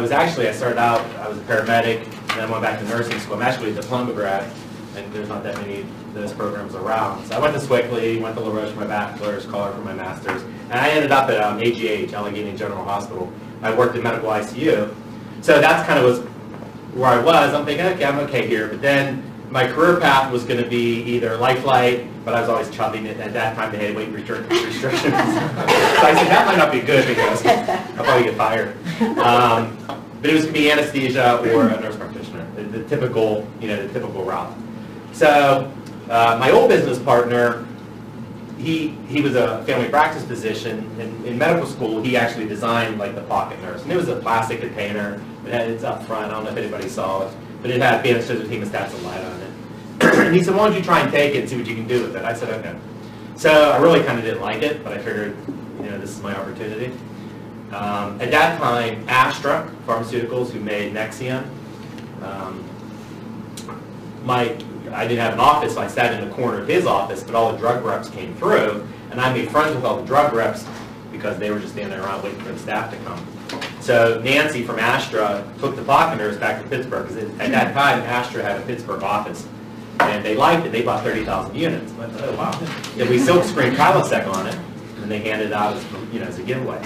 I started out, I was a paramedic, and then went back to nursing school. I'm actually a diploma grad, and there's not that many of those programs around. So I went to Swickley, went to LaRoche for my bachelor's, Collar for my master's, and I ended up at AGH, Allegheny General Hospital. I worked in medical ICU. So that's kind of was where I was. I'm thinking, okay, I'm okay here. But then my career path was going to be either life flight, but I was always chubby. At that time, they had weight restrictions. So I said, that might not be good because I'll probably get fired. But it was going to be anesthesia or a nurse practitioner, the typical, the typical route. So my old business partner, he was a family practice physician, and in medical school, he actually designed like the pocket nurse. And it was a plastic container. It's up front. I don't know if anybody saw it, but it had bandage scissors, hemostats, and light on it. And he said, why don't you try and take it and see what you can do with it? I said, okay. So I really kind of didn't like it, but I figured, this is my opportunity. At that time, Astra Pharmaceuticals, who made Nexium, I didn't have an office, so I sat in the corner of his office, but all the drug reps came through, and I made friends with all the drug reps because they were just standing around waiting for the staff to come. So Nancy from Astra took the pocket nurse back to Pittsburgh, because at that time, Astra had a Pittsburgh office, and they liked it. They bought 30,000 units. I thought, oh, wow. And we silkscreened Prilosec on it, and they handed it out as a giveaway.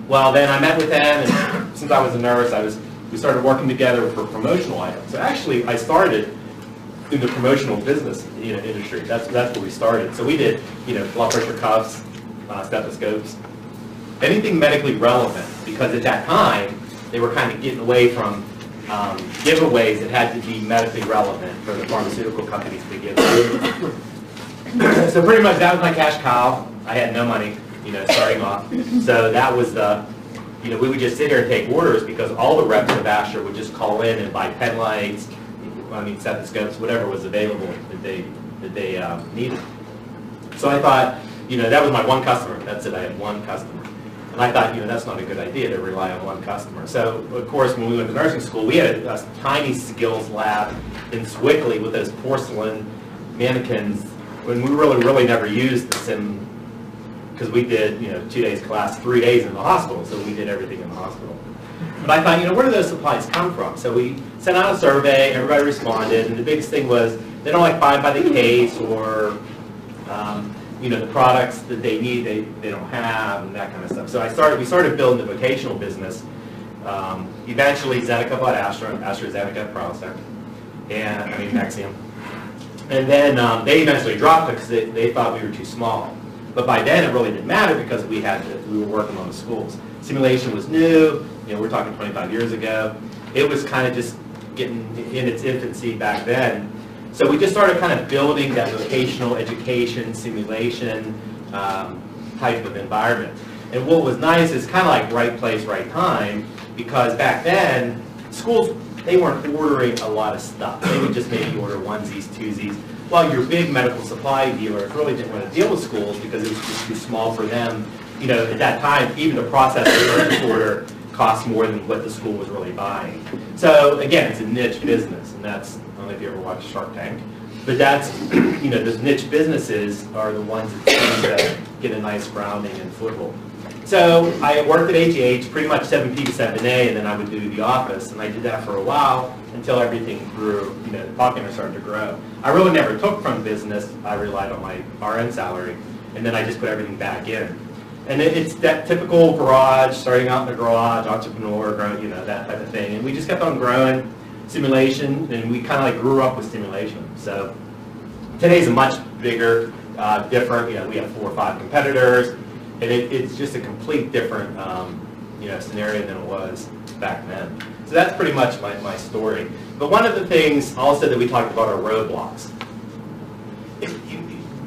Well, then I met with them, and since I was a nurse, we started working together for promotional items. So actually, I started in the promotional business industry. That's where we started. So we did blood pressure cuffs, stethoscopes, anything medically relevant, because at that time they were kind of getting away from giveaways that had to be medically relevant for the pharmaceutical companies to give. So pretty much that was my cash cow. I had no money, starting off. So that was the, we would just sit here and take orders because all the reps of Astra would just call in and buy pen lights, stethoscopes, whatever was available that they needed. So I thought, that was my one customer. That's it. I had one customer. And I thought, that's not a good idea to rely on one customer. So, of course, when we went to nursing school, we had a tiny skills lab in Swickley with those porcelain mannequins, when we really never used the sim, because we did, 2 days class, 3 days in the hospital, so we did everything in the hospital. But I thought, where do those supplies come from? So we sent out a survey, everybody responded, and the biggest thing was they don't like buying by the case or, the products that they need they don't have and that kind of stuff. So we started building the vocational business. Eventually, Zeneca bought AstraZeneca, Prilosec, and Nexium. And then they eventually dropped it because they thought we were too small. But by then, it really didn't matter because we were working on the schools. Simulation was new. We're talking 25 years ago. It was kind of just getting in its infancy back then. So we just started kind of building that vocational education, simulation type of environment. And what was nice is kind of like right place, right time, because back then, schools, they weren't ordering a lot of stuff. They would just maybe order onesies, twosies, while your big medical supply dealers really didn't want to deal with schools because it was just too small for them. At that time, even the process of the purchase order cost more than what the school was really buying. So again, it's a niche business, and that's, I don't know if you ever watched Shark Tank, but that's, those niche businesses are the ones that tend to get a nice grounding and foothold. So I worked at AGH pretty much 7P to 7A, and then I would do the office, and I did that for a while until everything grew, the pocket nurse started to grow. I really never took from business. I relied on my RN salary, and then I just put everything back in. And it's that typical garage, starting out in the garage, entrepreneur, that type of thing. And we just kept on growing simulation, and we kind of like grew up with simulation. So today's a much bigger, different, we have 4 or 5 competitors, and it's just a complete different, scenario than it was back then. So that's pretty much my story. But one of the things also that we talked about are roadblocks.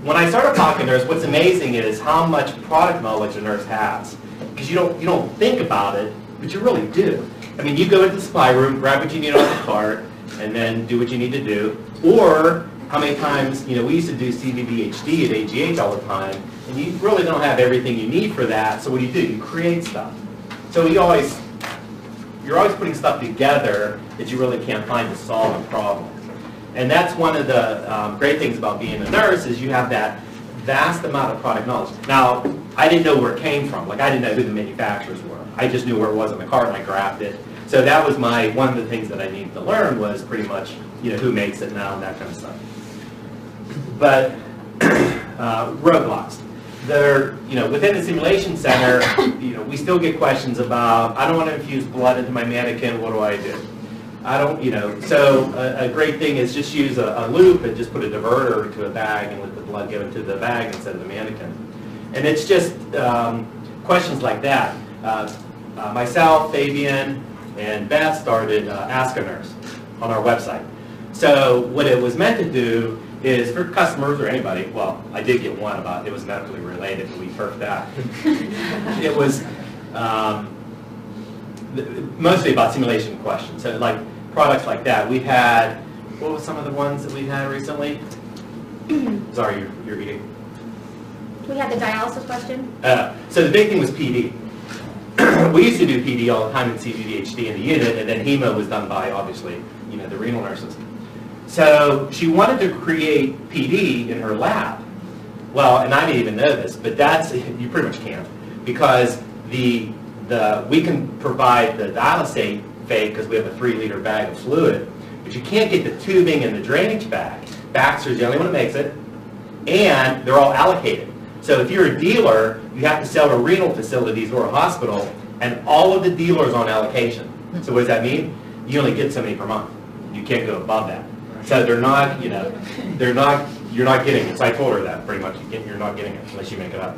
When I started talking to nurse, what's amazing is how much product knowledge a nurse has. Because you don't think about it, but you really do. You go into the supply room, grab what you need off the cart, and then do what you need to do. Or how many times, we used to do CVVHD at AGH all the time, and you really don't have everything you need for that, so what do? You create stuff. So you're always putting stuff together that you really can't find to solve a problem. And that's one of the great things about being a nurse is you have that vast amount of product knowledge. Now, I didn't know where it came from. I didn't know who the manufacturers were. I just knew where it was in the cart and I grabbed it. So that was one of the things that I needed to learn was pretty much, who makes it now and that kind of stuff. But roadblocks. Within the simulation center, we still get questions about, I don't want to infuse blood into my mannequin, what do I do? So a great thing is just use a loop and just put a diverter to a bag and let the blood go into the bag instead of the mannequin. And it's just questions like that. Myself, Fabian, and Beth started Ask a Nurse on our website. So what it was meant to do is for customers or anybody, well, I did get one about it was medically related, but we turfed that. It was mostly about simulation questions. So like products like that. We've had, what were some of the ones that we've had recently? Sorry, you're eating. We had the dialysis question. So the big thing was PD. We used to do PD all the time in CVVHD in the unit, and then HEMO was done by, obviously, the renal nurses. So she wanted to create PD in her lab. Well, and I didn't even know this, but you pretty much can't, because we can provide the dialysate fake because we have a 3-liter bag of fluid, but you can't get the tubing and the drainage bag. Baxter's the only one that makes it, and they're all allocated. So if you're a dealer, you have to sell to renal facilities or a hospital, and all of the dealers on allocation. So what does that mean? You only get so many per month. You can't go above that. So you're not getting it. So I told her that pretty much. You're not getting it unless you make it up.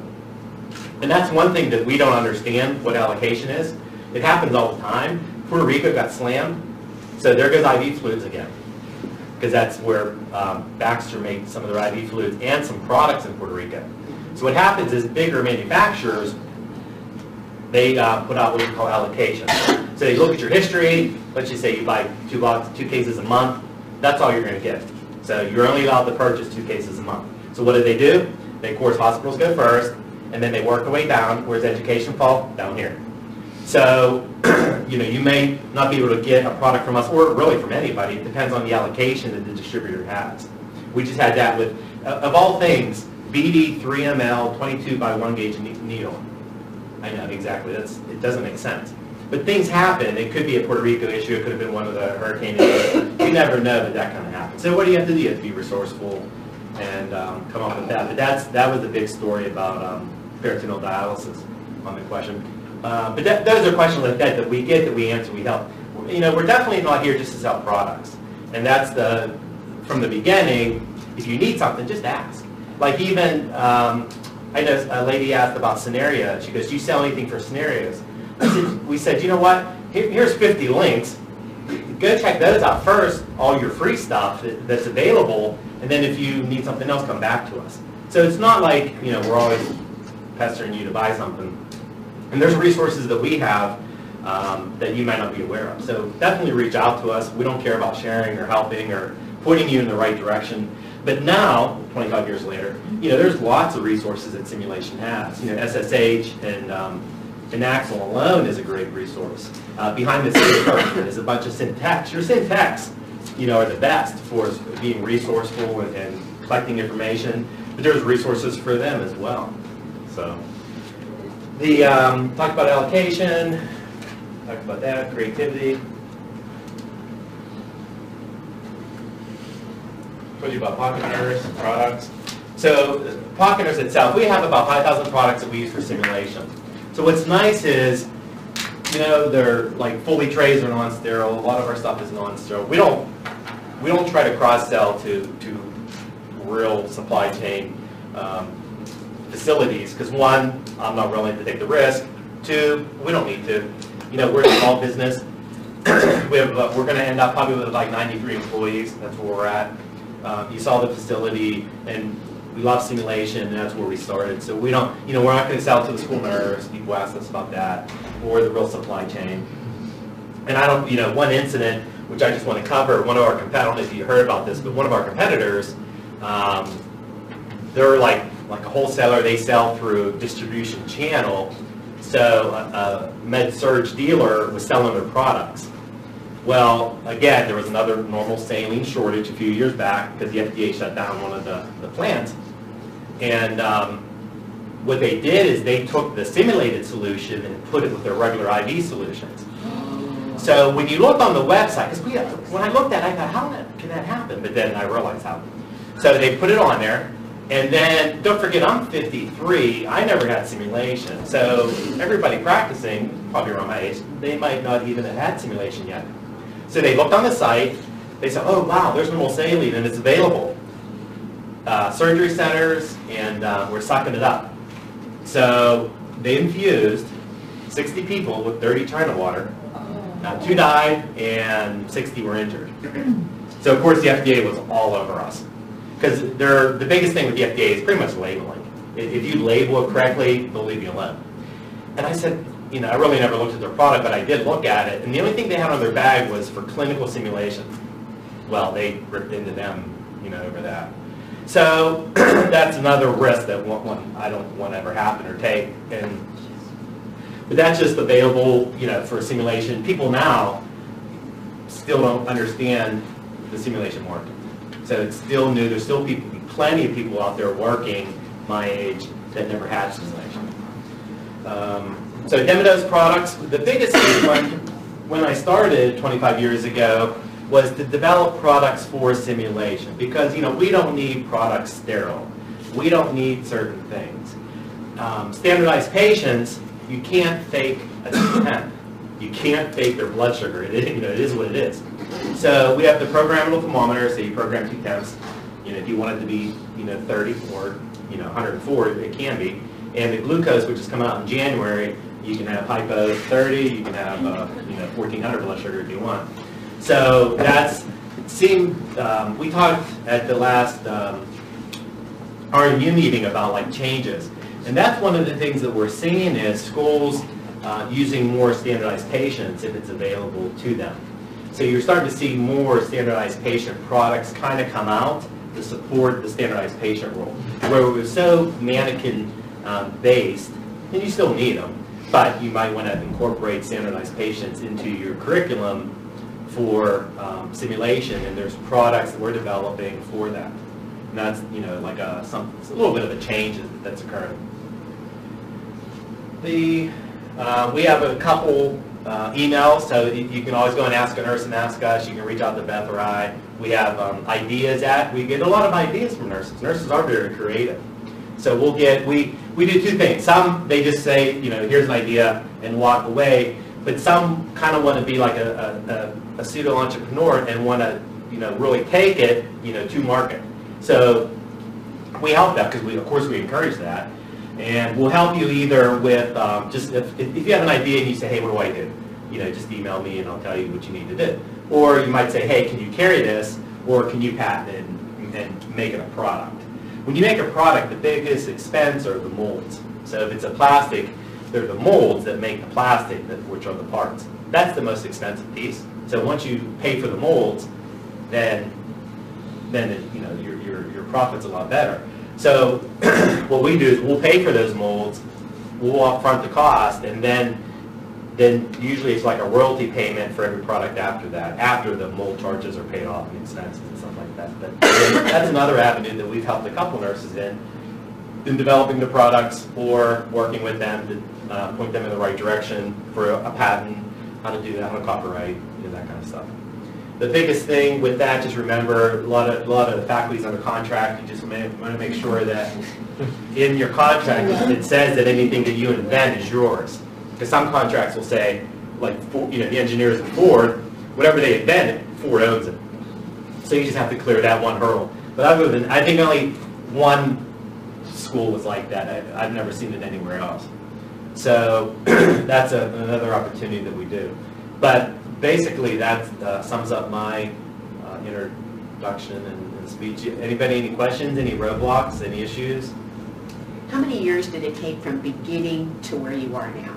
And that's one thing that we don't understand what allocation is. It happens all the time. Puerto Rico got slammed, so there goes IV fluids again. Because that's where Baxter made some of their IV fluids and some products in Puerto Rico. So what happens is bigger manufacturers, they put out what we call allocation. So they look at your history. Let's just say you buy 2 cases a month. That's all you're going to get. So you're only allowed to purchase 2 cases a month. So what do? Of course, hospitals go first, and then they work their way down. Where's education fall? Down here. So, you may not be able to get a product from us, or really from anybody. It depends on the allocation that the distributor has. We just had that with, of all things, BD 3 ml 22 by 1 gauge needle. I know, exactly. It doesn't make sense. But things happen. It could be a Puerto Rico issue. It could have been one of the hurricane issues. You never know that kind of happens. So what do you have to do? You have to be resourceful and come up with that. But that was the big story about peritoneal dialysis on the question. But those are questions like that we get, that we answer, we help. We're definitely not here just to sell products. And that's from the beginning, if you need something, just ask. Like even, I know a lady asked about scenarios. She goes, do you sell anything for scenarios? We said, you know what, here's 50 links. Go check those out first, all your free stuff that's available, and then if you need something else, come back to us. So it's not like, we're always pestering you to buy something. And there's resources that we have that you might not be aware of. So definitely reach out to us. We don't care about sharing or helping or pointing you in the right direction. But now, 25 years later, there's lots of resources that simulation has. SSH and Axle alone is a great resource. Behind the scenes person is a bunch of syntax. Your syntax, are the best for being resourceful and collecting information. But there's resources for them as well. So, talk about allocation. Talk about that, creativity. Told you about Pocket Nurse products. So Pocket Nurse itself, we have about 5,000 products that we use for simulation. So what's nice is, they're like fully trays or non-sterile. A lot of our stuff is non-sterile. We don't try to cross-sell to real supply chain facilities because 1, I'm not willing to take the risk. 2, we don't need to. We're a small business. We're going to end up probably with like 93 employees. That's where we're at. You saw the facility, and we love simulation, and that's where we started. So we don't, we're not going to sell to the school nurse. People ask us about that, or the real supply chain. And I don't, one incident, which I just want to cover, one of our competitors, I don't know if you heard about this, but one of our competitors, they're like a wholesaler. They sell through distribution channel. So a med-surg dealer was selling their products. Well, again, there was another normal saline shortage a few years back because the FDA shut down one of the plants. And what they did is they took the simulated solution and put it with their regular IV solutions. So when you look on the website, because when I looked at it, I thought, how can that happen? But then I realized how. So they put it on there, and then don't forget, I'm 53. I never had simulation. So everybody practicing, probably around my age, they might not even have had simulation yet. So they looked on the site. They said, oh wow, there's normal saline and it's available. Surgery centers, and we're sucking it up. So they infused 60 people with dirty China water. 2 died and 60 were injured. So of course the FDA was all over us. Because the biggest thing with the FDA is pretty much labeling. If you label it correctly, they'll leave you alone. And I said, I really never looked at their product, but I did look at it. And the only thing they had on their bag was for clinical simulation. Well, they ripped into them, over that. So that's another risk that I don't want to ever happen or take. But that's just available, for simulation. People now still don't understand the simulation market. So it's still new. There's still plenty of people out there working my age that never had simulation. So Demodo's products, the biggest thing when I started 25 years ago was to develop products for simulation, because we don't need products sterile. We don't need certain things. Standardized patients, you can't fake a temp. You can't fake their blood sugar. It is what it is. So we have the programmable thermometer, so you program 2 temps. If you want it to be 30 or 104, it can be. And the glucose, which is coming out in January, you can have hypo 30, you can have 1400 blood sugar if you want. So we talked at the last RMU meeting about changes. And that's one of the things that we're seeing is schools using more standardized patients if it's available to them. So you're starting to see more standardized patient products kind of come out to support the standardized patient role. Where it was so mannequin based, and you still need them, but you might want to incorporate standardized patients into your curriculum for simulation, and there's products that we're developing for that. And that's it's a little bit of a change that's occurring. We have a couple emails, so you can always go and ask a nurse and ask us. You can reach out to Beth or I. We have ideas we get a lot of ideas from nurses. Nurses are very creative. So we do 2 things. Some, they just say, here's an idea and walk away. But some kind of want to be like a pseudo-entrepreneur and want to, really take it, to market. So we help that because of course we encourage that. And we'll help you either with, just if you have an idea and you say, hey, what do I do? Just email me and I'll tell you what you need to do. Or you might say, hey, can you carry this? Or can you patent it and make it a product? When you make a product, the biggest expense are the molds. So if it's a plastic, they're the molds that make the plastic, which are the parts. That's the most expensive piece. So once you pay for the molds, then your profit's a lot better. So what we do is we'll pay for those molds, we'll upfront the cost, and then usually it's like a royalty payment for every product after that, after the mold charges are paid off and expenses and stuff like that. But that's another avenue that we've helped a couple nurses in developing the products or working with them to point them in the right direction for a patent, how to do that, how to copyright, that kind of stuff. The biggest thing with that, just remember, a lot of the faculty's under contract. You just want to make sure that in your contract it says that anything that you invent is yours. Because some contracts will say, the engineers at Ford, whatever they invented, Ford owns it. So you just have to clear that one hurdle. But other than, I think only one school was like that. I've never seen it anywhere else. So that's another opportunity that we do. But basically that sums up my introduction and speech. Anybody, any questions, any roadblocks, any issues? How many years did it take from beginning to where you are now?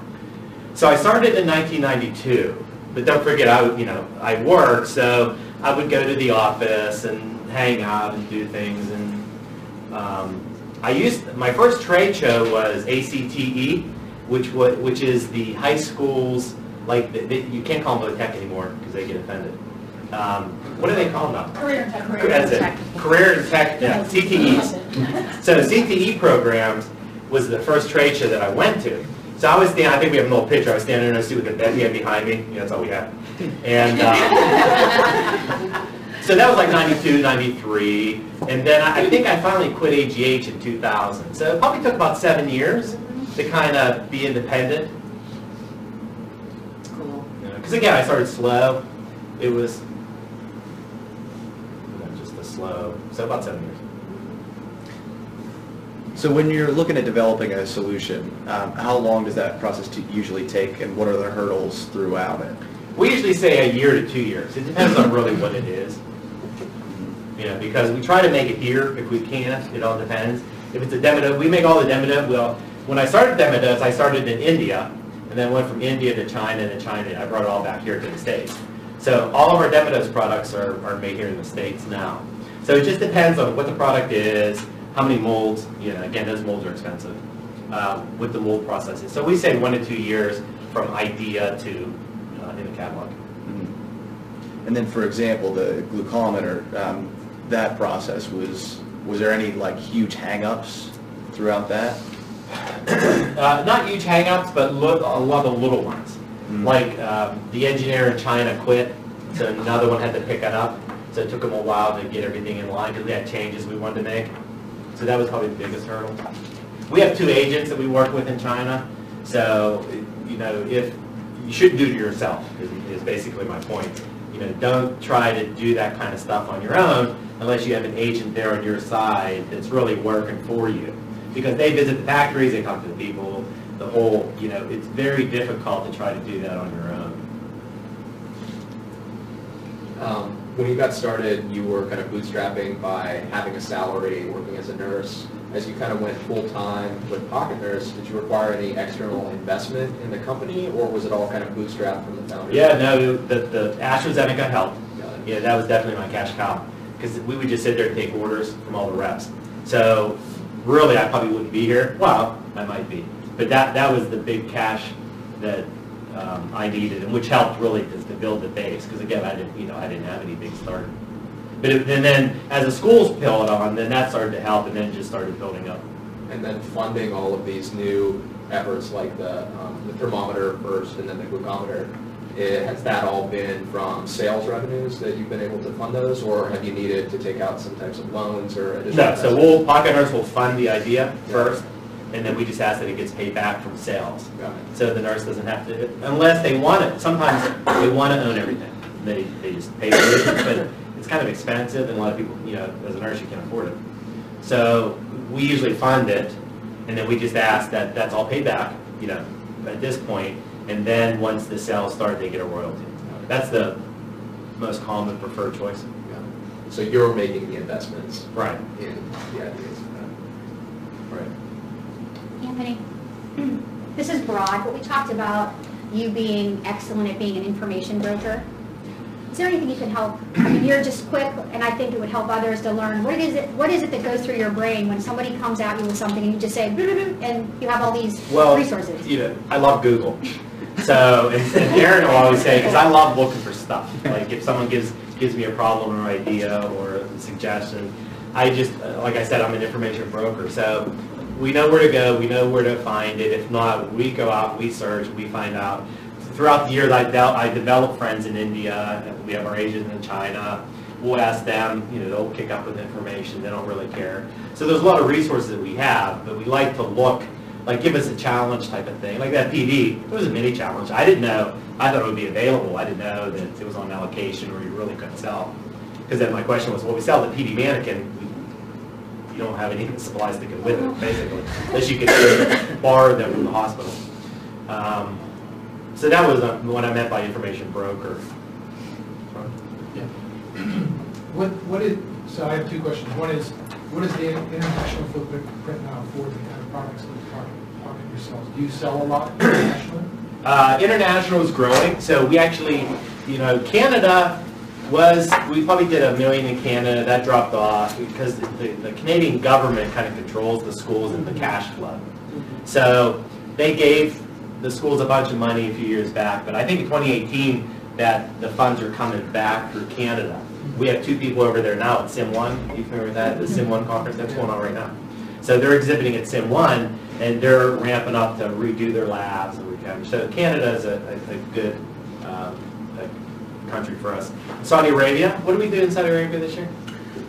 So I started in 1992, but don't forget I worked, so I would go to the office and hang out and do things. And my first trade show was ACTE, which is the high schools. You can't call them tech anymore because they get offended. What do they call them now? Career and tech. That's it. Career and tech, yeah, CTEs. So CTE programs was the first trade show that I went to. So I was standing, I think we have an old picture, I was standing in a suit with a Becky behind me, that's all we had. And so that was like 92, 93, and then I think I finally quit AGH in 2000. So it probably took about 7 years to kind of be independent. Cool. Because again, I started slow. It was just a slow, so about 7 years. So when you're looking at developing a solution, how long does that process usually take, and what are the hurdles throughout it? We usually say a year to 2 years. It depends on really what it is. You know, because we try to make it here if we can. It all depends. If it's a demo, we make all the demo. Well, when I started demo, I started in India, and then went from India to China, and then China. I brought it all back here to the States. So all of our Demodos products are made here in the States now. So it just depends on what the product is, how many molds. You know, again, those molds are expensive. With the mold processes. So we say 1 to 2 years from idea to in the catalog. Mm-hmm. And then, for example, the glucometer, that process was there any like huge hang-ups throughout that? Not huge hang-ups, but a lot of little ones. Mm-hmm. Like the engineer in China quit, so another one had to pick it up. So it took them a while to get everything in line because we had changes we wanted to make. So that was probably the biggest hurdle. We have 2 agents that we work with in China. So, you know, if you shouldn't do it yourself is basically my point. You know, don't try to do that kind of stuff on your own unless you have an agent there on your side that's really working for you. Because they visit the factories, they talk to the people, the whole, you know, it's very difficult to try to do that on your own. When you got started, you were kind of bootstrapping by having a salary, working as a nurse. As you kind of went full-time with Pocket Nurse, did you require any external investment in the company, or was it all kind of bootstrapped from the founder? Yeah, no, the AstraZeneca helped. Yeah, that was definitely my cash cow. Because we would just sit there and take orders from all the reps. So really, I probably wouldn't be here. Well, I might be. But that was the big cash that I needed, and which helped really to build the base. Because again, I didn't have any big start. But and then as the schools pilled on, then that started to help, and then it just started building up. And then funding all of these new efforts, like the thermometer first, and then the glucometer. Has that all been from sales revenues that you've been able to fund those, or have you needed to take out some types of loans or additional? No, so Pocket Nurse will fund the idea first, and then we just ask that it gets paid back from sales. Got it. So the nurse doesn't have to, unless they want it. Sometimes they want to own everything. They just pay for it, but it's kind of expensive, and a lot of people, you know, as a nurse, you can't afford it. So we usually fund it, and then we just ask that that's all paid back, you know, at this point. And then once the sales start, they get a royalty. That's the most common preferred choice. Yeah. So you're making the investments Right. in the ideas. Right. Anthony, this is broad, but we talked about you being excellent at being an information broker. Is there anything you can help? I mean, you're just quick, and I think it would help others to learn. What is it that goes through your brain when somebody comes at you with something and you just say, and you have all these resources? You know, I love Google. So, and Aaron will always say, because I love looking for stuff. Like if someone gives me a problem or idea or a suggestion, I just, like I said, I'm an information broker. So we know where to go, we know where to find it. If not, we go out, we search, we find out. Throughout the years, I develop friends in India. We have our agents in China. We'll ask them, you know, they'll kick up with information. They don't really care. So there's a lot of resources that we have, but we like to look, like give us a challenge type of thing. Like that PD, it was a mini challenge. I didn't know, I thought it would be available. I didn't know that it was on allocation or you really couldn't sell. Because then my question was, well, we sell the PD mannequin, you don't have any supplies to go with it, basically, unless you could borrow them from the hospital. So that was what I meant by information broker. Yeah. So I have 2 questions. One is, what is the international footprint now for the kind of products that Pocket yourselves? Do you sell a lot internationally? International is growing. So we actually, you know, Canada we probably did $1 million in Canada. That dropped off because the Canadian government kind of controls the schools and the cash flow. So they gave the schools a bunch of money a few years back, but I think in 2018 that the funds are coming back through Canada. We have 2 people over there now at SimOne. Are you familiar with that? The SimOne conference, that's going on right now. So they're exhibiting at SimOne, And they're ramping up to redo their labs and recovery. So Canada is a good country for us. Saudi Arabia, what do we do in Saudi Arabia this year?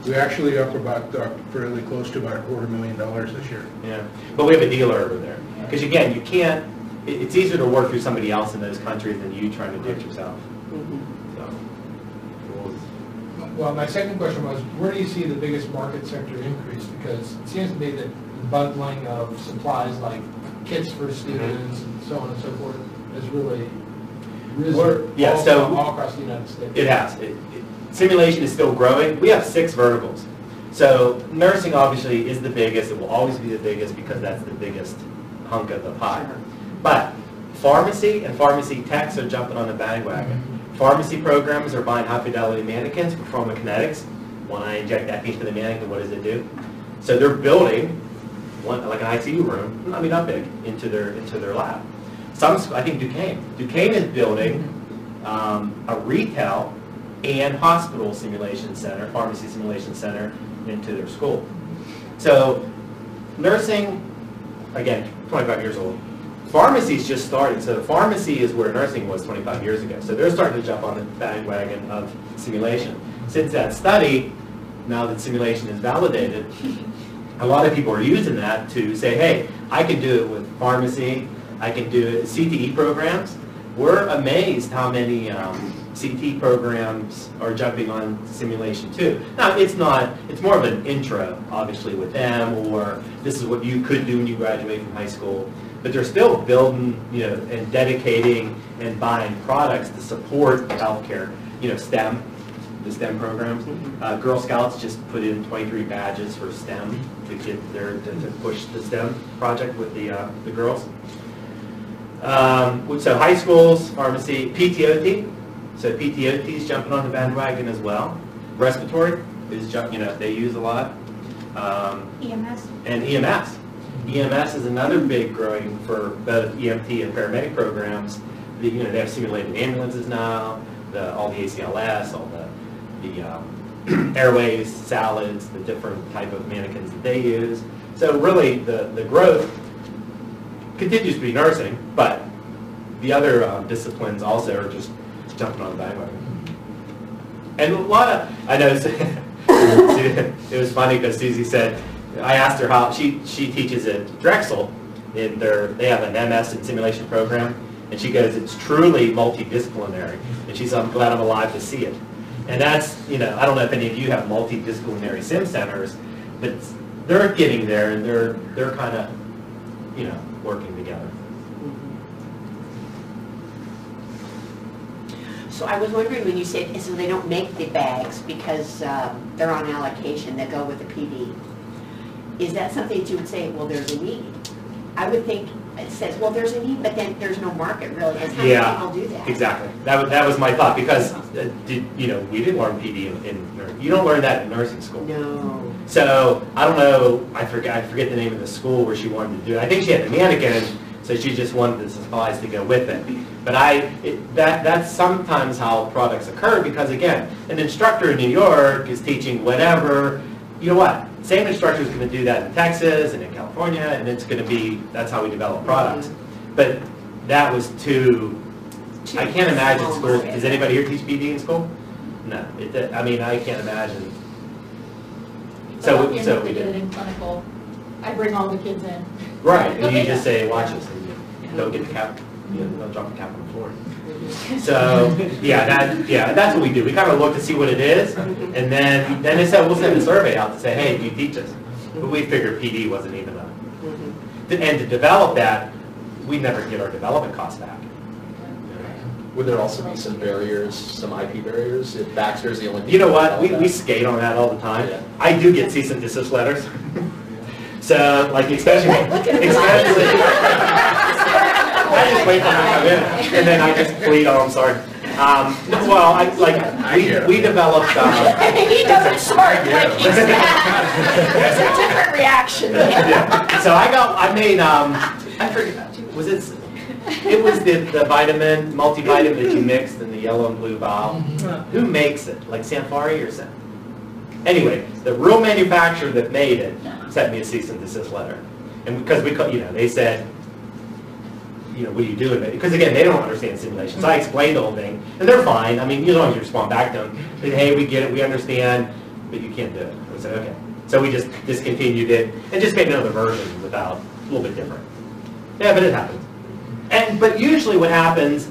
We're actually up about, fairly close to about $250,000 this year. Yeah, but we have a dealer over there. Because again, you can't, it's easier to work through somebody else in those countries than you trying to do it yourself. So, Well, my second question was, where do you see the biggest market sector increase? Because it seems to me that the bundling of supplies like kits for students and so on and so forth has really risen Yeah, all across the United States. It has. Simulation is still growing. We have 6 verticals. So nursing obviously is the biggest. It will always be the biggest because that's the biggest hunk of the pie. But pharmacy and pharmacy techs are jumping on the bandwagon. Pharmacy programs are buying high-fidelity mannequins for pharmacokinetics. When I inject that into the mannequin, what does it do? So they're building like an ICU room, I mean not big, into their lab. I think Duquesne is building a retail and hospital simulation center, pharmacy simulation center into their school. So nursing, again, 25 years old. Pharmacy's just starting. So pharmacy is where nursing was 25 years ago. So they're starting to jump on the bandwagon of simulation. Since that study, now that simulation is validated, a lot of people are using that to say, hey, I can do it with pharmacy, I can do it with CTE programs. We're amazed how many CT programs are jumping on simulation too. Now, it's more of an intro, obviously, with them, or this is what you could do when you graduate from high school. But they're still building, and dedicating and buying products to support healthcare, STEM, the STEM programs. Girl Scouts just put in 23 badges for STEM to get to push the STEM project with the girls. So high schools, pharmacy, PTOT. So PTOT is jumping on the bandwagon as well. Respiratory is they use a lot. EMS. And EMS. EMS is another big growing for both EMT and paramedic programs. They have simulated ambulances now, all the ACLS, all the airways, salads, the different type of mannequins that they use. So really the growth continues to be nursing, but the other disciplines also are just jumping on the bandwagon. And a lot of, I know, it was funny because Susie said, I asked her how, she teaches at Drexel, and they have an MS and simulation program, and she goes, it's truly multidisciplinary, and she said, I'm glad I'm alive to see it. And that's, I don't know if any of you have multidisciplinary sim centers, but they're getting there, and they're kind of, working together. So I was wondering when you said, so they don't make the bags because they're on allocation that go with the PD. Is that something that you would say, well, there's a need? I would think it says, well, there's a need, but then there's no market really. How many people do that? Exactly. That was my thought because, we didn't learn PD in nursing. You don't learn that in nursing school. No. So, I don't know, I forget the name of the school where she wanted to do it. I think she had a mannequin, so she just wanted the supplies to go with it. But that's sometimes how products occur because, again, an instructor in New York is teaching whatever. You know what? Same instructor is going to do that in Texas and in California, and it's going to be, that's how we develop products. But that was too I can't imagine schools, does anybody here teach PD in school? No, I can't imagine. So we did did. it in clinical. I bring all the kids in. Right, and you just say, watch this, and you don't get the cap, don't drop the cap on the floor. So, that's what we do. We kind of look to see what it is, and then they said, we'll send a survey out to say, hey, do you teach us? But we figured PD wasn't even and to develop that, we never get our development costs back. Would there also be some barriers, some IP barriers, if Baxter is the only... You know what, we skate on that all the time. Yeah. I do get cease and desist letters. So, like, especially I just wait for them to come in, and then I just plead, oh, I'm sorry. We developed... he doesn't smirk like he's mad. There's a different reaction. Yeah. So I made, I forget, it was the vitamin, multivitamin that you mixed in the yellow and blue vial. Who makes it? Like Sanfari or something? Anyway, the real manufacturer that made it sent me a cease and desist letter. And because they said, what are you doing? Because again, they don't understand simulation. So I explained the whole thing, and they're fine. I mean, as long as you respond back to them, say, hey, we get it, we understand, but you can't do it. I said, okay. So we just discontinued it and just made another version without, a little bit different. Yeah, but it happens. But usually what happens,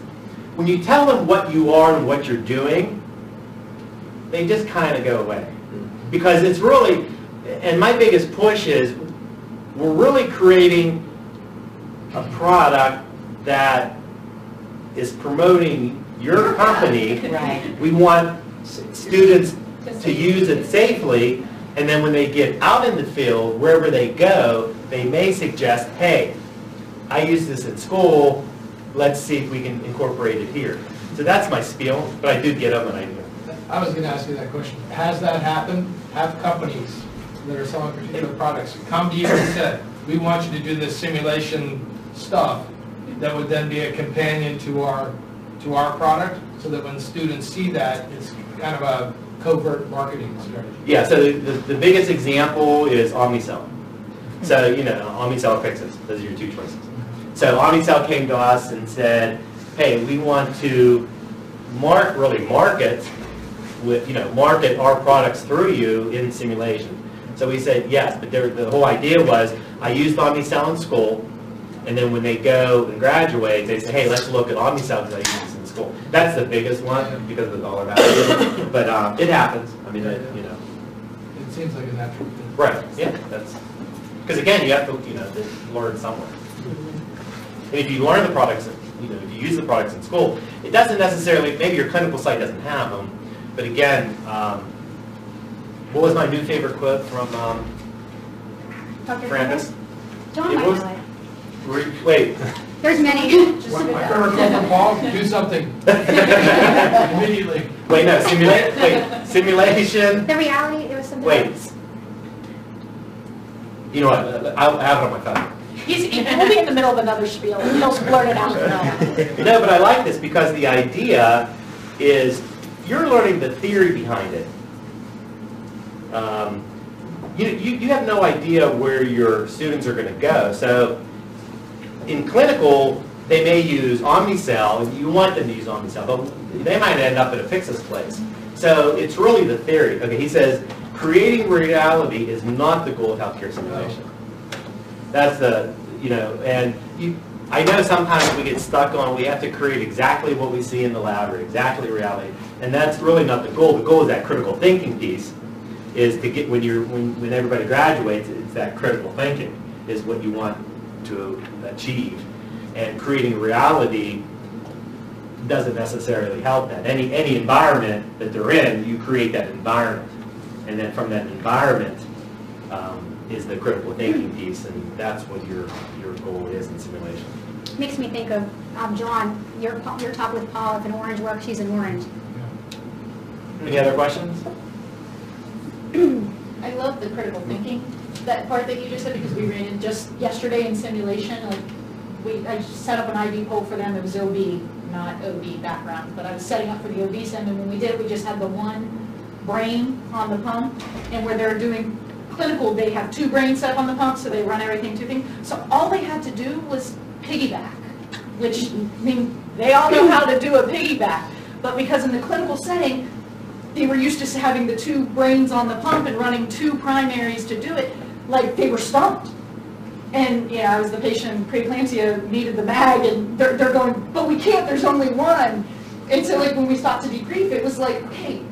when you tell them what you are and what you're doing, they just kind of go away. Because it's really, and my biggest push is, we're really creating a product that is promoting your company. Right. We want students to use it safely, and then when they get out in the field, wherever they go, they may suggest, hey, I use this in school, let's see if we can incorporate it here. So that's my spiel, but I do get them and I do. I was going to ask you that question. Has that happened? Have companies that are selling particular products come to you and said, we want you to do this simulation stuff that would then be a companion to our product, so that when students see that, it's kind of a covert marketing strategy? Yeah, so the biggest example is Omnicell. So, Omnicell fixes. Those are your two choices. So Omnicell came to us and said, hey, we want to market our products through you in simulation. So we said yes, but the whole idea was, I used Omnicell in school, and then when they go and graduate, they say, hey, let's look at Omnicell because I use this in school. That's the biggest one because of the dollar value. But it happens. I mean, It seems like a natural thing. Right, yeah, that's, because again, you have to learn somewhere. And if you learn the products, if you use the products in school, it doesn't necessarily, maybe your clinical site doesn't have them, but again, what was my new favorite quote from Dr. Francis? John It might was- know it. Wait. There's many. My favorite quote from Paul, do something immediately. Wait, no, simulation. The reality, there was something Wait. else. You know what, I'll have it on my phone. We'll be in the middle of another spiel, and he'll blurt it out. No, but I like this because the idea is you're learning the theory behind it. You have no idea where your students are going to go. So in clinical, they may use Omnicell, and you want them to use Omnicell, but they might end up at a Fixus place. So it's really the theory. Okay, he says, creating reality is not the goal of healthcare simulation. That's I know sometimes we get stuck on, we have to create exactly what we see in the lab or exactly reality, and that's really not the goal. The goal is that critical thinking piece, is to get, when everybody graduates, it's that critical thinking is what you want to achieve. And creating reality doesn't necessarily help that. Any environment that they're in, you create that environment. And then from that environment is the critical thinking piece, and that's what your goal is in simulation. Makes me think of John, your talk with Paul, if an orange works, use an orange. Any other questions? I love the critical thinking, that part that you just said, because we ran it just yesterday in simulation. I set up an IV poll for them. It was OB, not OB background, but I was setting up for the OB sim, and when we did it, we just had the one brain on the pump, and where they're doing clinical, they have two brains set up on the pump, so they run everything to things. So all they had to do was piggyback, which, I mean, they all know how to do a piggyback, but because in the clinical setting, they were used to having the two brains on the pump and running two primaries to do it, like they were stumped. And I was the patient, preeclampsia, needed the bag, and they're going, but we can't, there's only one. And so like when we stopped to debrief, it was like, okay,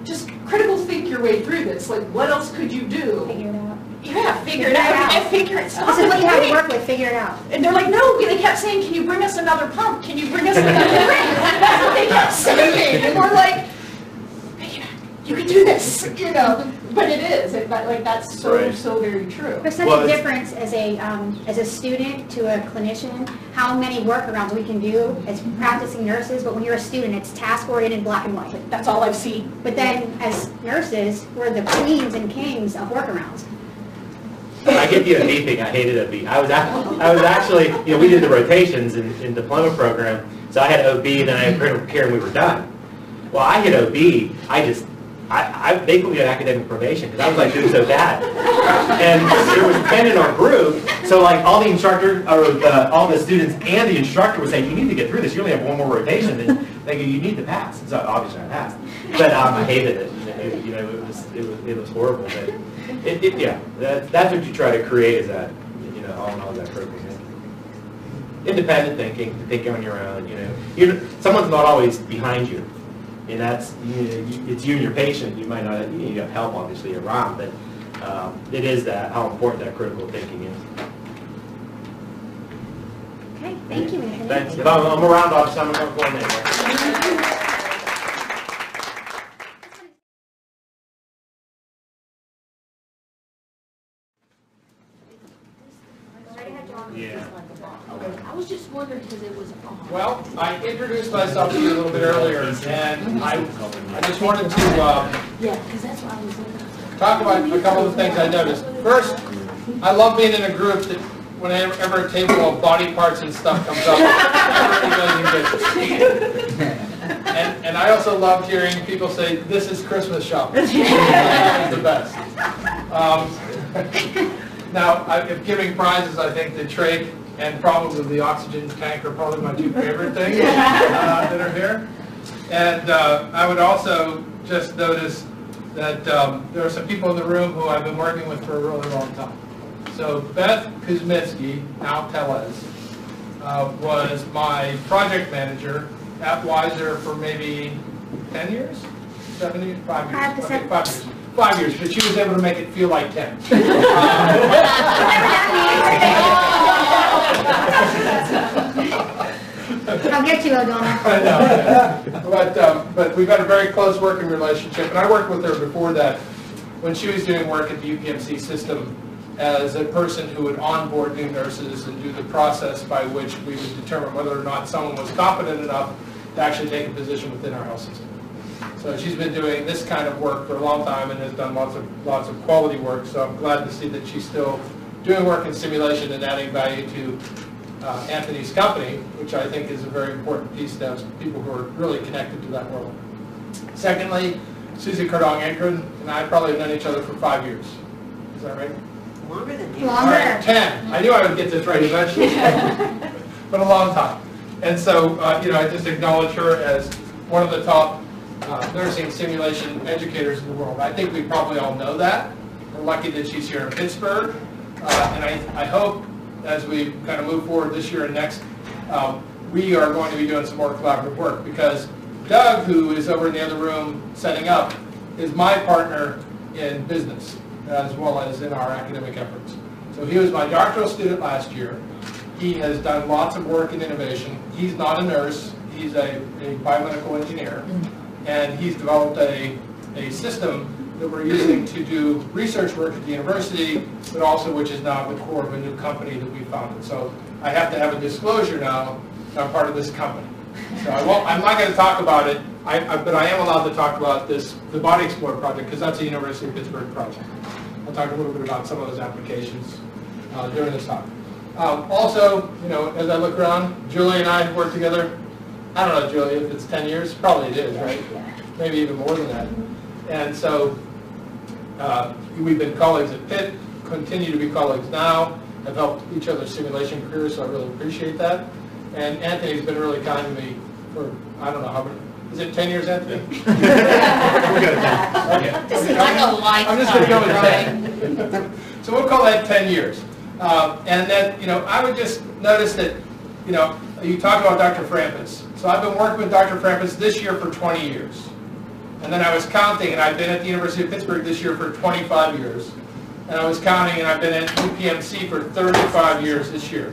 just critical think your way through this. Like, what else could you do? Figure it out. Yeah, figure it out. And figure it out. This is what you have to work with, figure it out. And they're like, no, they kept saying, can you bring us another pump? Can you bring us another brain? That's what they kept saying. And we're like, you can do this, But it is, that's so very true. There's such a difference as a student to a clinician, how many workarounds we can do as practicing nurses, but when you're a student, it's task-oriented, black and white. That's all I've seen. But then as nurses, we're the queens and kings of workarounds. I get the OB thing. I hated OB. I was actually, we did the rotations in diploma program, so I had OB, then I had critical care, and we were done. Well, I hit OB. I they put me on academic probation because I was like doing so bad. And there was 10 in our group, so like all the instructor, or all the students and the instructor would say, you need to get through this, you only have one more rotation, and they go, you need to pass. And so obviously I passed. But I hated it. It was horrible. But yeah, that's what you try to create, is that, all in all, that critical thinking. Independent thinking on your own, someone's not always behind you. And that's, it's you and your patient. You might not, you have help obviously around, but it is how important that critical thinking is. Okay, thank you, Anthony. Thanks. If I'm around, I'll send them one day. Yeah. I was just wondering because it was on. Well, I introduced myself to you a little bit earlier, and I just wanted to Yeah, because that's what I was looking for. talk about a couple of things I noticed. First, I love being in a group that whenever a table of body parts and stuff comes up, everybody gets it. And I also loved hearing people say, this is Christmas shopping. That's the best. Now, if giving prizes, I think the trach and probably the oxygen tank are probably my two favorite things that are here. And I would also just notice that there are some people in the room who I've been working with for a really long time. So Beth Kuzminski, now Telez, was my project manager at Weiser for maybe 10 years? 7 years? 5 years? I have to say- Okay, 5 years. 5 years, but she was able to make it feel like 10. I'll get you, O'Donnell. I know. But we've had a very close working relationship, and I worked with her before that when she was doing work at the UPMC system as a person who would onboard new nurses and do the process by which we would determine whether or not someone was competent enough to actually take a position within our health system. So she's been doing this kind of work for a long time and has done lots of quality work, so I'm glad to see that she's still doing work in simulation and adding value to Anthony's company, which I think is a very important piece to have people who are really connected to that world. Secondly, Susie Cardong-Ankren and I probably have known each other for 5 years. Is that right? Longer than that. All Longer. right, 10. I knew I would get this right eventually, but a long time. And so, I just acknowledge her as one of the top nursing simulation educators in the world. I think we probably all know that. We're lucky that she's here in Pittsburgh, and I hope as we kind of move forward this year and next, we are going to be doing some more collaborative work, because Doug, who is over in the other room setting up, is my partner in business as well as in our academic efforts. So he was my doctoral student last year. He has done lots of work in innovation. He's not a nurse. He's a biomedical engineer. And he's developed a system that we're using to do research work at the university, but also which is now the core of a new company that we founded. So I have to have a disclosure now that I'm part of this company. So I'm not going to talk about it, but I am allowed to talk about the Body Explorer project, because that's a University of Pittsburgh project. I'll talk a little bit about some of those applications during this talk. Also, as I look around, Julie and I have worked together. I don't know, Julie, if it's 10 years, probably it is, right? Maybe even more than that. And so we've been colleagues at Pitt, continue to be colleagues now, have helped each other's simulation careers, so I really appreciate that. And Anthony's been really kind to me for, I don't know, how many, is it 10 years, Anthony? Okay. This is like a lifetime, I'm just going to go with 10. So we'll call that 10 years. And then, I would just notice that, you talk about Dr. Frampus. So I've been working with Dr. Frampus this year for 20 years. And then I was counting, and I've been at the University of Pittsburgh this year for 25 years. And I was counting, and I've been at UPMC for 35 years this year.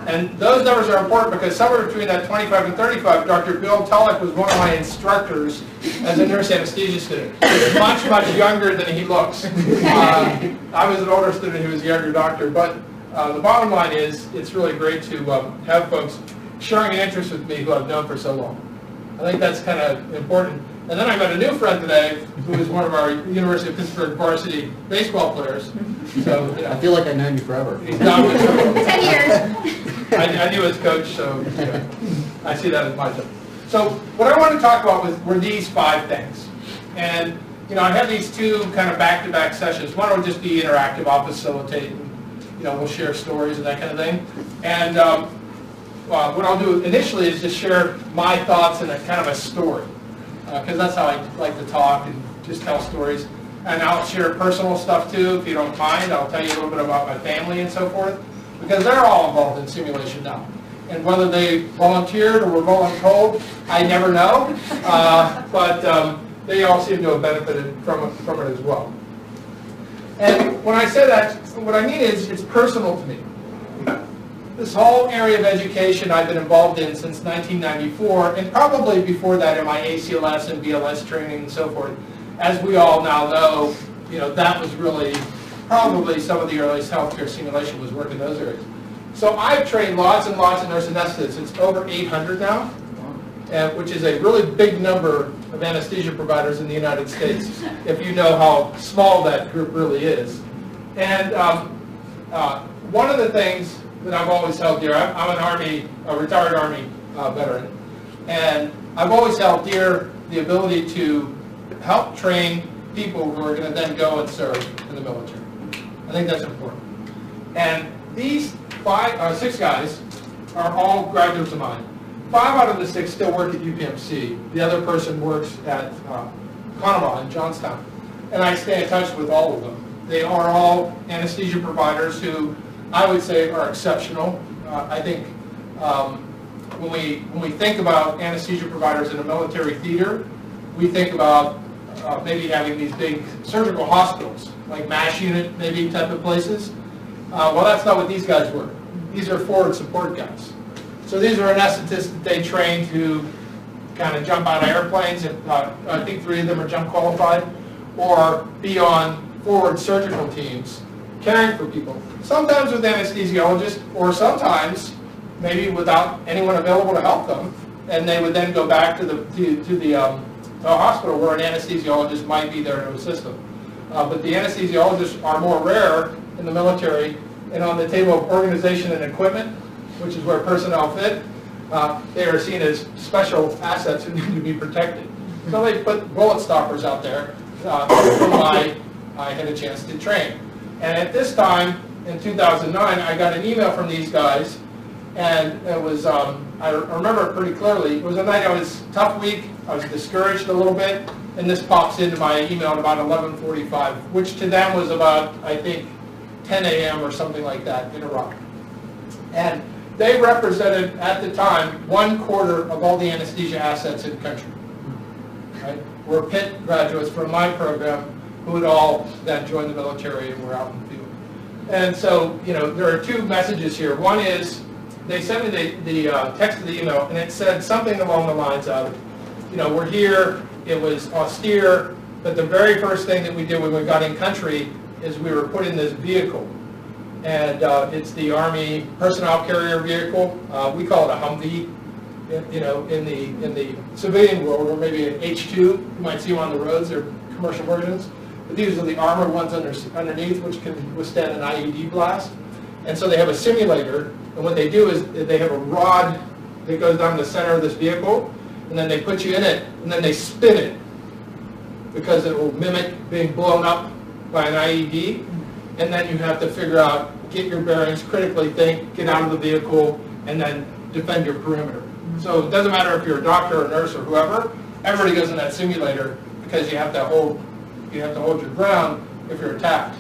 And those numbers are important because somewhere between that 25 and 35, Dr. Bill Tulloch was one of my instructors as a nurse anesthesia student. He's much, much younger than he looks. I was an older student who was a younger doctor. But the bottom line is, it's really great to have folks sharing an interest with me who I've known for so long. I think that's kind of important. And then I met a new friend today who is one of our University of Pittsburgh varsity baseball players. So, I feel like I've known you forever. He's not with us. 10 years. I knew his coach, so I see that as my job. So what I want to talk about were these 5 things. And I have these two kind of back-to-back sessions. One will just be interactive, I'll facilitate, and, we'll share stories and that kind of thing. And what I'll do initially is just share my thoughts in a kind of a story, because that's how I like to talk and just tell stories. And I'll share personal stuff too, if you don't mind. I'll tell you a little bit about my family and so forth, because they're all involved in simulation now. And whether they volunteered or were voluntold, I never know. But they all seem to have benefited from it as well. And when I say that, what I mean is it's personal to me. This whole area of education I've been involved in since 1994, and probably before that in my ACLS and BLS training and so forth. As we all now know, that was really probably some of the earliest healthcare simulation was work in those areas. So I've trained lots and lots of nurse anesthetists. It's over 800 now, which is a really big number of anesthesia providers in the United States, if you know how small that group really is. And one of the things that I've always held dear, I'm a retired Army veteran, and I've always held dear the ability to help train people who are going to then go and serve in the military. I think that's important. And these 6 guys are all graduates of mine. 5 out of the 6 still work at UPMC. The other person works at Conemaugh in Johnstown. And I stay in touch with all of them. They are all anesthesia providers who I would say are exceptional. I think when we think about anesthesia providers in a military theater, we think about maybe having these big surgical hospitals, like MASH unit maybe type of places. Well, that's not what these guys were. These are forward support guys. So these are anesthetists that they train to kind of jump out of airplanes. I think 3 of them are jump qualified, or be on forward surgical teams caring for people. Sometimes with anesthesiologists, or sometimes maybe without anyone available to help them, and they would then go back to the hospital where an anesthesiologist might be there to assist them. But the anesthesiologists are more rare in the military, and on the table of organization and equipment, which is where personnel fit, they are seen as special assets who need to be protected. So they put bullet stoppers out there, whom I had a chance to train. And at this time, in 2009, I got an email from these guys, and it was, I remember it pretty clearly. It was a night, tough week, I was discouraged a little bit, and this pops into my email at about 11:45, which to them was about, I think, 10 a.m. or something like that in Iraq. And they represented, at the time, 1/4 of all the anesthesia assets in the country. Right? Were Pitt graduates from my program who had all then joined the military and were out in the field. And so, there are 2 messages here. One is, they sent me the text of the email, and it said something along the lines of, we're here, it was austere, but the very first thing that we did when we got in country is we were put in this vehicle. And it's the Army personnel carrier vehicle. We call it a Humvee. In the civilian world, or maybe an H2, you might see them on the roads, they're commercial versions. But these are the armored ones underneath, which can withstand an IED blast. And so they have a simulator, and what they do is they have a rod that goes down the center of this vehicle, and then they put you in it, and then they spin it, because it will mimic being blown up by an IED, and then you have to figure out, get your bearings, critically think, get out of the vehicle, and then defend your perimeter. So it doesn't matter if you're a doctor or a nurse or whoever, everybody goes in that simulator, because you have to hold your ground if you're attacked.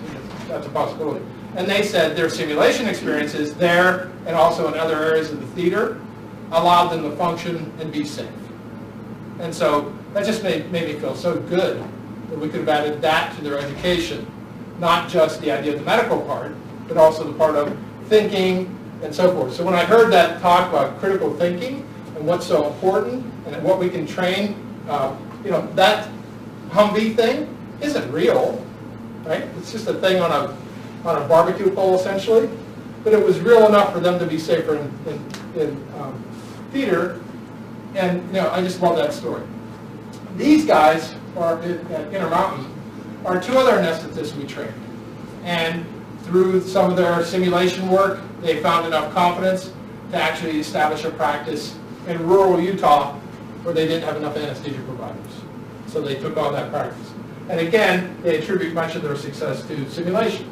That's a possibility. And they said their simulation experiences there and also in other areas of the theater allowed them to function and be safe. And so that just made me feel so good that we could have added that to their education, not just the idea of the medical part, but also the part of thinking and so forth. So when I heard that talk about critical thinking and what's so important and what we can train, that Humvee thing isn't real, right? It's just a thing on a barbecue pole essentially, but it was real enough for them to be safer in theater, and I just love that story. These guys are at Intermountain are 2 other anesthetists we trained, and through some of their simulation work, they found enough confidence to actually establish a practice in rural Utah where they didn't have enough anesthesia providers. So they took on that practice. And again, they attribute much of their success to simulation.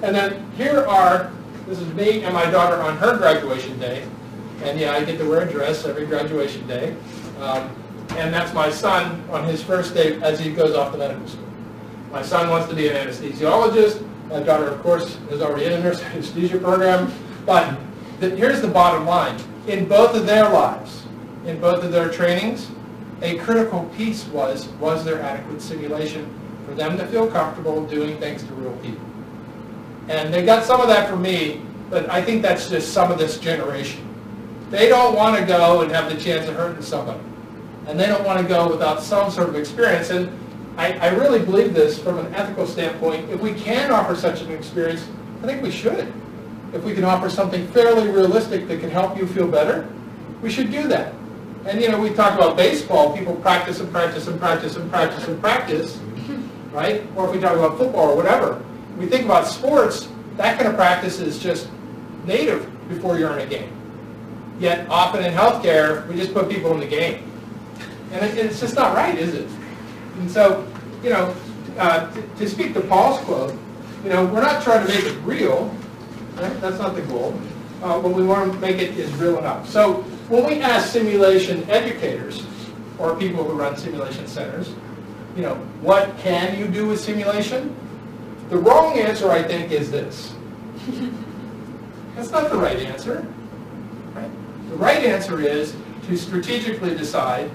And then this is me and my daughter on her graduation day. And yeah, I get to wear a dress every graduation day. And that's my son on his first day as he goes off to medical school. My son wants to be an anesthesiologist. My daughter, of course, is already in a nurse anesthesia program. But here's the bottom line. In both of their lives, in both of their trainings, a critical piece was there adequate simulation for them to feel comfortable doing things to real people. And they got some of that from me, but I think that's just some of this generation. They don't want to go and have the chance of hurting somebody. And they don't want to go without some sort of experience. And I really believe this from an ethical standpoint. If we can offer such an experience, I think we should. If we can offer something fairly realistic that can help you feel better, we should do that. And you know, we talk about baseball, people practice and practice and practice and practice and practice, right? Or if we talk about football or whatever. We think about sports, that kind of practice is just native before you're in a game. Yet often in healthcare, we just put people in the game. And it's just not right, is it? And so, you know, to speak to Paul's quote, you know, we're not trying to make it real, right? That's not the goal. But we want to make it is real enough. So when we ask simulation educators or people who run simulation centers, you know, what can you do with simulation? The wrong answer, I think, is this. That's not the right answer. Right? The right answer is to strategically decide,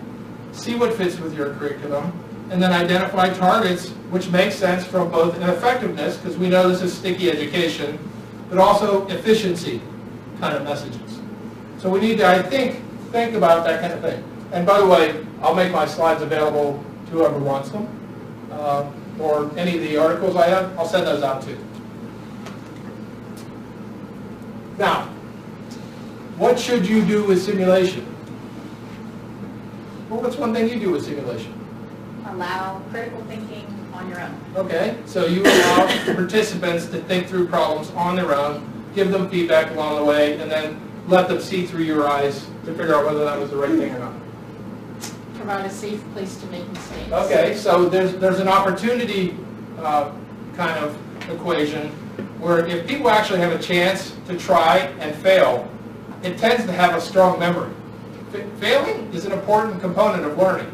see what fits with your curriculum, and then identify targets which make sense from both an effectiveness, because we know this is sticky education, but also efficiency kind of messages. So we need to, I think about that kind of thing. And by the way, I'll make my slides available to whoever wants them, or any of the articles I have, I'll send those out too. Now, what should you do with simulation? Well, what's one thing you do with simulation? Allow critical thinking on your own. Okay, so you allow participants to think through problems on their own, give them feedback along the way, and then let them see through your eyes to figure out whether that was the right thing or not. Provide a safe place to make mistakes. Okay, so there's an opportunity kind of equation where if people actually have a chance to try and fail, it tends to have a strong memory. Failing is an important component of learning.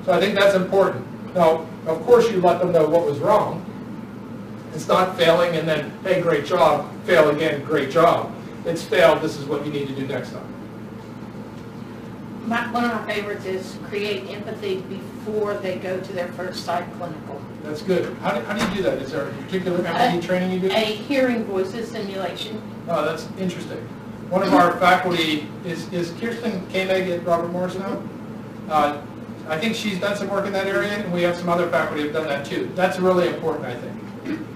So I think that's important. Now, of course, you let them know what was wrong. It's not failing and then, hey, great job, fail again, great job. It's failed, this is what you need to do next time. One of my favorites is create empathy before they go to their first site clinical. That's good. How do you do that? Is there a particular empathy training you do? A hearing voices simulation. Oh, that's interesting. One of our faculty is Kirsten Koenig at Robert Morris now. I think she's done some work in that area, and we have some other faculty who have done that too. That's really important, I think.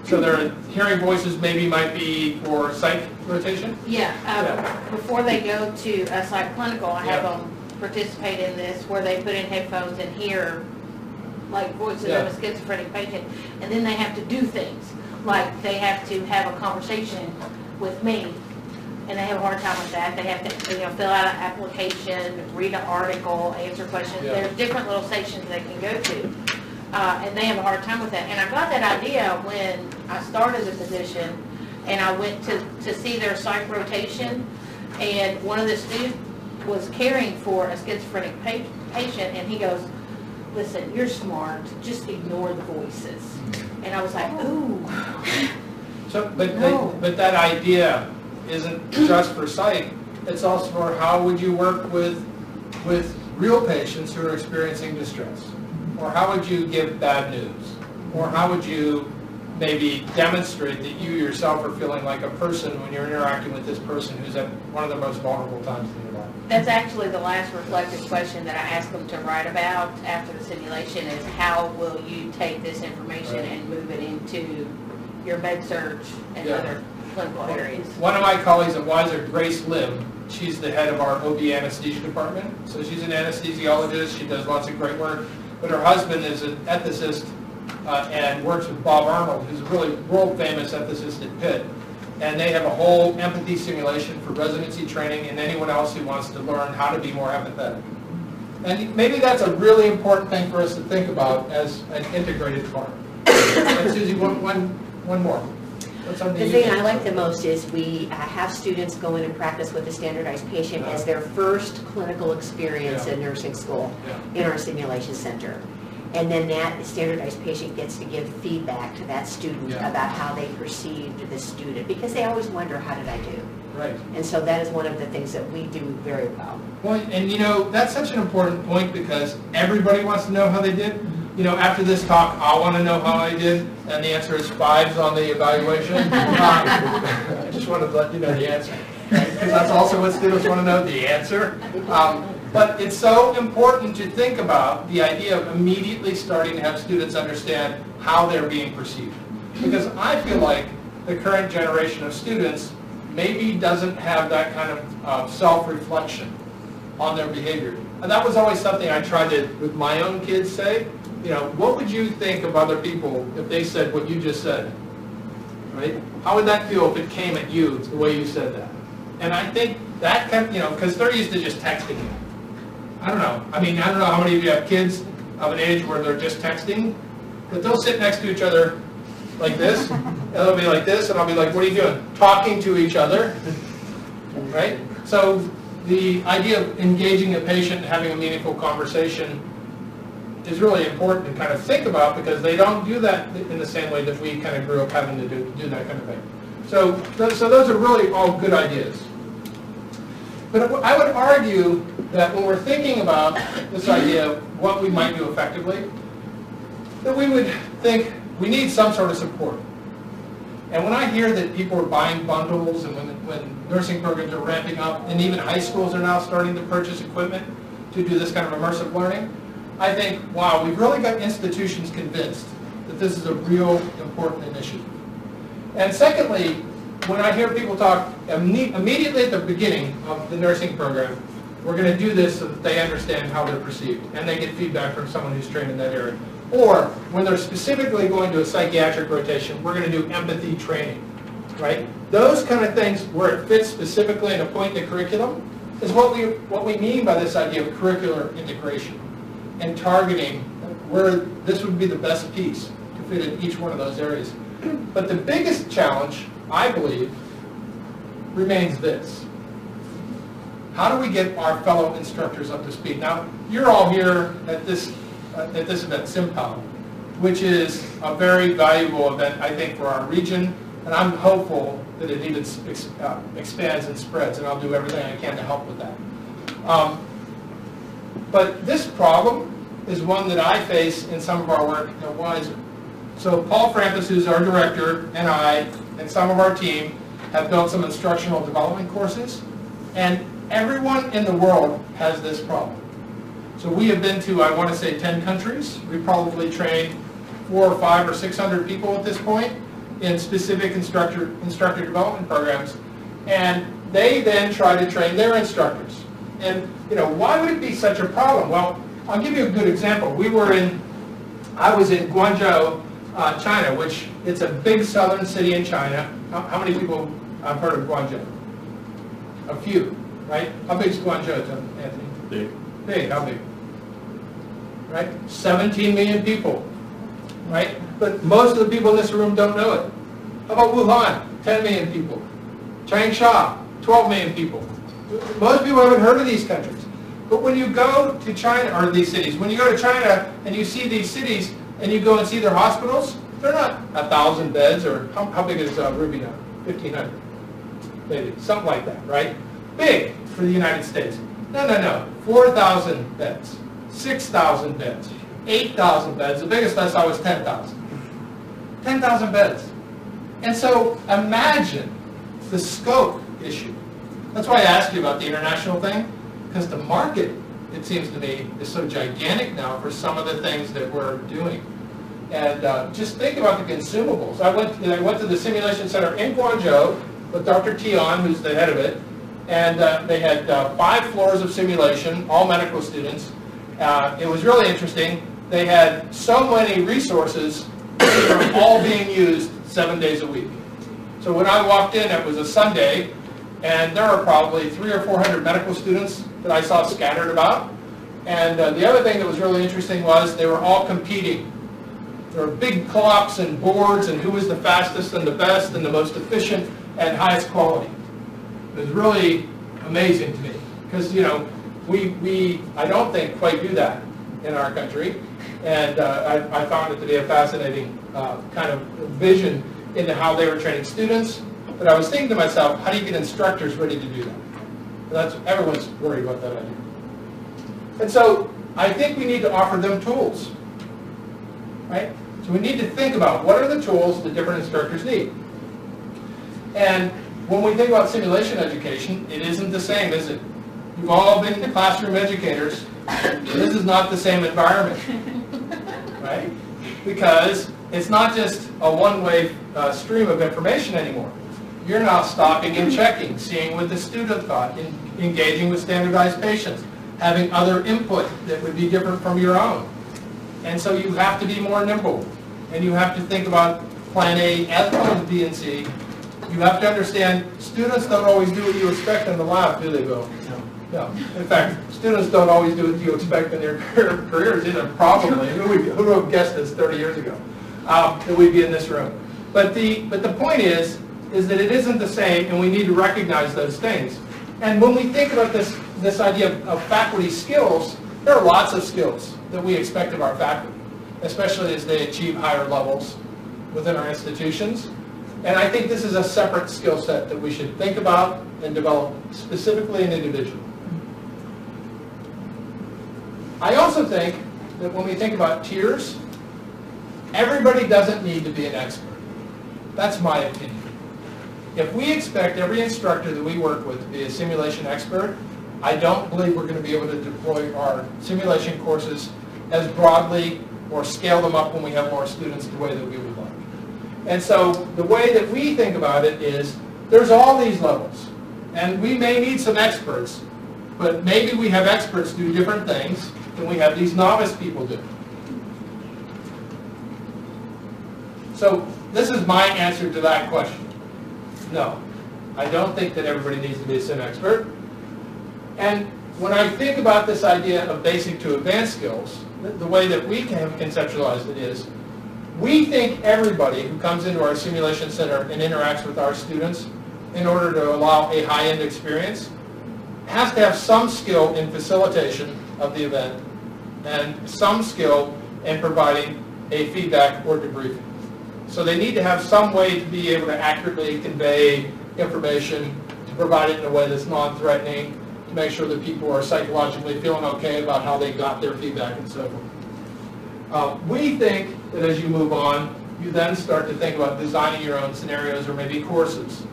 So their hearing voices maybe might be for psych rotation? Yeah, before they go to a site clinical, I have them participate in this where they put in headphones and hear like voices of a schizophrenic patient, and then they have to do things. Like they have to have a conversation with me, and they have a hard time with that. They have to, you know, fill out an application, read an article, answer questions. Yeah. There's different little stations they can go to. And they have a hard time with that. And I got that idea when I started the position, and I went to see their psych rotation, and one of the students was caring for a schizophrenic patient, and he goes, listen, you're smart, just ignore the voices. And I was like, ooh. So, but that idea isn't just for psych, it's also for how would you work with real patients who are experiencing distress? Or how would you give bad news? Or how would you maybe demonstrate that you yourself are feeling like a person when you're interacting with this person who's at one of the most vulnerable times in your life? That's actually the last reflective question that I asked them to write about after the simulation is how will you take this information and move it into your med surg and other clinical areas? One of my colleagues at Weiser, Grace Lim, she's the head of our OB anesthesia department. So she's an anesthesiologist, she does lots of great work. But her husband is an ethicist and works with Bob Arnold, who's a really world-famous ethicist at Pitt. And they have a whole empathy simulation for residency training and anyone else who wants to learn how to be more empathetic. And maybe that's a really important thing for us to think about as an integrated part. And Susie, one more. What's something The you thing think? I like the most is we have students go in and practice with a standardized patient as their first clinical experience Yeah. in nursing school Yeah. in our simulation center. And then that standardized patient gets to give feedback to that student Yeah. about how they perceived the student, because they always wonder, how did I do? Right. And so that is one of the things that we do very well. Well, and you know, that's such an important point because everybody wants to know how they did. You know, after this talk, I want to know how I did, and the answer is 5s on the evaluation. I just wanted to let you know the answer, because that's also what students want to know, the answer. But it's so important to think about the idea of immediately starting to have students understand how they're being perceived. Because I feel like the current generation of students maybe doesn't have that kind of self-reflection on their behavior. And that was always something I tried to, with my own kids, say. You know, what would you think of other people if they said what you just said? Right? How would that feel if it came at you the way you said that? And I think that kind of, you know, because they're used to just texting you. I don't know. I mean, I don't know how many of you have kids of an age where they're just texting, but they'll sit next to each other like this, and they'll be like this, and I'll be like, what are you doing? Talking to each other, right? So the idea of engaging a patient and having a meaningful conversation is really important to kind of think about, because they don't do that in the same way that we kind of grew up having to do that kind of thing. So those are really all good ideas. But I would argue that when we're thinking about this idea of what we might do effectively, that we would think we need some sort of support. And when I hear that people are buying bundles, and when nursing programs are ramping up, and even high schools are now starting to purchase equipment to do this kind of immersive learning, I think, wow, we've really got institutions convinced that this is a real important initiative. And secondly, when I hear people talk immediately at the beginning of the nursing program, we're going to do this so that they understand how they're perceived, and they get feedback from someone who's trained in that area. Or when they're specifically going to a psychiatric rotation, we're going to do empathy training, right? Those kind of things where it fits specifically in a point in the curriculum is what we mean by this idea of curricular integration and targeting where this would be the best piece to fit in each one of those areas. But the biggest challenge, I believe, remains this. How do we get our fellow instructors up to speed? Now, you're all here at this event, SimPOW, which is a very valuable event, I think, for our region, and I'm hopeful that it even expands and spreads, and I'll do everything I can to help with that. But this problem is one that I face in some of our work at Wiser. So Paul Frampus, who's our director, and I, and some of our team have built some instructional development courses, and everyone in the world has this problem. So we have been to, I want to say, 10 countries. We probably trained 400 or 500 or 600 people at this point in specific instructor development programs, and they then try to train their instructors. And you know, why would it be such a problem? Well, I'll give you a good example. I was in Guangzhou, China, which it's a big southern city in China. How many people have heard of Guangzhou? A few, right? How big is Guangzhou, Anthony? Big. Big, how big? Right? 17 million people, right? But most of the people in this room don't know it. How about Wuhan? 10 million people. Changsha, 12 million people. Most people haven't heard of these countries. But when you go to China, or these cities, when you go to China and you see these cities and you go and see their hospitals, they're not 1,000 beds, or how big is Ruby now? 1,500, maybe, something like that, right? Big for the United States. No. 4,000 beds, 6,000 beds, 8,000 beds. The biggest I saw was 10,000. 10,000 beds. And so imagine the scope issue. That's why I asked you about the international thing, because the market, it seems to me, is so gigantic now for some of the things that we're doing. And just think about the consumables. I went to the simulation center in Guangzhou with Dr. Tian, who's the head of it, and they had 5 floors of simulation, all medical students. It was really interesting. They had so many resources that were all being used 7 days a week. So when I walked in, it was a Sunday, and there were probably 300 or 400 medical students that I saw scattered about. And the other thing that was really interesting was they were all competing. There were big clocks and boards and who was the fastest and the best and the most efficient and highest quality. It was really amazing to me because, you know, we I don't think quite do that in our country. And I found it to be a fascinating kind of vision into how they were training students. But I was thinking to myself, how do you get instructors ready to do that? And everyone's worried about that idea. And so I think we need to offer them tools, right? So we need to think about what are the tools that different instructors need. And when we think about simulation education, it isn't the same, is it? You've all been classroom educators. This is not the same environment, right? Because it's not just a one-way stream of information anymore. You're now stopping and checking, seeing what the student thought, engaging with standardized patients, having other input that would be different from your own. And so you have to be more nimble. And you have to think about plan A as well as B and C. You have to understand students don't always do what you expect in the lab, do they, Bill? No. In fact, students don't always do what you expect in their careers either, probably. Who would have guessed this 30 years ago? That we'd be in this room. But the point is that it isn't the same, and we need to recognize those things. And when we think about this idea of faculty skills, there are lots of skills that we expect of our faculty, especially as they achieve higher levels within our institutions. And I think this is a separate skill set that we should think about and develop specifically and individually. I also think that when we think about tiers, everybody doesn't need to be an expert. That's my opinion. If we expect every instructor that we work with to be a simulation expert, I don't believe we're going to be able to deploy our simulation courses as broadly or scale them up when we have more students the way that we would like. And so the way that we think about it is there's all these levels. And we may need some experts, but maybe we have experts do different things than we have these novice people do. So this is my answer to that question. No, I don't think that everybody needs to be a sim expert. And when I think about this idea of basic to advanced skills, the way that we have conceptualized it is, we think everybody who comes into our simulation center and interacts with our students in order to allow a high-end experience has to have some skill in facilitation of the event and some skill in providing a feedback or debriefing. So they need to have some way to be able to accurately convey information, to provide it in a way that's non-threatening, to make sure that people are psychologically feeling okay about how they got their feedback and so forth. We think that as you move on, you then start to think about designing your own scenarios or maybe courses.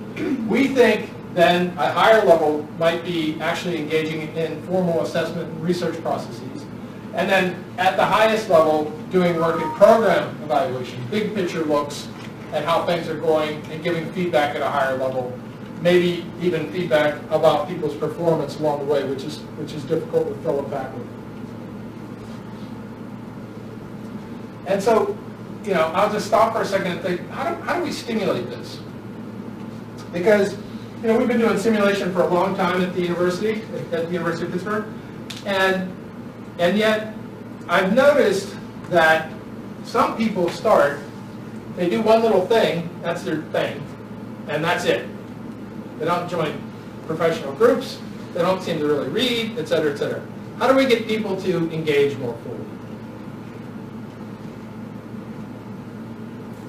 We think then a higher level might be actually engaging in formal assessment and research processes. And then at the highest level, doing work in program evaluation, big picture looks at how things are going and giving feedback at a higher level, maybe even feedback about people's performance along the way, which is difficult with fellow faculty. And so, you know, I'll just stop for a second and think, how do we stimulate this? Because, you know, we've been doing simulation for a long time at the University of Pittsburgh, and yet I've noticed that some people start, they do one little thing, that's their thing, and that's it. They don't join professional groups, they don't seem to really read, et cetera, et cetera. How do we get people to engage more fully?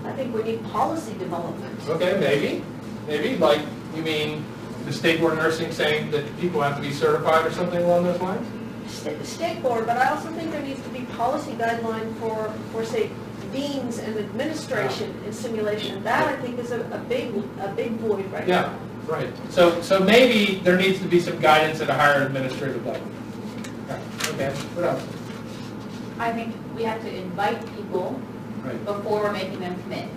I think we need policy development. Okay, maybe, like, you mean the state board of nursing saying that people have to be certified or something along those lines? State board, but I also think there needs to be policy guideline for say, deans and administration in simulation. That, I think, is a big void right now. Yeah, right. So maybe there needs to be some guidance at a higher administrative level. Okay, what else? I think we have to invite people Right. before we're making them commit.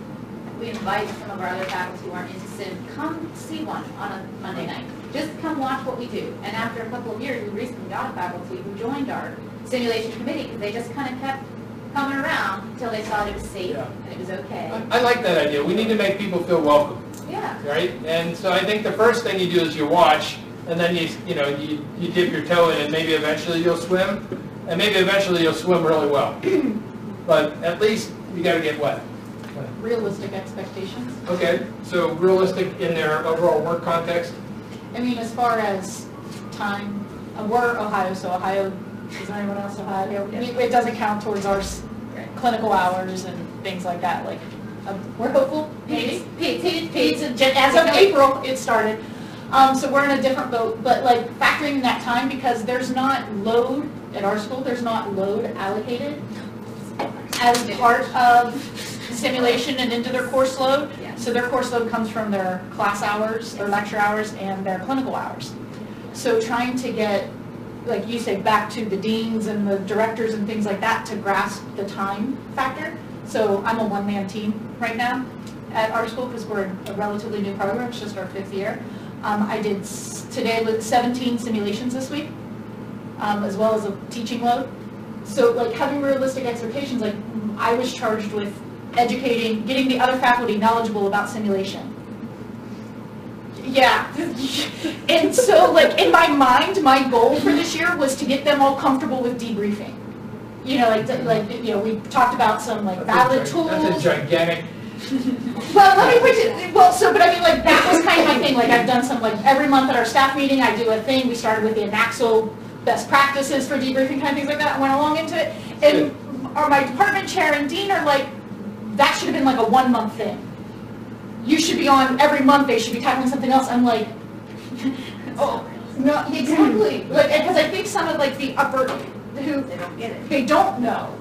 We invite some of our other faculty who aren't interested, come see one on a Monday night. Just come watch what we do. And after a couple of years, we recently got a faculty who joined our simulation committee because they just kind of kept coming around until they saw that it was safe and it was okay. I like that idea. We need to make people feel welcome. Yeah. Right? And so I think the first thing you do is you watch, and then you dip your toe in, and maybe eventually you'll swim. and maybe eventually you'll swim really well. But at least you gotta get wet. Realistic expectations. Okay, so realistic in their overall work context? I mean, as far as time, we're Ohio, so Ohio, is there anyone else Ohio? It doesn't count towards our clinical hours and things like that, like, we're hopeful, maybe. As of April, it started. So we're in a different boat, but like factoring in that time, because there's not load, at our school, there's not load allocated as part of simulation and into their course load. So their course load comes from their class hours, their lecture hours, and their clinical hours. So trying to get, like you say, back to the deans and the directors and things like that to grasp the time factor. So I'm a one-man team right now at our school because we're a relatively new program, it's just our 5th year. I did today with 17 simulations this week, as well as a teaching load. So like having realistic expectations, like I was charged with educating, getting the other faculty knowledgeable about simulation. Yeah, and so like in my mind, my goal for this year was to get them all comfortable with debriefing. You know, we talked about some like valid tools. That's a gigantic. Well, let me put it, but I mean, like, that was kind of my thing, like, I've done some, like, every month at our staff meeting, I do a thing, we started with the Anaxo best practices for debriefing, kind of things like that, I went along into it, and my department chair and dean are like, that should have been like a 1-month thing. You should be on, every month they should be tackling something else, I'm like, oh, no, exactly, like, because I think some of, like, the upper, who, They don't get it. they don't know.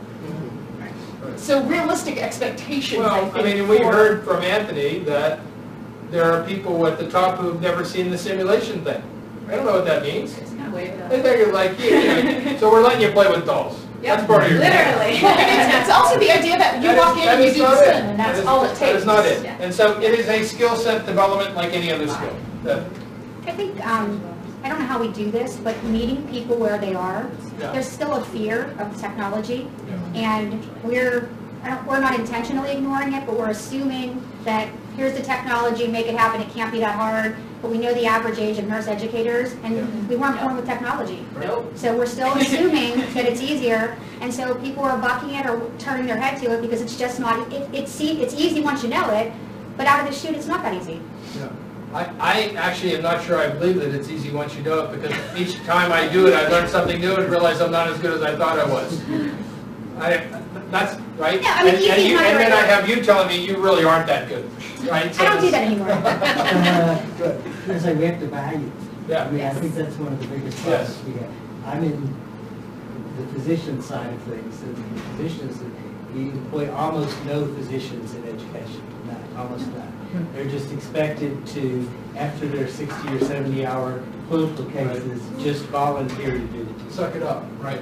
So realistic expectations, I Well, think. I mean, we heard from Anthony that there are people at the top who've never seen the simulation thing. I don't know what that means. I think you're like, yeah, so we're letting you play with dolls. That's part of your Literally. Well, it's also the idea that you walk in and you do the sim, and that's all it takes. That is not it. Yeah. And so it is a skill set development like any other skill. I think, I don't know how we do this, but meeting people where they are, Yeah. there's still a fear of technology, and we're not intentionally ignoring it, but we're assuming that here's the technology, make it happen, it can't be that hard, but we know the average age of nurse educators, and we weren't born with technology. Nope. So we're still assuming that it's easier, and so people are bucking it or turning their head to it because it's just not, it's easy once you know it, but out of the chute, it's not that easy. Yeah. I actually am not sure I believe that it's easy once you know it, because each time I do it, I learn something new and realize I'm not as good as I thought I was. That's right. Yeah, I mean, easy is not the and then right I have you telling me you really aren't that good, right? I don't do that anymore. Good. It's like we have to value. Yeah. I mean, I think that's one of the biggest Yes. problems we have. I'm in the physician side of things, and the physicians, we employ almost no physicians in education, almost none. They're just expected to, after their 60 or 70 hour clinical cases, just volunteer to do it. Suck it up, right?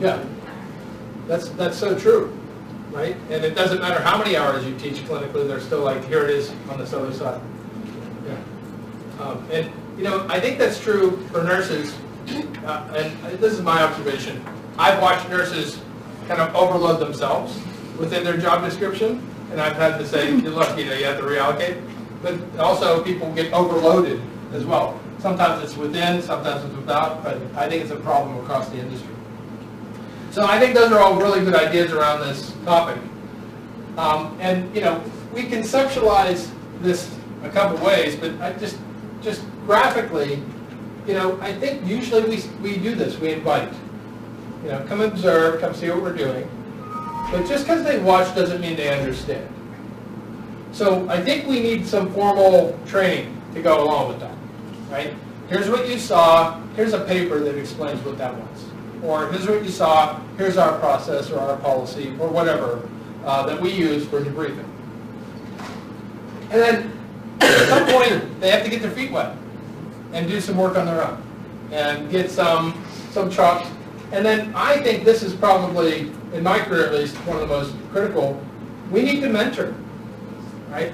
Yeah. That's so true, right? And it doesn't matter how many hours you teach clinically, they're still like, here it is on this other side. Yeah. And, you know, I think that's true for nurses, and this is my observation. I've watched nurses kind of overload themselves within their job description, and I've had to say, look, you know, you have to reallocate. But also people get overloaded as well. Sometimes it's within, sometimes it's without, but I think it's a problem across the industry. So I think those are all really good ideas around this topic. And, you know, we conceptualize this a couple ways, but I just graphically, you know, I think usually we do this, we invite. You know, come observe, come see what we're doing. But just because they watch doesn't mean they understand. So I think we need some formal training to go along with that, right? Here's what you saw, here's a paper that explains what that was. Or here's what you saw, here's our process or our policy or whatever that we use for debriefing. And then at some point they have to get their feet wet and do some work on their own and get some chops. And then I think this is probably, in my career at least, one of the most critical. We need to mentor, right?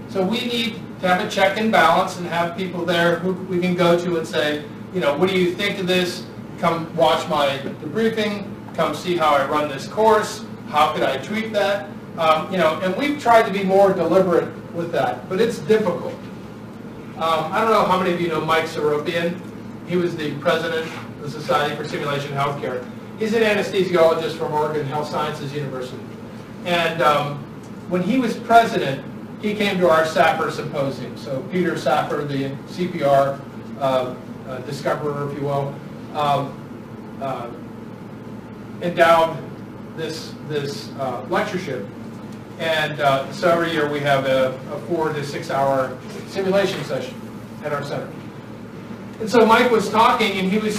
So we need to have a check and balance and have people there who we can go to and say, you know, what do you think of this? Come watch my debriefing, come see how I run this course, how could I tweak that? You know, and we've tried to be more deliberate with that, but it's difficult. I don't know how many of you know Mike Seropian. He was the president of the Society for Simulation Healthcare. He's an anesthesiologist from Oregon Health Sciences University. And when he was president, he came to our SAPR symposium. So Peter Safar, the CPR discoverer, if you will, endowed this lectureship. And so every year we have a 4 to 6 hour simulation session at our center. And so Mike was talking, and he was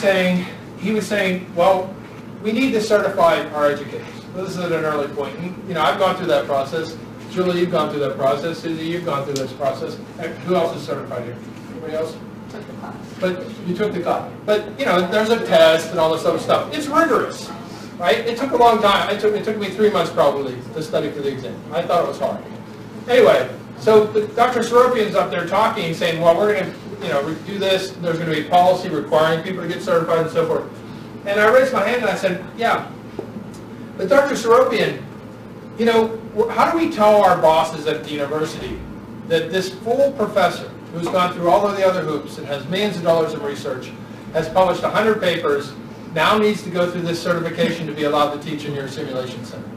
saying, well, we need to certify our educators. This is at an early point. And, I've gone through that process. Julie, you've gone through that process. Susie, you've gone through this process. Who else is certified here? Anybody else? Took the class. But you took the class. But, there's a test and all this other stuff. It's rigorous, right? It took a long time. It took me 3 months probably to study for the exam. I thought it was hard. Anyway, so Dr. Soropian's up there talking, saying, well, we're going to, do this. There's going to be policy requiring people to get certified and so forth. And I raised my hand and I said, yeah, but Dr. Soropian, how do we tell our bosses at the university that this full professor who's gone through all of the other hoops and has millions of dollars of research, has published 100 papers, now needs to go through this certification to be allowed to teach in your simulation center?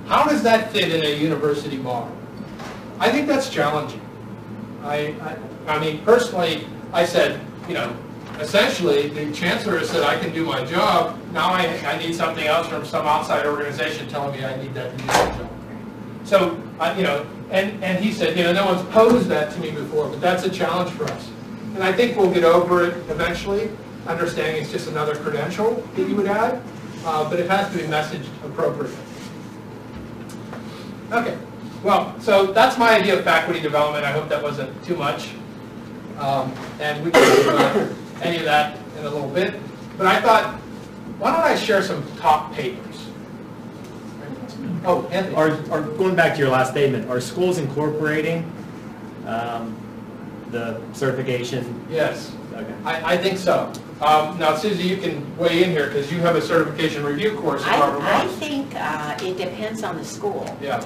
How does that fit in a university model? I think that's challenging. I mean, personally, I said, essentially, the chancellor has said I can do my job. Now I need something else from some outside organization telling me I need that to do my job. So, and he said, no one's posed that to me before, but that's a challenge for us. And I think we'll get over it eventually, understanding it's just another credential that you would add, but it has to be messaged appropriately. Okay, well, so that's my idea of faculty development. I hope that wasn't too much. And we can talk about any of that in a little bit. But I thought, why don't I share some top papers? Oh, Anthony. Are going back to your last statement, are schools incorporating the certification? Yes. Okay. I think so. Now, Susie, you can weigh in here because you have a certification review course at Harvard I Law. think it depends on the school. Yeah.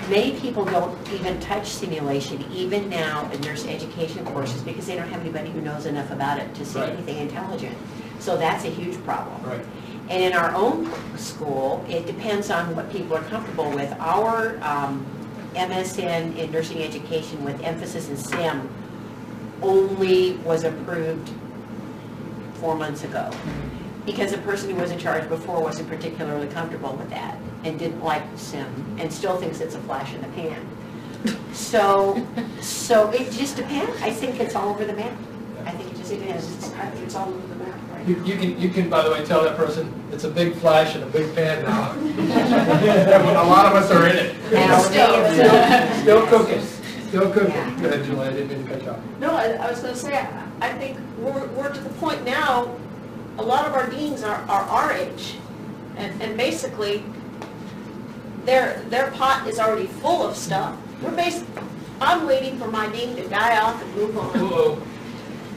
Many people don't even touch simulation, even now in nurse education courses, because they don't have anybody who knows enough about it to say Right. anything intelligent. So that's a huge problem. Right. And in our own school, it depends on what people are comfortable with. Our MSN in nursing education with emphasis in STEM only was approved 4 months ago, because the person who was in charge before wasn't particularly comfortable with that and didn't like SIM and still thinks it's a flash in the pan. So it just depends. I think it's all over the map. I think it just depends. I think it's all over the map, right? You can, by the way, tell that person it's a big flash and a big pan now. A lot of us are in it. Still cooking. Still cooking. Yeah. Go ahead, Julie. I didn't mean to cut you off. No, I was going to say, I think we're to the point now, a lot of our deans are our age. And basically, their pot is already full of stuff. I'm waiting for my dean to die off and move on. Uh-oh.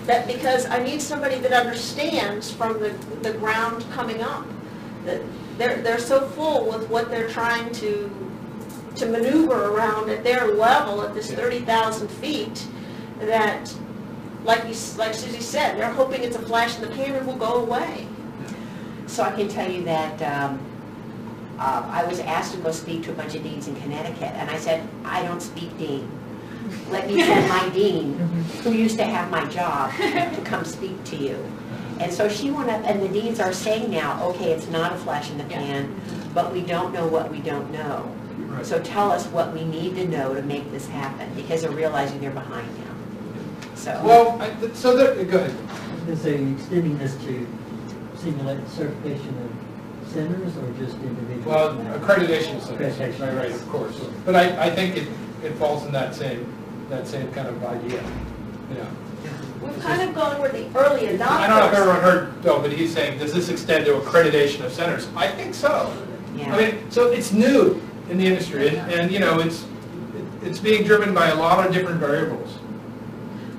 That because I need somebody that understands from the ground coming up. That they're so full with what they're trying to maneuver around at their level at this 30,000 feet that, like Susie said, they're hoping it's a flash in the pan and will go away. So I can tell you that I was asked to go speak to a bunch of deans in Connecticut, and I said, I don't speak dean. Let me send my dean, who used to have my job, to come speak to you. And so she went up, and the deans are saying now, okay, it's not a flash in the pan, but we don't know what we don't know. Right. So tell us what we need to know to make this happen, because they're realizing they're behind now. So. Well, go ahead. Is they extending this to simulate certification of centers or just individuals? Well, accreditation centers. Accreditation. Right, of course. But I think it falls in that same kind of idea. Yeah. We've kind of gone where the early adopters. I don't know if everyone heard Bill, but he's saying, does this extend to accreditation of centers? I think so. Yeah. I mean, so it's new in the industry, and it's being driven by a lot of different variables.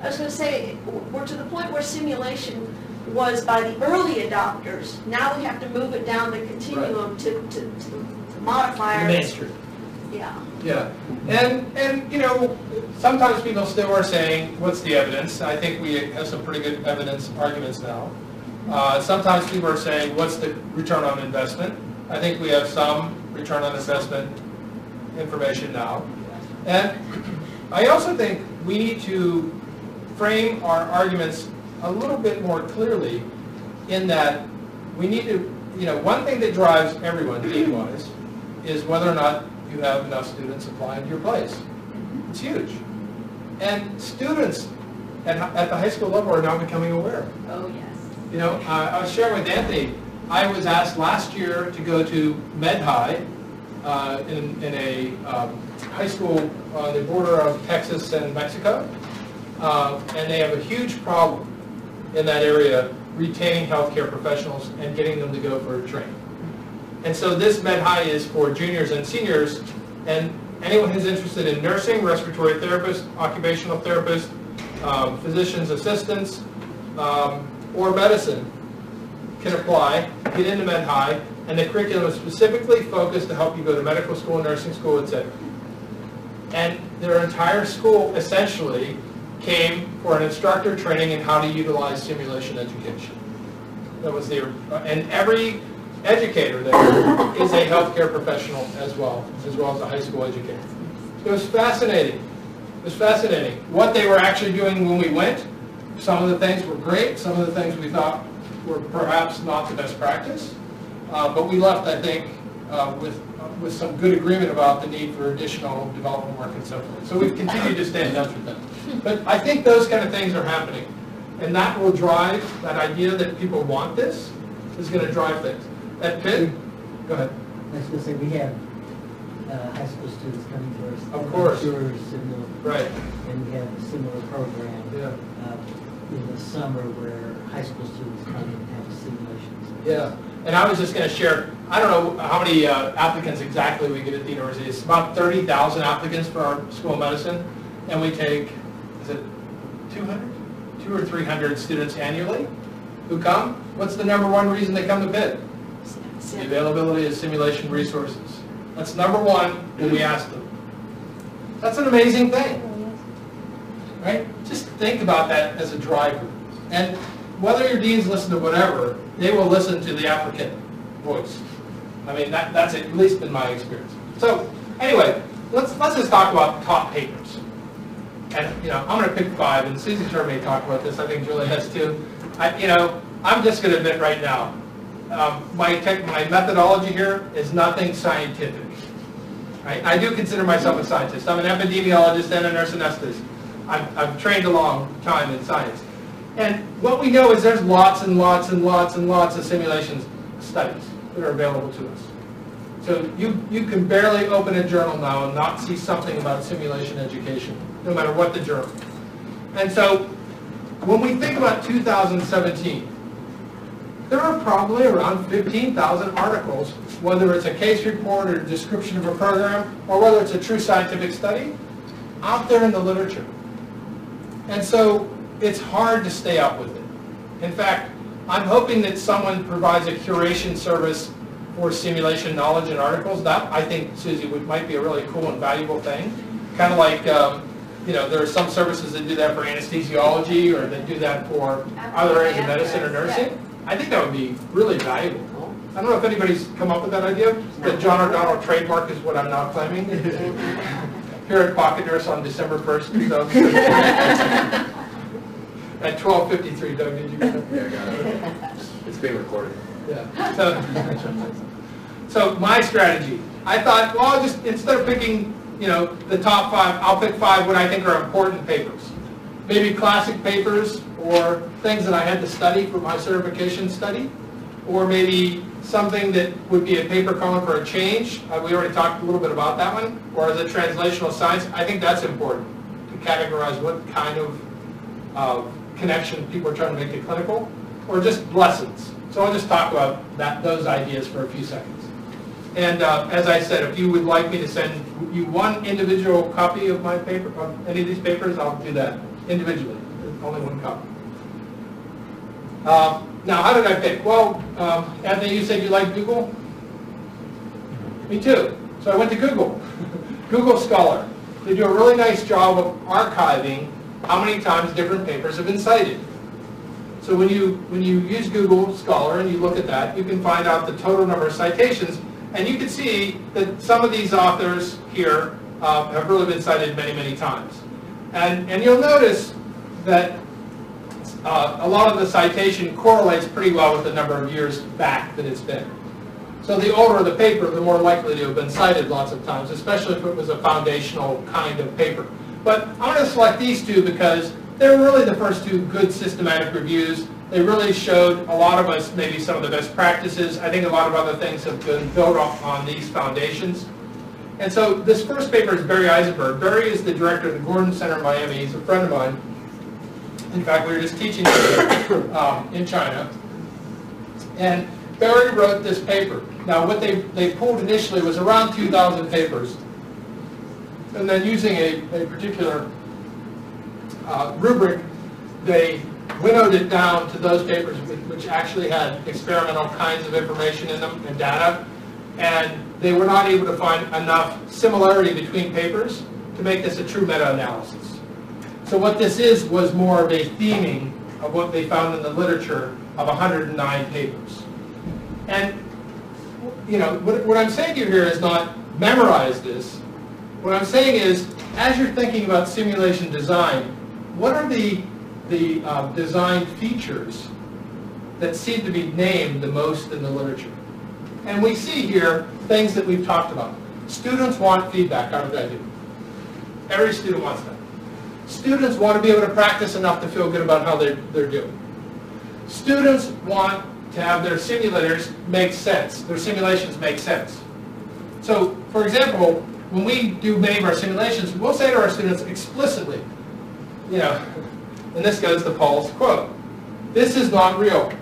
I was going to say, we're to the point where simulation was by the early adopters. Now we have to move it down the continuum to modifiers. Mainstream. Yeah. Yeah, and sometimes people still are saying, what's the evidence? I think we have some pretty good evidence arguments now. Sometimes people are saying, what's the return on investment? I think we have some return on investment information now. And I also think we need to frame our arguments a little bit more clearly in that we need to, one thing that drives everyone, team-wise, is whether or not you have enough students applying to your place. It's huge. And students at the high school level are now becoming aware. Oh, yes. I was sharing with Anthony, I was asked last year to go to Med-High in a high school on the border of Texas and Mexico, and they have a huge problem in that area retaining healthcare professionals and getting them to go for training. And so this Med-High is for juniors and seniors, and anyone who's interested in nursing, respiratory therapist, occupational therapist, physician's assistants, or medicine can apply, get into Med-High, and the curriculum is specifically focused to help you go to medical school, nursing school, etc. And their entire school essentially came for an instructor training in how to utilize simulation education. That was and every educator there is a healthcare professional as well as a high school educator. It was fascinating. It was fascinating. What they were actually doing when we went, some of the things were great, some of the things we thought were perhaps not the best practice, but we left, I think, with some good agreement about the need for additional development work and so forth. So we've continued to stay in touch with them. But I think those kind of things are happening, and that will drive, that idea that people want this is going to drive things. At Pitt, go ahead. I was going to say, we have high school students coming to us. Of course. Similar, right. And we have a similar program in the summer where high school students come and have simulations. Yeah. And I was just going to share, I don't know how many applicants exactly we get at the university. It's about 30,000 applicants for our School of Medicine, and we take, is it 200? 200 or 300 students annually who come. What's the number one reason they come to Pitt? The availability of simulation resources. That's number one when we ask them. That's an amazing thing, right? Just think about that as a driver. And whether your deans listen to whatever, they will listen to the applicant voice. I mean, that's at least been my experience. So anyway, let's just talk about top papers. And I'm going to pick 5, and Susie's heard me talk about this. I think Julie has too. I'm just going to admit right now, my methodology here is nothing scientific. Right? I do consider myself a scientist. I'm an epidemiologist and a nurse anesthetist. I've trained a long time in science. And what we know is there's lots and lots and lots and lots of simulation studies that are available to us. So you can barely open a journal now and not see something about simulation education, no matter what the journal. And so when we think about 2017, there are probably around 15,000 articles, whether it's a case report or a description of a program, or whether it's a true scientific study, out there in the literature. And so it's hard to stay up with it. In fact, I'm hoping that someone provides a curation service for simulation knowledge and articles. That, I think, Susie, might be a really cool and valuable thing. Kind of like, there are some services that do that for anesthesiology, or that do that for other areas of medicine or nursing. I think that would be really valuable. I don't know if anybody's come up with that idea. The John O'Donnell trademark is what I'm now claiming. Here at Pocket Nurse on December 1st, 2017. At 12:53, Doug, did you get that? Yeah, I got it. It's being recorded. Yeah. So my strategy, I thought, well, I'll just, instead of picking, the top 5, I'll pick 5 what I think are important papers. Maybe classic papers, or things that I had to study for my certification study, or maybe something that would be a paper calling for a change. We already talked a little bit about that one. Or as a translational science, I think that's important to categorize what kind of connection people are trying to make to clinical, or just lessons. So I'll just talk about those ideas for a few seconds. And as I said, if you would like me to send you one individual copy of my paper, of any of these papers, I'll do that individually. Only one copy. Now, how did I pick? Well, Anthony, you said you like Google? Me too. So I went to Google. Google Scholar. They do a really nice job of archiving how many times different papers have been cited. So when you use Google Scholar and you look at that, you can find out the total number of citations, and you can see that some of these authors here have really been cited many, many times. And you'll notice that a lot of the citation correlates pretty well with the number of years back that it's been. So the older the paper, the more likely to have been cited lots of times, especially if it was a foundational kind of paper. But I'm going to select these two because they're really the first two good systematic reviews. They really showed a lot of us maybe some of the best practices. I think a lot of other things have been built on these foundations. And so this first paper is Barry Eisenberg. Barry is the director of the Gordon Center in Miami. He's a friend of mine. In fact, we were just teaching together in China. And Barry wrote this paper. Now, what they pulled initially was around 2,000 papers. And then using a particular rubric, they winnowed it down to those papers which actually had experimental kinds of information in them and data. And they were not able to find enough similarity between papers to make this a true meta-analysis. So what this was more of a theming of what they found in the literature of 109 papers. And you know, what I'm saying to you here is not memorize this. What I'm saying is, as you're thinking about simulation design, what are the design features that seem to be named the most in the literature? And we see here things that we've talked about. Students want feedback. How did I do? Every student wants that. Students want to be able to practice enough to feel good about how they're doing. Students want to have their simulators make sense. Their simulations make sense. So, for example, when we do many of our simulations, we'll say to our students explicitly, you know, and this goes to Paul's quote, "This is not real.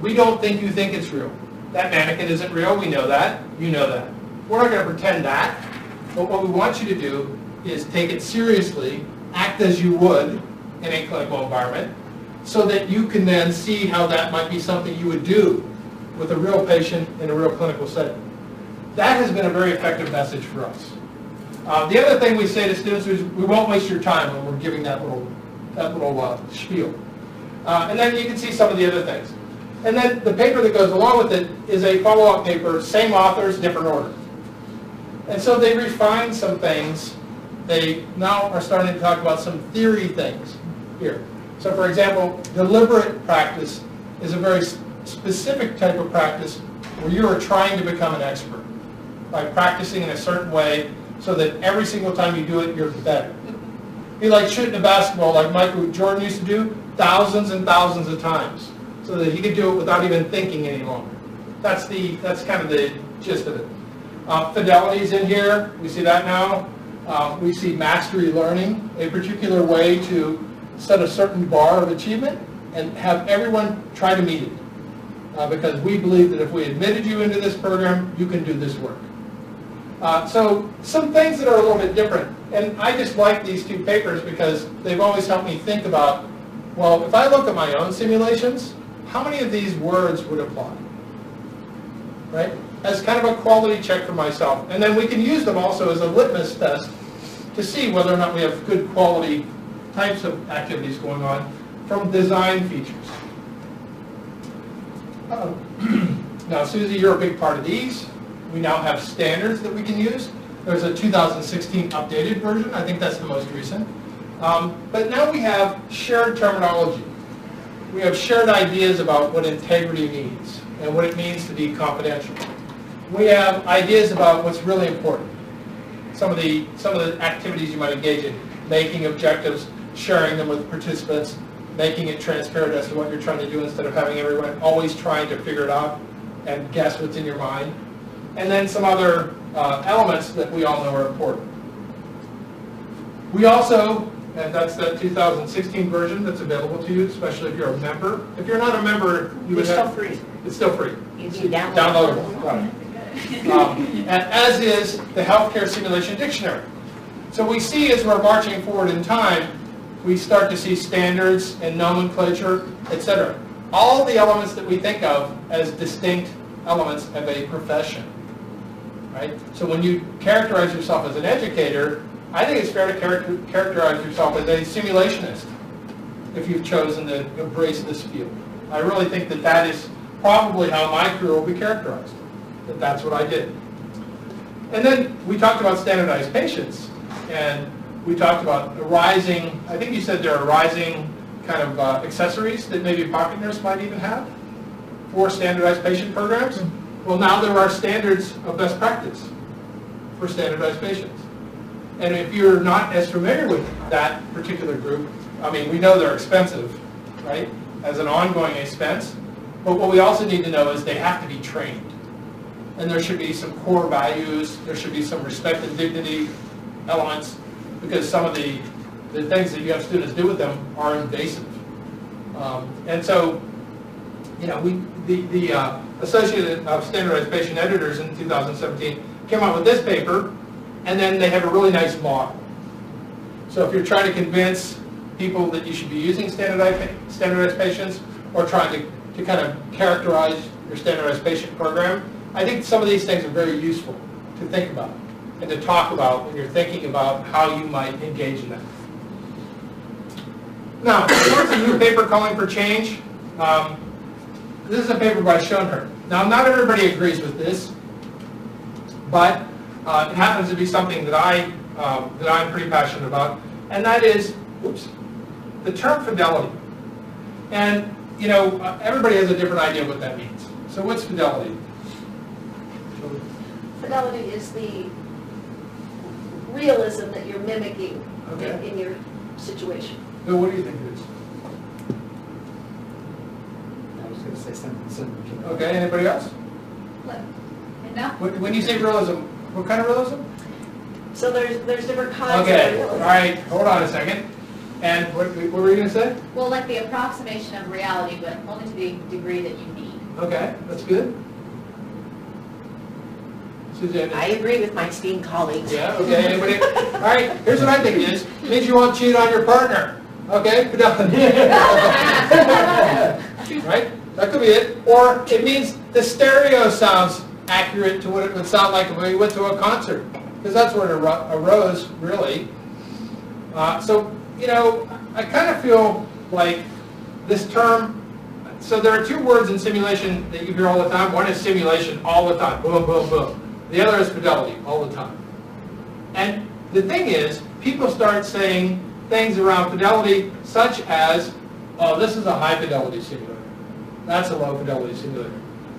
We don't think you think it's real. That mannequin isn't real. We know that. You know that. We're not going to pretend that. But what we want you to do is take it seriously, act as you would in a clinical environment, so that you can then see how that might be something you would do with a real patient in a real clinical setting." That has been a very effective message for us. The other thing we say to students is we won't waste your time when we're giving that little spiel. And then you can see some of the other things. And then the paper that goes along with it is a follow-up paper, same authors, different order. And so they refined some things. They now are starting to talk about some theory things here. So for example, deliberate practice is a very specific type of practice where you are trying to become an expert by practicing in a certain way so that every single time you do it, you're better. Be like shooting a basketball like Michael Jordan used to do thousands and thousands of times so that he could do it without even thinking any longer. That's kind of the gist of it. Fidelity's in here. We see that now. We see mastery learning, a particular way to set a certain bar of achievement and have everyone try to meet it. Because we believe that if we admitted you into this program, you can do this work. So some things that are a little bit different. And I just like these two papers because they've always helped me think about, well, if I look at my own simulations, how many of these words would apply? Right? As kind of a quality check for myself. And then we can use them also as a litmus test to see whether or not we have good quality types of activities going on from design features. Now, Susie, you're a big part of these. We now have standards that we can use. There's a 2016 updated version. I think that's the most recent. But now we have shared terminology. We have shared ideas about what integrity means and what it means to be confidential. We have ideas about what's really important. Some of the activities you might engage in, making objectives, sharing them with participants, making it transparent as to what you're trying to do instead of having everyone always trying to figure it out and guess what's in your mind. And then some other elements that we all know are important. We also, and that's the 2016 version that's available to you, especially if you're a member. If you're not a member, you would have... It's still free. It's still free. You can download Downloadable, right. And as is the Healthcare Simulation Dictionary. So we see as we're marching forward in time, we start to see standards and nomenclature, etc. All the elements that we think of as distinct elements of a profession. Right? So when you characterize yourself as an educator, I think it's fair to characterize yourself as a simulationist. if you've chosen to embrace this field. I really think that that is probably how my career will be characterized, that that's what I did. And then we talked about standardized patients, and we talked about arising, I think you said there are arising kind of accessories that maybe a pocket nurse might even have for standardized patient programs. Well, now there are standards of best practice for standardized patients. And if you're not as familiar with that particular group, I mean, we know they're expensive, right, as an ongoing expense, but what we also need to know is they have to be trained. And there should be some core values, there should be some respect and dignity elements, because some of the things that you have students do with them are invasive. And so, you know, the Association of Standardized Patient Editors in 2017 came out with this paper, and then they have a really nice model. So if you're trying to convince people that you should be using standardized patients, or trying to kind of characterize your standardized patient program, I think some of these things are very useful to think about and to talk about when you're thinking about how you might engage in that. Now, here's a new paper calling for change. This is a paper by Schoenherr. Now, not everybody agrees with this, but it happens to be something that I'm pretty passionate about, and that is, the term fidelity. And you know, everybody has a different idea of what that means. So, what's fidelity? Fidelity is the realism that you're mimicking in your situation. Bill, what do you think it is? I was going to say something similar. Okay, anybody else? When you say realism, what kind of realism? So there's different kinds Okay, of realism. all right, hold on a second. And what were you going to say? Well, like the approximation of reality, but only to the degree that you need. Okay, that's good. Suzanne? I agree with my esteemed colleagues. Yeah, okay, anybody? All right, here's what I think it is. It means you won't cheat on your partner. Okay, fidelity. Right? That could be it. Or it means the stereo sounds accurate to what it would sound like when we went to a concert. Because that's where it arose, really. So, you know, I kind of feel like this term, so there are two words in simulation that you hear all the time. One is simulation, all the time, boom, boom, boom. The other is fidelity, all the time. And the thing is, people start saying things around fidelity such as, oh, this is a high fidelity simulator. That's a low fidelity simulator.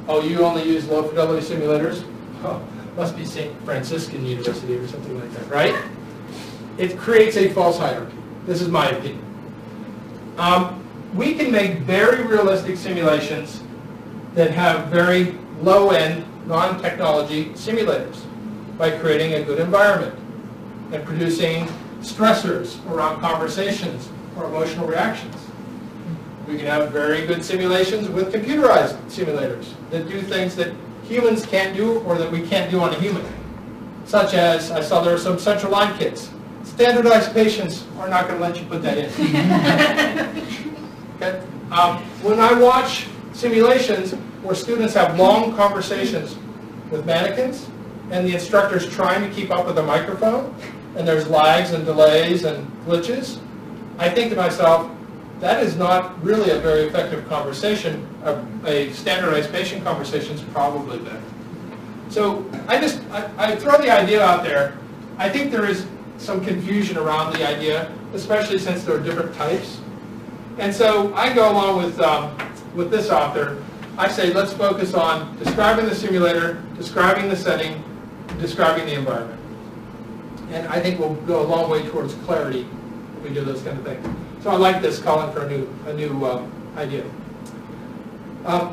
Oh, you only use low fidelity simulators? Oh, must be St. Franciscan University or something like that, right? It creates a false hierarchy. This is my opinion. We can make very realistic simulations that have very low-end, non-technology simulators by creating a good environment and producing stressors around conversations or emotional reactions. We can have very good simulations with computerized simulators that do things that humans can't do or that we can't do on a human. Such as, I saw there are some central line kits. Standardized patients are not going to let you put that in. Okay? When I watch simulations where students have long conversations with mannequins and the instructor's trying to keep up with the microphone and there's lags and delays and glitches, I think to myself, that is not really a very effective conversation. A standardized patient conversation is probably better. So I throw the idea out there. I think there is some confusion around the idea, especially since there are different types. And so I go along with this author. I say let's focus on describing the simulator, describing the setting, describing the environment. And I think we'll go a long way towards clarity if we do those kind of things. So I like this calling for a new idea.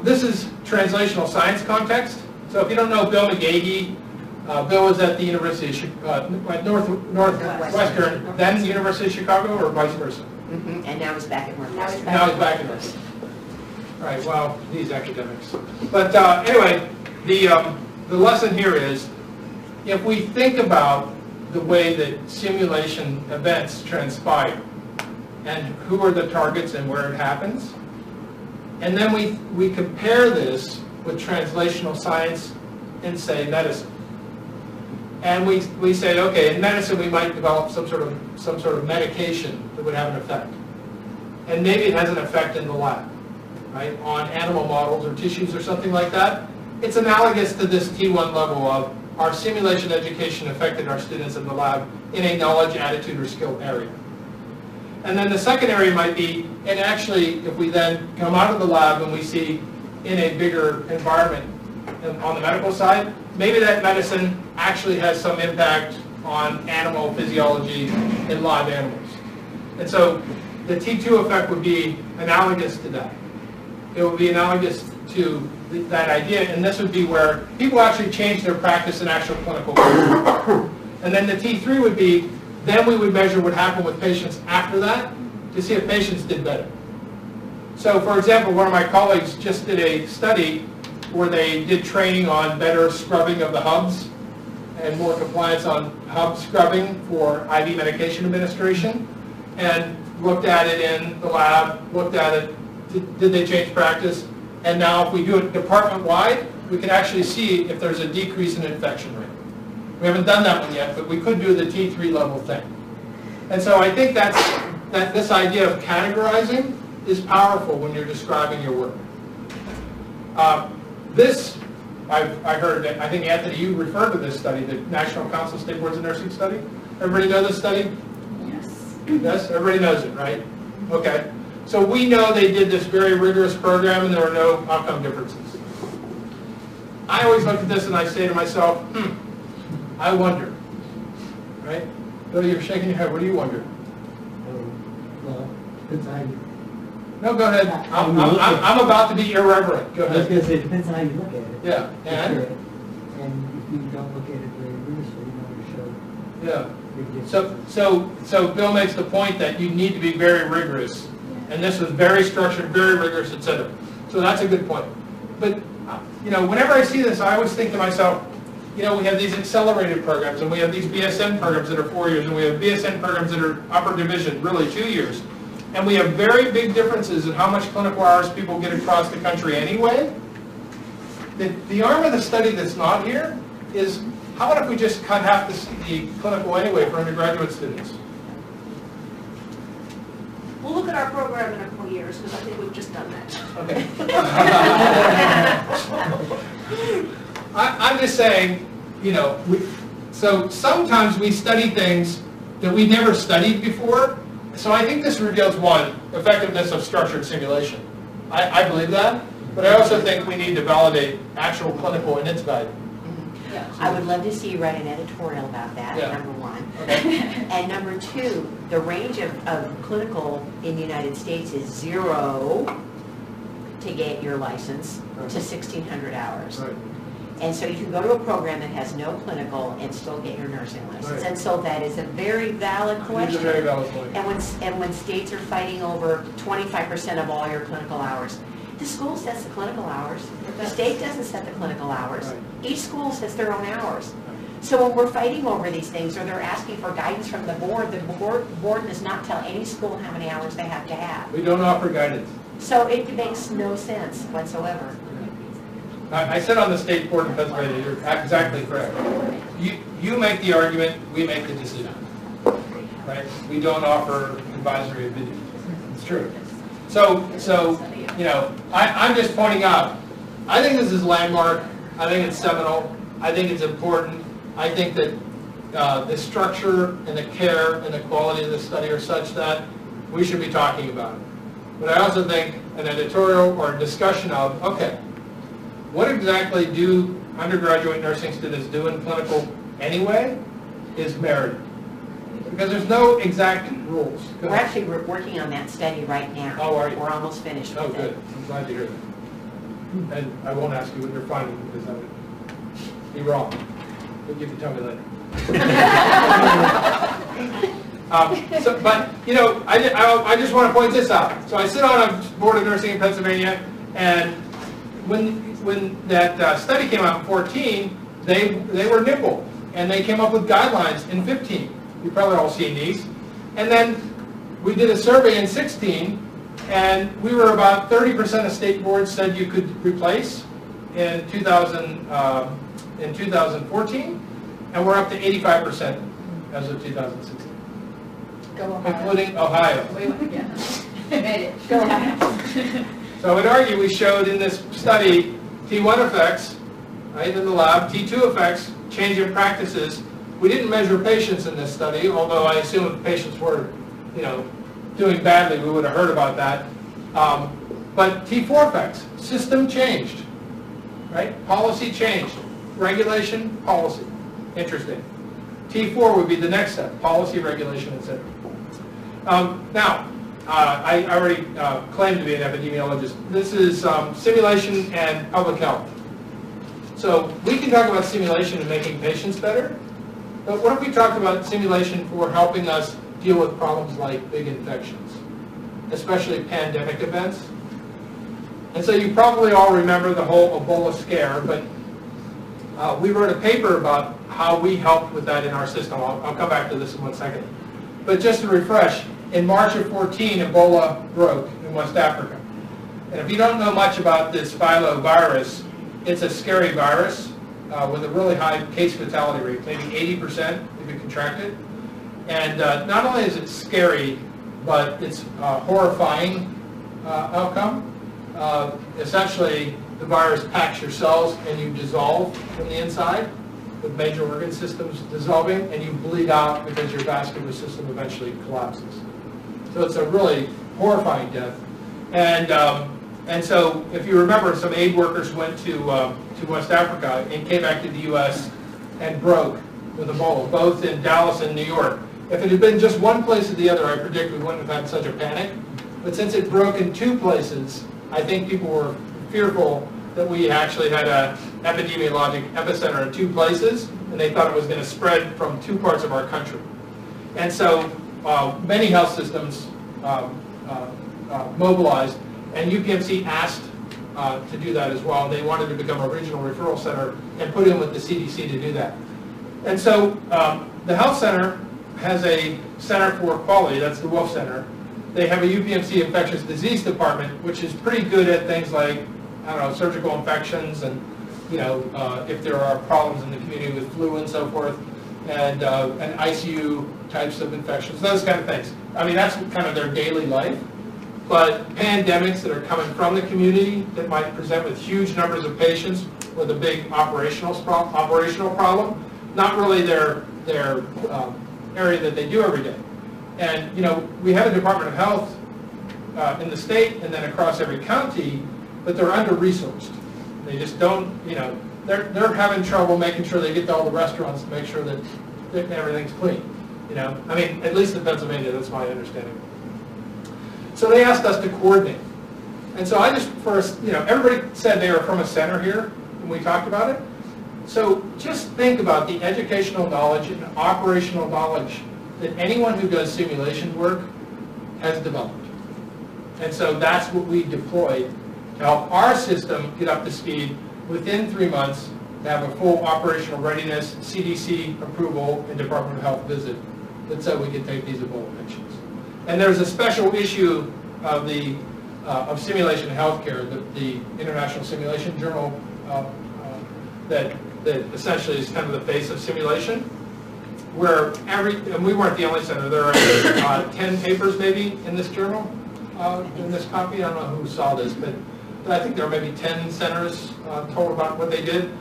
This is translational science context. So if you don't know Bill McGahee, Bill was at the University of Northwestern, then University of Chicago, or vice versa? Mm-hmm. And now he's back at Northwestern. Now he's back in this. All right, well, these academics. But anyway, the lesson here is, if we think about the way that simulation events transpire, and who are the targets and where it happens, and then we compare this with translational science in, say, medicine. And we say, okay, in medicine we might develop some sort of medication that would have an effect. and maybe it has an effect in the lab, right, on animal models or tissues or something like that. It's analogous to this T1 level of our simulation education affected our students in the lab in a knowledge, attitude, or skill area. And then the second area might be, and actually if we then come out of the lab and we see in a bigger environment on the medical side, maybe that medicine actually has some impact on animal physiology in live animals. And so the T2 effect would be analogous to that. It would be analogous to that idea, and this would be where people actually change their practice in actual clinical work. And then the T3 would be, then we would measure what happened with patients after that to see if patients did better. So for example, one of my colleagues just did a study where they did training on better scrubbing of the hubs and more compliance on hub scrubbing for IV medication administration, and looked at it in the lab, looked at it, did they change practice? And now if we do it department-wide, we can actually see if there's a decrease in infection rate. We haven't done that one yet, but we could do the T3 level thing. And so I think that this idea of categorizing is powerful when you're describing your work. I heard, I think Anthony, you referred to this study, the National Council of State Boards of Nursing study. Everybody know this study? Yes. Yes, everybody knows it, right? Okay. So we know they did this very rigorous program and there were no outcome differences. I always look at this and I say to myself, I wonder, right? Bill, you're shaking your head. What do you wonder? Well, depends how you, No, go ahead. I'm about to be irreverent. Go I was ahead. going to say, it depends how you look at it. Yeah. And? Sure. And if you don't look at it very rigorously, you never show Yeah. big differences. So Bill makes the point that you need to be very rigorous. And this was very structured, very rigorous, etc. So that's a good point. But, you know, whenever I see this, I always think to myself, you know, we have these accelerated programs, and we have these BSN programs that are 4 years, and we have BSN programs that are upper division, really 2 years. And we have very big differences in how much clinical hours people get across the country anyway. The arm of the study that's not here is, how about if we just cut half the clinical anyway for undergraduate students? We'll look at our program in a couple years, because I think we've just done that. Okay. I'm just saying, you know, so sometimes we study things that we never studied before. So I think this reveals, one, effectiveness of structured simulation. I believe that, but I also think we need to validate actual clinical and its value. I would love to see you write an editorial about that, Yeah. number one. Okay. And number two, the range of clinical in the United States is 0 to get your license to 1,600 hours. Right. And so you can go to a program that has no clinical and still get your nursing license. Right. And so that is a very valid It's question. a very valid point. And when states are fighting over 25% of all your clinical hours, the school sets the clinical hours. The state doesn't set the clinical hours. Right. Each school sets their own hours. So when we're fighting over these things, or they're asking for guidance from the board does not tell any school how many hours they have to have. We don't offer guidance. So it makes no sense whatsoever. I sit on the state board in Pennsylvania. You're exactly correct. You make the argument, we make the decision. Right? We don't offer advisory opinion. It's true. So you know, I'm just pointing out, I think this is landmark. I think it's seminal. I think it's important. I think that the structure and the care and the quality of the study are such that we should be talking about it. But I also think an editorial or a discussion of, okay, what exactly do undergraduate nursing students do in clinical anyway is merited. Because there's no exact rules. Go We're ahead. actually working on that study right now. Oh, are you? We're almost finished Oh, with good. it. I'm glad to hear that. And I won't ask you what you're finding because I would be wrong. But you can tell me later. But, you know, I just want to point this out. So I sit on a board of nursing in Pennsylvania, and when that study came out in 14, they were nimble, and they came up with guidelines in 15. You've probably all seen these. And then we did a survey in 16, and we were about 30% of state boards said you could replace in 2014, and we're up to 85% as of 2016. Go Ohio. Including Ohio. We went again. Go ahead. So I would argue we showed in this study T1 effects, right, in the lab, T2 effects, change in practices. We didn't measure patients in this study, although I assume if patients were, doing badly, we would have heard about that. But T4 effects, system changed, right? Policy changed. Regulation, policy. Interesting. T4 would be the next step, policy, regulation, etc. Now, I already claim to be an epidemiologist. This is simulation and public health. So we can talk about simulation and making patients better, but what if we talked about simulation for helping us deal with problems like big infections, especially pandemic events? And so you probably all remember the whole Ebola scare, but we wrote a paper about how we helped with that in our system. I'll come back to this in 1 second. But just to refresh, in March of 14, Ebola broke in West Africa. And if you don't know much about this filovirus, it's a scary virus with a really high case fatality rate, maybe 80% if you contract it. And not only is it scary, but it's a horrifying outcome. Essentially, the virus packs your cells and you dissolve from the inside with major organ systems dissolving, and you bleed out because your vascular system eventually collapses. So it's a really horrifying death. And so if you remember, some aid workers went to West Africa and came back to the U.S. and broke with Ebola, both in Dallas and New York. If it had been just one place or the other, I predict we wouldn't have had such a panic. But since it broke in 2 places, I think people were fearful that we actually had an epidemiologic epicenter in 2 places, and they thought it was going to spread from 2 parts of our country. And so many health systems mobilized, and UPMC asked to do that as well. They wanted to become a regional referral center and put in with the CDC to do that. And so the health center has a Center for Quality, that's the Wolf Center. They have a UPMC infectious disease department, which is pretty good at things like, I don't know, surgical infections and, if there are problems in the community with flu and so forth, and ICU types of infections, those kind of things. I mean, that's kind of their daily life. But pandemics that are coming from the community that might present with huge numbers of patients with a big operational problem, not really their area that they do every day. And, we have a Department of Health in the state and then across every county, but they're under-resourced. They just don't, they're having trouble making sure they get to all the restaurants to make sure that everything's clean. I mean, at least in Pennsylvania, that's my understanding. So they asked us to coordinate. And so I just first, everybody said they were from a center here when we talked about it. So just think about the educational knowledge and operational knowledge that anyone who does simulation work has developed. And so that's what we deployed to help our system get up to speed within 3 months to have a full operational readiness, CDC approval, and Department of Health visit that said we could take these Ebola patients. And there's a special issue of Simulation in Healthcare, the International Simulation Journal, that essentially is kind of the face of simulation, where and we weren't the only center. There are 10 papers maybe in this journal, in this copy. I don't know who saw this, but I think there are maybe 10 centers told about what they did.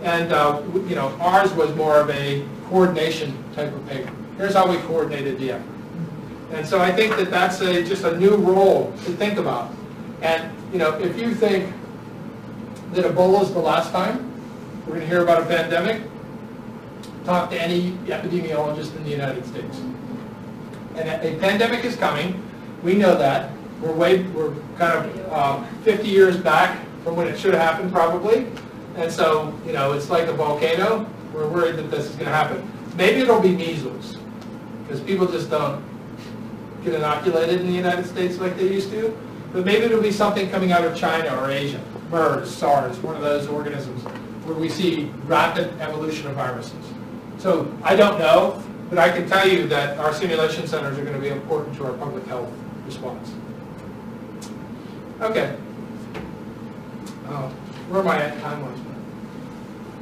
And ours was more of a coordination type of paper. Here's how we coordinated the effort. And so I think that that's just a new role to think about. And if you think that Ebola is the last time we're going to hear about a pandemic, talk to any epidemiologist in the United States. And a pandemic is coming. We know that. We're kind of 50 years back from when it should have happened, probably. And so, it's like a volcano. We're worried that this is going to happen. Maybe it'll be measles, because people just don't get inoculated in the United States like they used to. But maybe it'll be something coming out of China or Asia, MERS, SARS, one of those organisms where we see rapid evolution of viruses. So I don't know, but I can tell you that our simulation centers are going to be important to our public health response. Okay. Where am I at time-wise?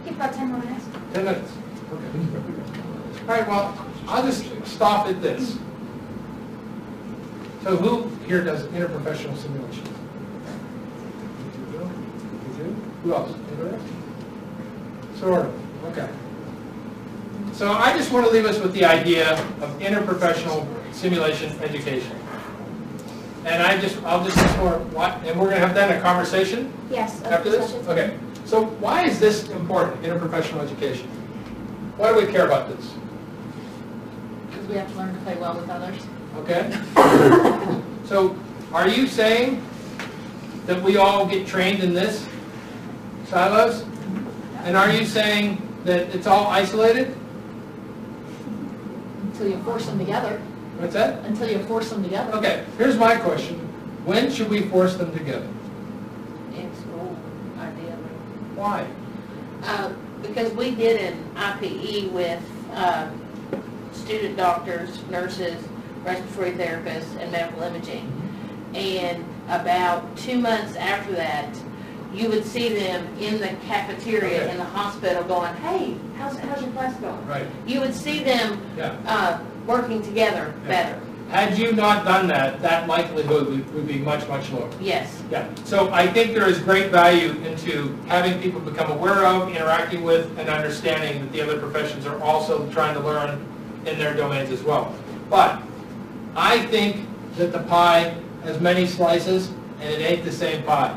Give about 10 more minutes. 10 minutes. Okay. All right, well, I'll just stop at this. So who here does interprofessional simulations? You do? Who else? Anybody else? Sort of, okay. So I just want to leave us with the idea of interprofessional simulation education. And I'll just explore what, and we're going to have then a conversation Yes. after this? Okay. So why is this important, interprofessional education? Why do we care about this? Because we have to learn to play well with others. Okay? So are you saying that we all get trained in this silos? And are you saying that it's all isolated? Until you force them together. What's that? Until you force them together. Okay, here's my question. When should we force them together? In school, ideally. Why? Because we did an IPE with student doctors, nurses, respiratory therapists, and medical imaging. And about 2 months after that, you would see them in the cafeteria Okay. in the hospital going, hey, how's your class going? Right. You would see them Yeah. working together better. Had you not done that, that likelihood would be much, much lower. Yes. Yeah. So I think there is great value into having people become aware of, interacting with, and understanding that the other professions are also trying to learn in their domains as well. But I think that the pie has many slices, and it ain't the same pie.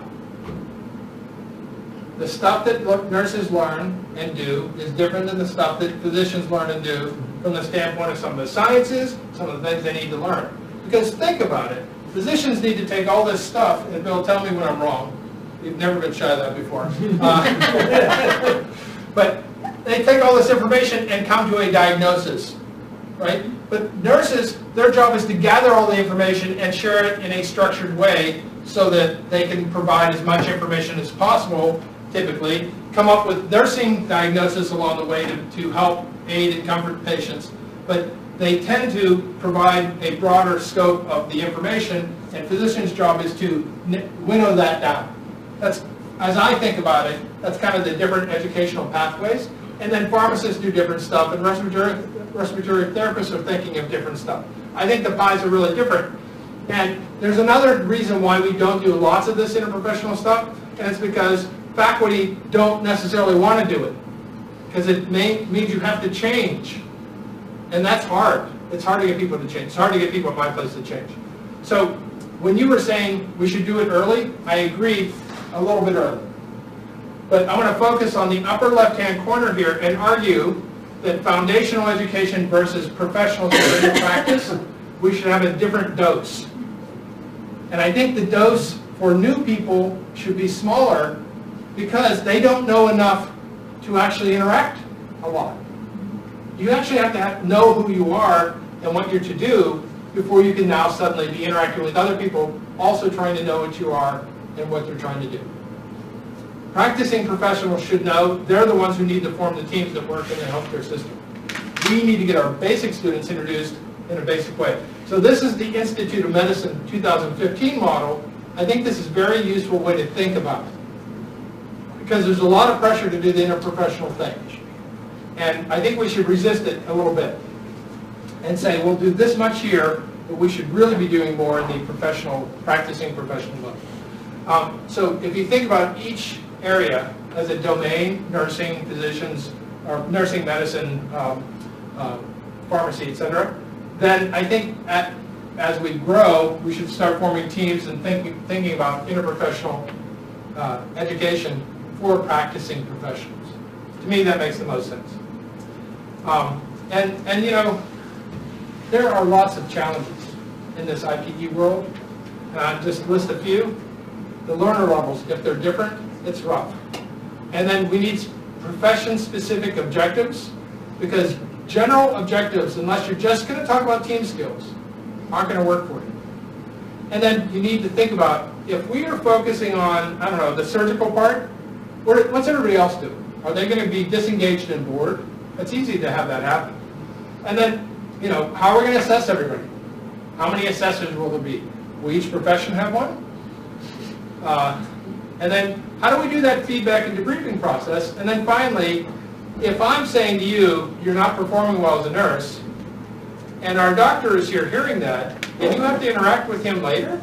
The stuff that nurses learn and do is different than the stuff that physicians learn and do from the standpoint of some of the sciences, some of the things they need to learn. Because think about it, physicians need to take all this stuff, and Bill, tell me when I'm wrong. You've never been shy of that before. But they take all this information and come to a diagnosis, right? But nurses, their job is to gather all the information and share it in a structured way so that they can provide as much information as possible, typically, come up with nursing diagnosis along the way to help aid and comfort patients. But they tend to provide a broader scope of the information, and physicians' job is to winnow that down. That's, as I think about it, that's kind of the different educational pathways. And then pharmacists do different stuff, and respiratory therapists are thinking of different stuff. I think the pies are really different. And there's another reason why we don't do lots of this interprofessional stuff, and it's because faculty don't necessarily want to do it. Because it means you have to change. And that's hard. It's hard to get people to change. It's hard to get people at my place to change. So when you were saying we should do it early, I agree a little bit early. But I want to focus on the upper left-hand corner here and argue that foundational education versus professional superior practice, we should have a different dose. And I think the dose for new people should be smaller because they don't know enough to actually interact a lot. You actually have to know who you are and what you're to do before you can now suddenly be interacting with other people also trying to know what you are and what they're trying to do. Practicing professionals should know they're the ones who need to form the teams that work in the healthcare system. We need to get our basic students introduced in a basic way. So this is the Institute of Medicine 2015 model. I think this is a very useful way to think about it. Because there's a lot of pressure to do the interprofessional thing. And I think we should resist it a little bit. And say, we'll do this much here, but we should really be doing more in the professional, practicing professional level. So if you think about each area as a domain, nursing, physicians, or nursing, medicine, pharmacy, etc., then I think as we grow, we should start forming teams and thinking about interprofessional education for practicing professionals. To me, that makes the most sense. And you know, there are lots of challenges in this IPE world. Just list a few. The learner levels, if they're different, it's rough. And then we need profession-specific objectives, because general objectives, unless you're just going to talk about team skills, aren't going to work for you. And then you need to think about, if we are focusing on, I don't know, the surgical part, what's everybody else do? Are they going to be disengaged and bored? It's easy to have that happen. And then, you know, how are we going to assess everybody? How many assessors will there be? Will each profession have one? And then, how do we do that feedback and debriefing process? And then finally, if I'm saying to you, you're not performing well as a nurse, and our doctor is here hearing that, and you have to interact with him later,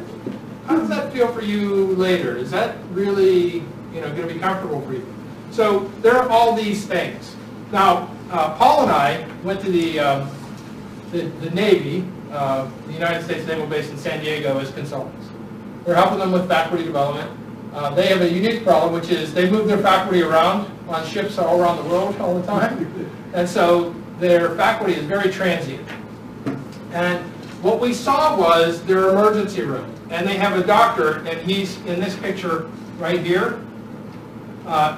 how does that feel for you later? Is that really, going to be comfortable for you? So there are all these things. Now, Paul and I went to the Navy, the United States Naval Base in San Diego, as consultants. We're helping them with faculty development. They have a unique problem, which is they move their faculty around on ships all around the world all the time. And so their faculty is very transient. And what we saw was their emergency room. And they have a doctor, and he's in this picture right here.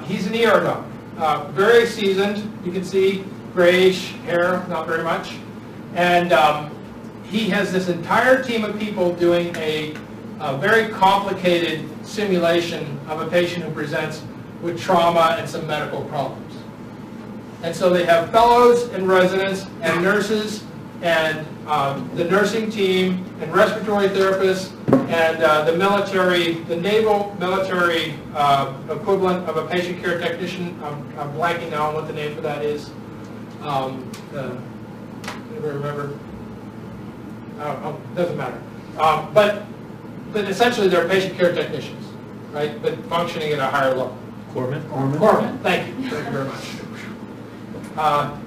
He's an ER doc. Very seasoned. You can see grayish hair, not very much. And he has this entire team of people doing a very complicated simulation of a patient who presents with trauma and some medical problems. And so they have fellows and residents and nurses and the nursing team and respiratory therapists and the naval military equivalent of a patient care technician. I'm blanking now on what the name for that is. Anybody remember? Doesn't matter. But essentially they're patient care technicians, right? But functioning at a higher level. Corpsmen. Thank you. Thank you very much.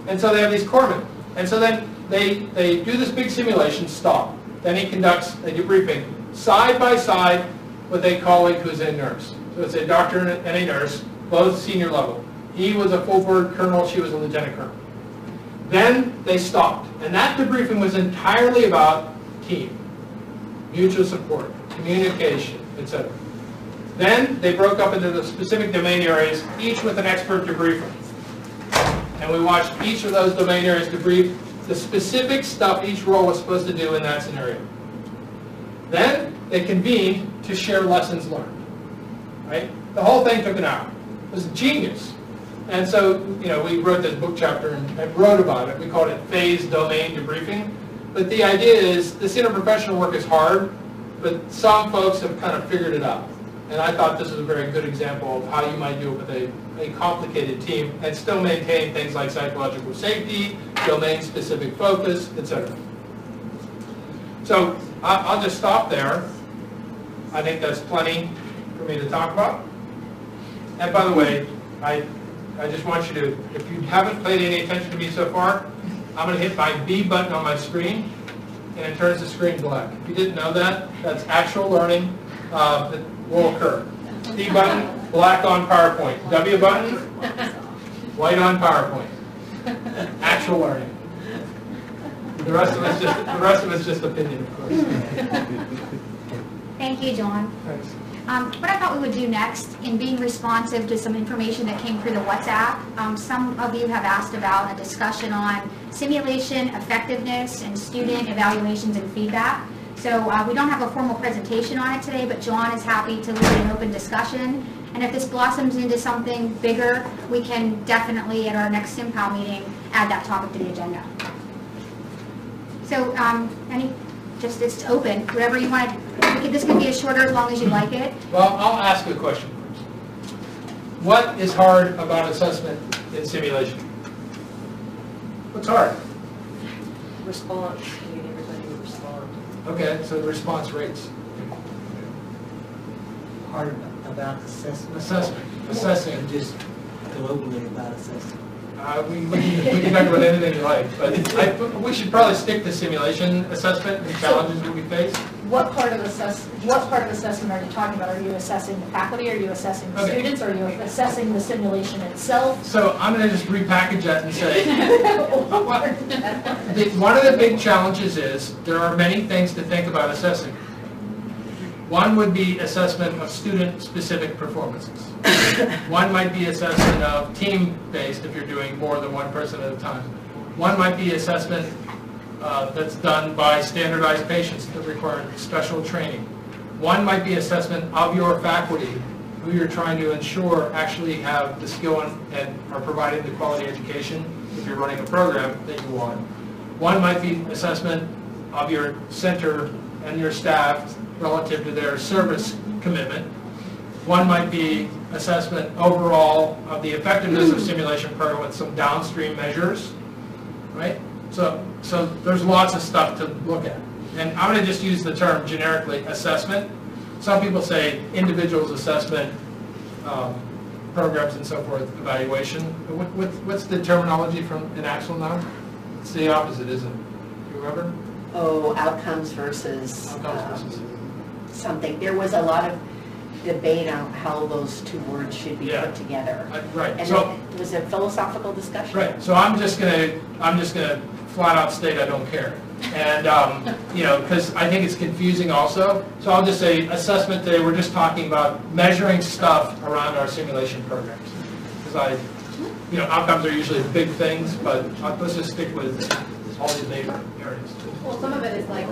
And so they have these corpsmen. And so then they do this big simulation, stop. Then he conducts a debriefing side by side with a colleague who's a nurse. So it's a doctor and a nurse, both senior level. He was a full-board colonel, she was a lieutenant colonel. Then they stopped. And that debriefing was entirely about team, mutual support, communication, etc. Then they broke up into the specific domain areas, each with an expert debriefer. And we watched each of those domain areas debrief the specific stuff each role was supposed to do in that scenario. Then they convened to share lessons learned. Right? The whole thing took an hour. It was genius. And so, we wrote this book chapter and wrote about it. We called it phased domain debriefing. But the idea is this interprofessional work is hard, but some folks have kind of figured it out. And I thought this was a very good example of how you might do it with a complicated team and still maintain things like psychological safety, domain-specific focus, etc. So I'll just stop there. I think that's plenty for me to talk about. And by the way, I just want you to, if you haven't paid any attention to me so far, I'm going to hit my B button on my screen, and it turns the screen black. If you didn't know that, that's actual learning that will occur. B button, black on PowerPoint. W button, white on PowerPoint. Actual learning. The rest of it's just opinion, of course. Thank you, John. Thanks. What I thought we would do next, in being responsive to some information that came through the WhatsApp, some of you have asked about a discussion on simulation effectiveness and student evaluations and feedback. So we don't have a formal presentation on it today, but John is happy to lead an open discussion. And if this blossoms into something bigger, we can definitely, at our next SimPOW meeting, add that topic to the agenda. So it's open, whatever you want. This could be as shorter as long as you like it. Well, I'll ask a question first. What is hard about assessment in simulation? What's hard? Response, getting everybody to respond. Okay, so the response rates. Part about assessment. Assessing. Just globally about assessment. We can talk about anything you like, but we should probably stick to simulation assessment and challenges that we face. What part of assessment are you talking about? Are you assessing the faculty? Are you assessing the students? Are you assessing the simulation itself? So I'm going to just repackage that and say, one of the big challenges is there are many things to think about assessing. One would be assessment of student-specific performances. One might be assessment of team-based if you're doing more than one person at a time. One might be assessment that's done by standardized patients that require special training. One might be assessment of your faculty who you're trying to ensure actually have the skill and are providing the quality education if you're running a program that you want. One might be assessment of your center and your staff relative to their service commitment. One might be assessment overall of the effectiveness of simulation program with some downstream measures, right? So there's lots of stuff to look at. and I'm going to just use the term generically, assessment. Some people say individuals assessment, programs and so forth, evaluation. What's the terminology from in Axel now? It's the opposite, isn't it? You remember? Oh, outcomes versus Outcomes versus. something. There was a lot of debate on how those two words should be put together. Right. And So, it was a philosophical discussion. right. So I'm just gonna flat out state I don't care. And, you know, because I think it's confusing also. So I'll just say assessment today, we're just talking about measuring stuff around our simulation programs. Because you know, outcomes are usually big things, but let's just stick with all these neighbor areas. Well, some of it is like,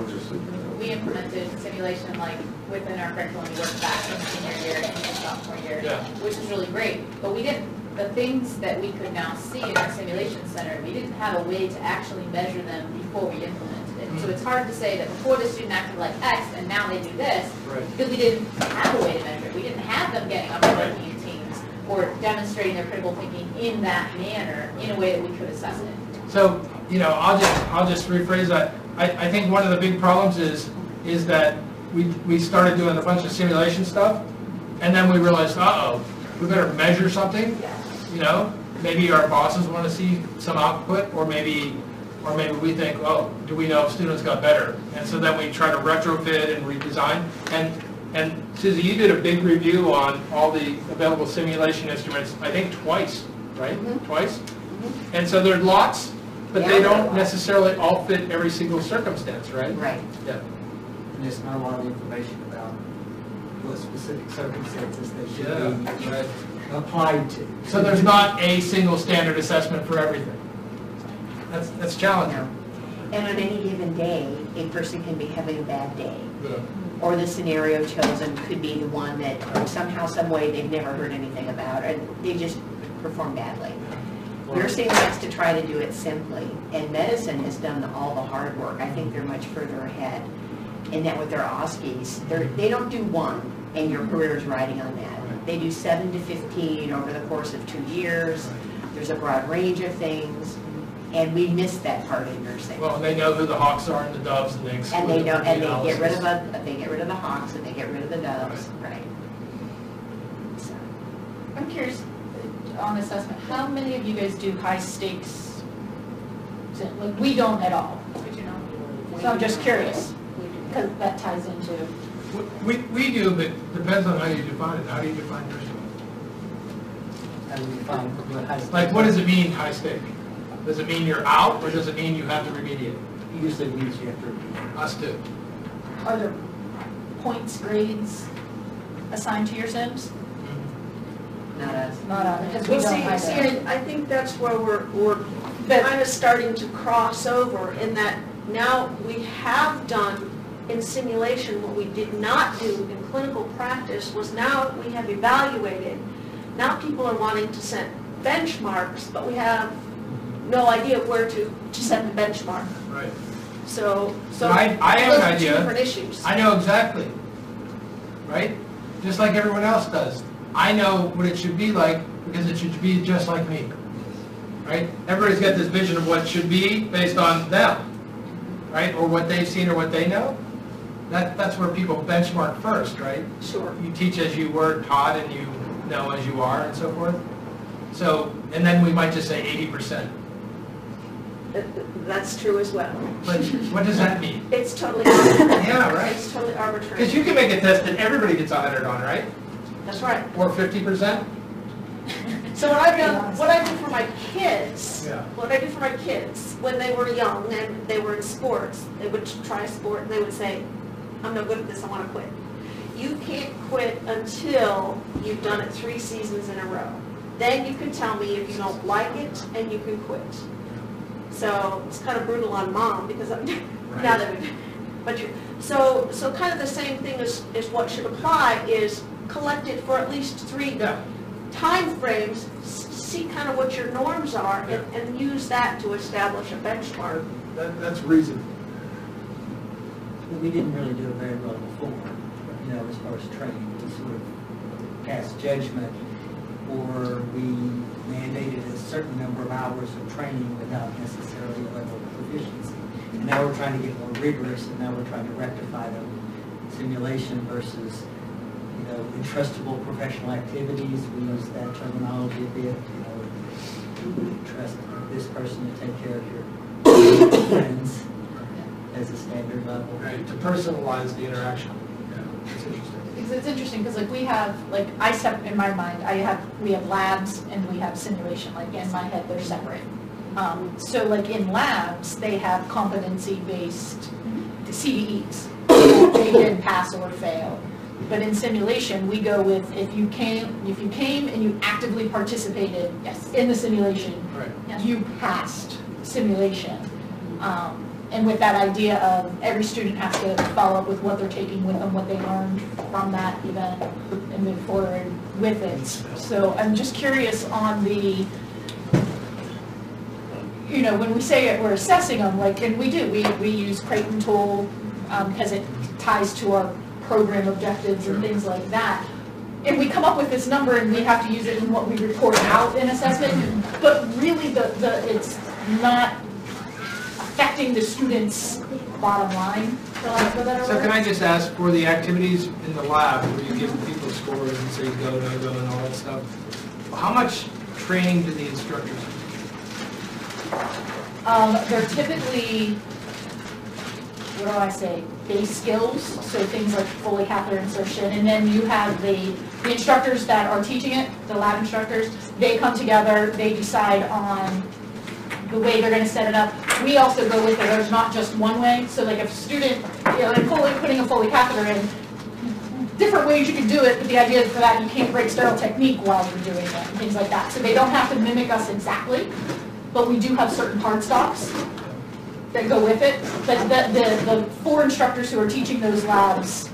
we implemented simulation like within our curriculum, we worked back from senior year into sophomore year, Yeah. which is really great. But we didn't, the things that we could now see in our simulation center, we didn't have a way to actually measure them before we implemented it. So it's hard to say that before the student acted like X and now they do this, Right. because we didn't have a way to measure it. We didn't have them getting up and working in teams or demonstrating their critical thinking in that manner in a way that we could assess it. So, you know, I'll just rephrase that. I think one of the big problems is that we started doing a bunch of simulation stuff, and then we realized, uh-oh, we better measure something, you know? Maybe our bosses want to see some output, or maybe we think, oh, do we know if students got better? And so then we try to retrofit and redesign. And Susie, you did a big review on all the available simulation instruments, I think twice, right? Mm-hmm. Twice? And so there are lots, but Yeah, they there are don't lots. necessarily all fit every single circumstance, right? Right. Yeah. And there's not a lot of information about what specific circumstances they should Yeah, be right. applied to. So there's not a single standard assessment for everything. That's challenging. And on any given day, a person can be having a bad day. Yeah. Or the scenario chosen could be the one that somehow, some way, they've never heard anything about, and they just perform badly. Nursing likes to try to do it simply, and medicine has done all the hard work. I think they're much further ahead. And that with their OSCEs, they don't do one, and your career is riding on that. They do 7 to 15 over the course of 2 years. There's a broad range of things, and we miss that part in nursing. Well, they know who the hawks are and the doves, and they exclude And they know, them from and the they get analysis. rid of the hawks, and they get rid of the doves, right? So, I'm curious, on assessment, how many of you guys do high stakes? Like, we don't at all. Did you know? So I'm just curious, because that ties into, We do, but depends on how you define it. How do you define nursing? How do we define what high Like, what does it mean, high stake? Does it mean you're out, or does it mean you have to remediate? Usually means you have to repeat. Us too. are there points, grades assigned to your sims? not us. Not on, because we Well, don't either. see, I think that's where we're kind of starting to cross over in that now we have done in simulation what we did not do in clinical practice was now we have evaluated. Now people are wanting to set benchmarks, but we have no idea where to set the benchmark. Right. So I have those an are two idea. different issues. I know exactly, right? Just like everyone else does. I know what it should be like because it should be just like me, right? Everybody's got this vision of what it should be based on them, right? Or what they've seen or what they know. That's where people benchmark first, right? Sure. You teach as you were taught and you know as you are and so forth. So, and then we might just say 80%. That's true as well. But what does that mean? It's totally arbitrary. Yeah, right. It's totally arbitrary. Because you can make a test that everybody gets 100 on, right? That's right. Or 50%? So what I do for my kids, Yeah. what I do for my kids, when they were young and they were in sports, they would try a sport and they would say, I'm no good at this, I want to quit. You can't quit until you've done it 3 seasons in a row. Then you can tell me if you don't like it and you can quit. So it's kind of brutal on mom because I'm, now that we, but you, so kind of the same thing is what should apply is collect it for at least 3 time frames, see kind of what your norms are and use that to establish a benchmark. That's reason. But we didn't really do it very well before, you know, as far as training. We sort of passed judgment, or we mandated a certain number of hours of training without necessarily a level of proficiency. And now we're trying to get more rigorous, and now we're trying to rectify them. Simulation versus, you know, entrustable professional activities, we use that terminology a bit, you know, trust this person to take care of your friends as a standard level. Right, to personalize the interaction. Yeah, that's interesting. It's interesting because like we have, like in my mind, we have labs and we have simulation, like in my head they're separate. So like in labs, they have competency-based CVEs. They can pass or fail. But in simulation, we go with if you came and you actively participated in the simulation, Right. you passed simulation. And with that idea of every student has to follow up with what they're taking with them, what they learned from that event, and move forward with it. So I'm just curious on the, you know, when we say it, we're assessing them, like, and we do, we use Creighton tool because it ties to our program objectives and things like that. And we come up with this number and we have to use it in what we report out in assessment, but really it's not affecting the students' bottom line, for lack of a better So word. can I just ask, for the activities in the lab, where you give people scores and say go, no go, and all that stuff, how much training do the instructors do? They're typically, what do I say, base skills, so things like Foley catheter insertion, and then you have the instructors that are teaching it, the lab instructors, they come together, they decide on the way they're going to set it up. We also go with it, there's not just one way, so like if a student, you know, like putting a Foley catheter in, different ways you can do it, but the idea for that, you can't break sterile technique while you're doing it, and things like that. So they don't have to mimic us exactly, but we do have certain hard stops that go with it. But the 4 instructors who are teaching those labs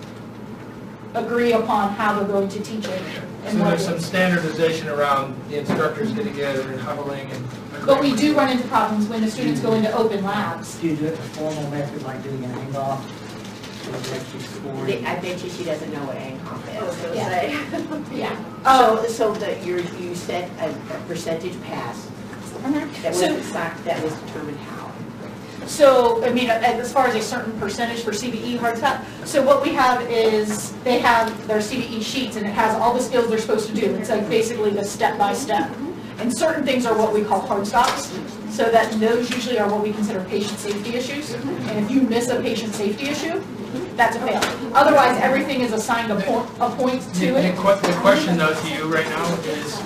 agree upon how they're going to teach it. So there's some standardization around the instructors getting together and huddling and. But we do run into problems when the students go into open labs. Do you do it in a formal method like doing an handoff? So it's actually scored? I bet you she doesn't know what ANCOM I was is. gonna Yeah. say. Yeah. So that you set a percentage pass that So- was determined how? So, I mean, as far as a certain percentage for CVE hard stop, so what we have is, they have their CVE sheets and it has all the skills they're supposed to do. It's like basically the step-by-step. And certain things are what we call hard stops, so that those usually are what we consider patient safety issues. And if you miss a patient safety issue, that's a fail. Otherwise, everything is assigned a point to it. The question though to you right now is,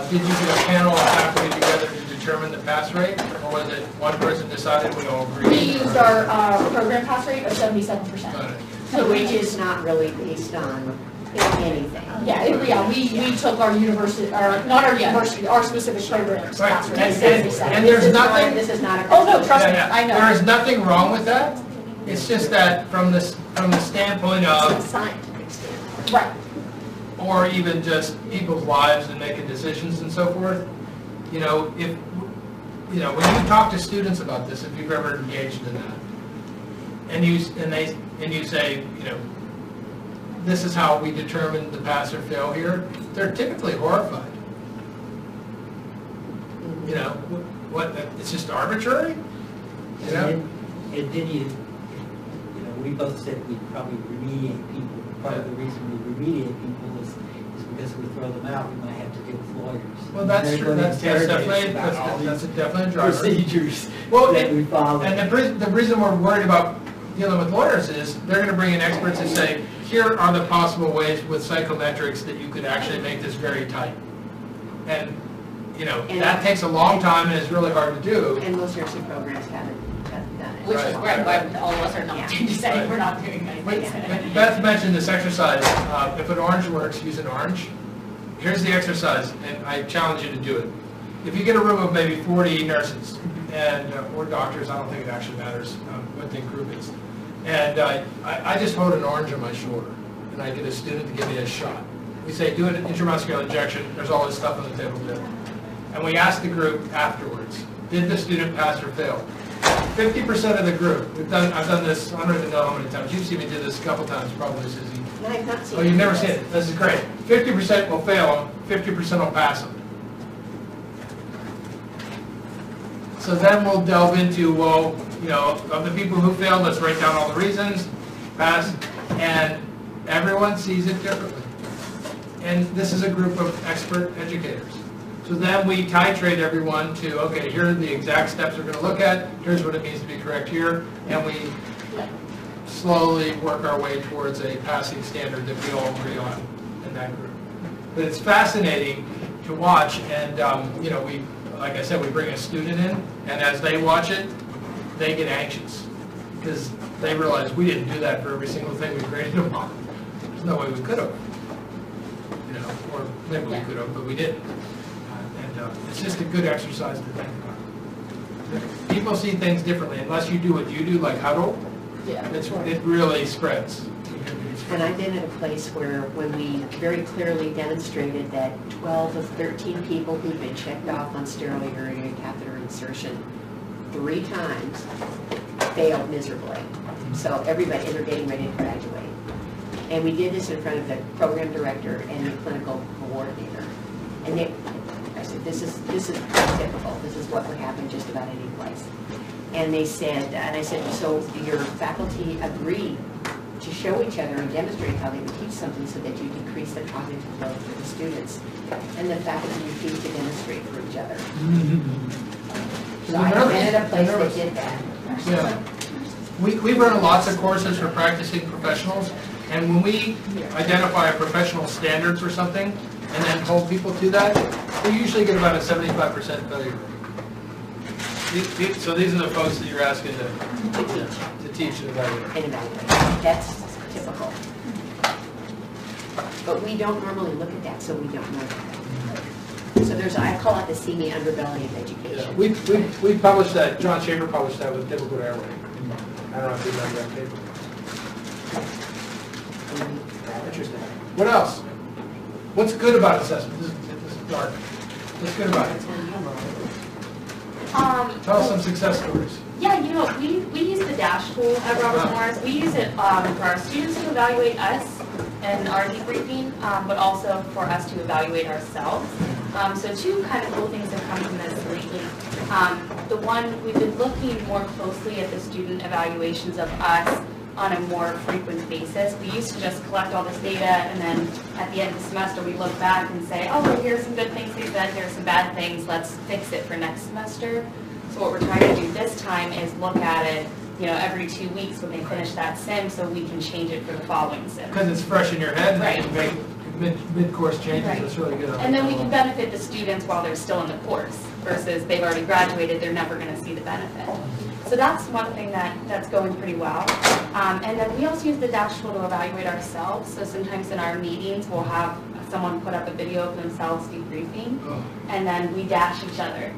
did you get a panel of faculty together to determine the pass rate? Or was it one person decided we all agree? We used our program pass rate of 77%. Got it. Which is not really based on anything. Yeah, we took our university, not our university, our specific programs Right. pass rate. And- at 77. and there's nothing. This is not a. Oh, no, trust me, Yeah, yeah. I know. There is nothing wrong with that. It's just that from the standpoint of, Scientific standpoint. Right. or even just people's lives and making decisions and so forth, you know, if, you know, when you talk to students about this, if you've ever engaged in that, and you say, you know, this is how we determine the pass or fail here, they're typically horrified. You know, what, it's just arbitrary? You know? And then you know, we both said we probably remediate people. Part of the reason we remediate people is because if we throw them out, we might have to deal with lawyers. Well, that's They're true, going to that's interrogate us definitely, about all that's these definitely a driver. procedures Well, that we follow. And the reason we're worried about dealing with lawyers is they're going to bring in experts and say, here are the possible ways with psychometrics that you could actually make this very tight. And, you know, that takes a long time and is really hard to do. And most nursing programs haven't done it. Which is Right. right, why all of us are not saying we're not doing anything. Beth mentioned this exercise. If an orange works, use an orange. Here's the exercise, and I challenge you to do it. If you get a room of maybe 40 nurses and or doctors, I don't think it actually matters what the group is. And I just hold an orange on my shoulder, and I get a student to give me a shot. We say, do an intramuscular injection. There's all this stuff on the table there. And we ask the group afterwards, did the student pass or fail? 50% of the group, I've done this, I don't even know how many times. You've seen me do this a couple times, probably, Susie. No, I've not seen Oh, you've it. never seen it? This is great. 50% will fail them, 50% will pass them. So then we'll delve into, well, of the people who failed, let's write down all the reasons, pass, and everyone sees it differently. And this is a group of expert educators. So then we titrate everyone to, okay, here are the exact steps we're going to look at, here's what it means to be correct here, and we slowly work our way towards a passing standard that we all agree on in that group. But it's fascinating to watch, and we, like I said, we bring a student in, and as they watch it, they get anxious because they realize we didn't do that for every single thing we graded them on. There's no way we could have, or maybe we could have, but we didn't. It's just a good exercise to think about. People see things differently. Unless you do what you do, like huddle, it really spreads. And I've been at a place where when we very clearly demonstrated that 12 of 13 people who'd been checked off on sterile urinary catheter insertion 3 times failed miserably. So everybody, they're getting ready to graduate. And we did this in front of the program director and the clinical coordinator. And I said, this is typical. This is what would happen just about any place. And they said, and I said, so your faculty agreed to show each other and demonstrate how they would teach something so that you decrease the cognitive load for the students. And the faculty refused to demonstrate for each other. So I been at a place that did that. Yeah. We run lots of courses for practicing professionals, and when we identify a professional standard for something and then hold people to that, we usually get about a 75% failure rate. So these are the folks that you're asking to teach and evaluate. And evaluate. That's typical. But we don't normally look at that, so we don't know that. So I call it the seamy underbelly of education. Yeah, we published that, John Schaefer published that with difficult airway. I don't know if you remember that paper. Interesting. What else? What's good about assessment? This is dark. What's good about it? Tell us some success stories. Yeah, we use the DASH tool at Robert Morris. We use it for our students to evaluate us and our debriefing, but also for us to evaluate ourselves. So 2 kind of cool things have come from this lately. The one, we've been looking more closely at the student evaluations of us on a more frequent basis. We used to just collect all this data, and then at the end of the semester we look back and say, oh, well, here's some good things they said, here's some bad things, let's fix it for next semester. So what we're trying to do this time is look at it, every 2 weeks when they finish that sim, so we can change it for the following sim. Because it's fresh in your head, right. And you make mid-course changes, right. That's really good. And then we can benefit the students while they're still in the course, versus they've already graduated, they're never going to see the benefit. So that's one thing that's going pretty well. And then we also use the DASH tool to evaluate ourselves. So sometimes in our meetings, we'll have someone put up a video of themselves debriefing, and then we dash each other,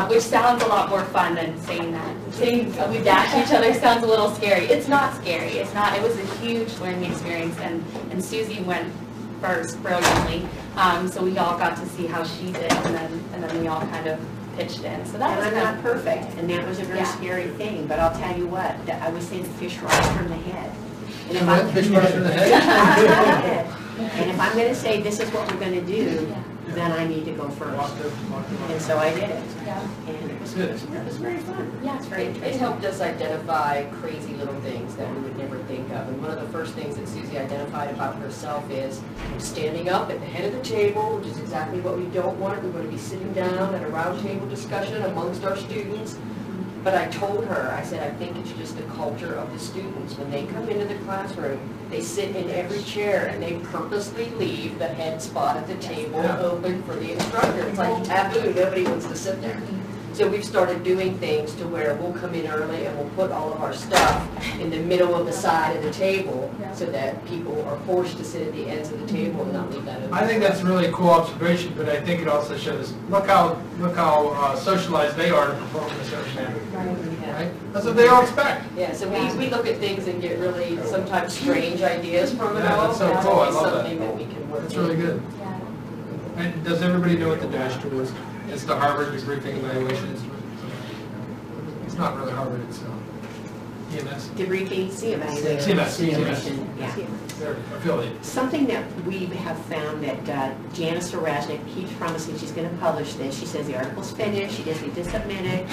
which sounds a lot more fun than saying that. Saying we dash each other sounds a little scary. It's not scary. It's not. It was a huge learning experience, and Susie went first brilliantly. So we all got to see how she did, and then we all kind of pitched in. So that was I'm not perfect, and that was a very scary thing. But I'll tell you what, I would say the fish rise from the head. And if I'm fish rise from the head. And if I'm going to say this is what we're going to do, then I need to go first. And so I did it. And it was good. It was very fun. Yeah, it's very It interesting. helped us identify crazy little things that we would never think of. And one of the first things that Susie identified about herself is standing up at the head of the table, which is exactly what we don't want. We want to be sitting down at a round table discussion amongst our students. But I told her, I said, I think it's just the culture of the students. When they come into the classroom, they sit in every chair and they purposely leave the head spot at the table open for the instructor. It's like taboo, nobody wants to sit there. So we've started doing things to where we'll come in early and we'll put all of our stuff in the middle of the side of the table so that people are forced to sit at the ends of the table and not leave that open. I think that's really a cool observation, but I think it also shows, look how socialized they are to perform in a certain manner. Right? That's what they all expect. Yeah, so we look at things and get really sometimes strange ideas from it all. That's so cool, I love that. Something that we can work That's really good. Yeah. And does everybody know what the DASH tool is? It's the Harvard Debriefing Evaluation Instrument. It's not really Harvard, it's EMS. Debriefing, CMS. CMS. Yeah. They're affiliated. Something that we have found that Janice Sarashnik keeps promising she's going to publish this. She says the article's finished, she just needs to submit it.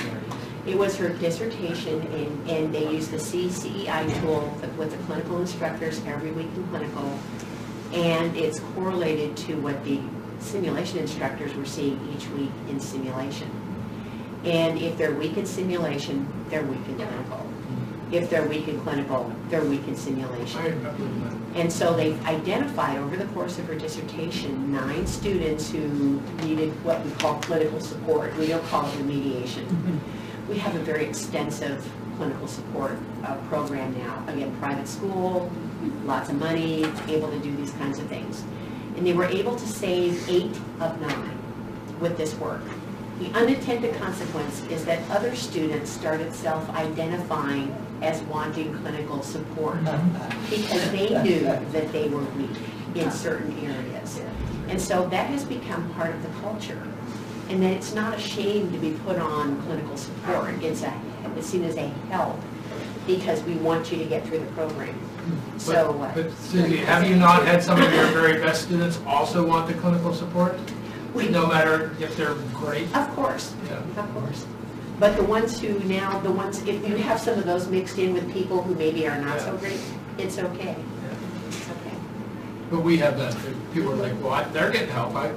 It was her dissertation, and they used the CCEI tool with the clinical instructors every week in clinical, and it's correlated to what the simulation instructors were seeing each week in simulation. And if they're weak in simulation, they're weak in clinical. If they're weak in clinical, they're weak in simulation. I remember that. And so they've identified over the course of her dissertation 9 students who needed what we call clinical support. We don't call it remediation. We have a very extensive clinical support program now. Again, private school, lots of money, able to do these kinds of things. And they were able to save 8 of 9 with this work. The unintended consequence is that other students started self-identifying as wanting clinical support because they knew that they were weak in certain areas. And so that has become part of the culture. And that it's not a shame to be put on clinical support. It's seen as a help because we want you to get through the program. So, But Susie, have you not had some of your very best students also want the clinical support? No matter if they're great? Of course, Yeah. of course. But the ones who now, if you have some of those mixed in with people who maybe are not so great, it's okay. It's okay. But we have that, too. People are like, well, they're getting help. I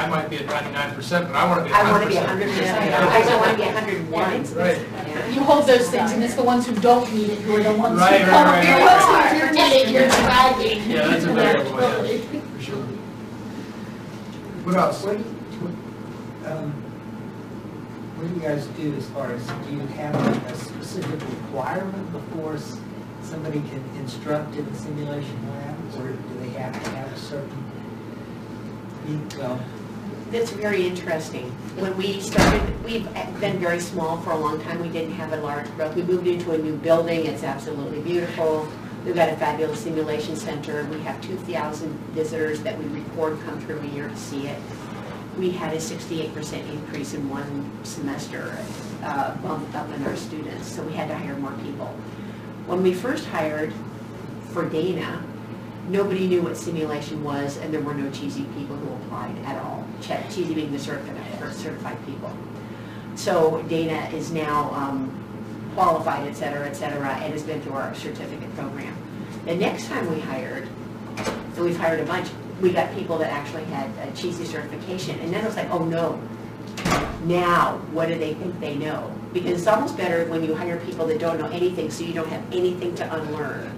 might be at 99%, but I want to be at 100%. I want to be 100%. I don't want to be 101. Right. Yeah. You hold those things, and it's the ones who don't need it who are the ones Right, who right, You're right, the ones who need it, you're dragging. Yeah, that's a very good Totally. point, for sure. What else? What do you guys do as far as, do you have a specific requirement before somebody can instruct in the simulation lab? Or do they have to have a certain, well, That's very interesting. When we started, we've been very small for a long time. We didn't have a large growth. We moved into a new building. It's absolutely beautiful. We've got a fabulous simulation center. We have 2,000 visitors that we record come through a year to see it. We had a 68% increase in one semester, bumped up in our students, so we had to hire more people. When we first hired for Dana, nobody knew what simulation was, and there were no cheesy people who applied at all. Cheesy being the certified people. So Dana is now qualified, et cetera, and has been through our certificate program. The next time we hired, so we've hired a bunch, we got people that actually had a cheesy certification, and then it was like, oh no, now what do they think they know? Because it's almost better when you hire people that don't know anything, so you don't have anything to unlearn.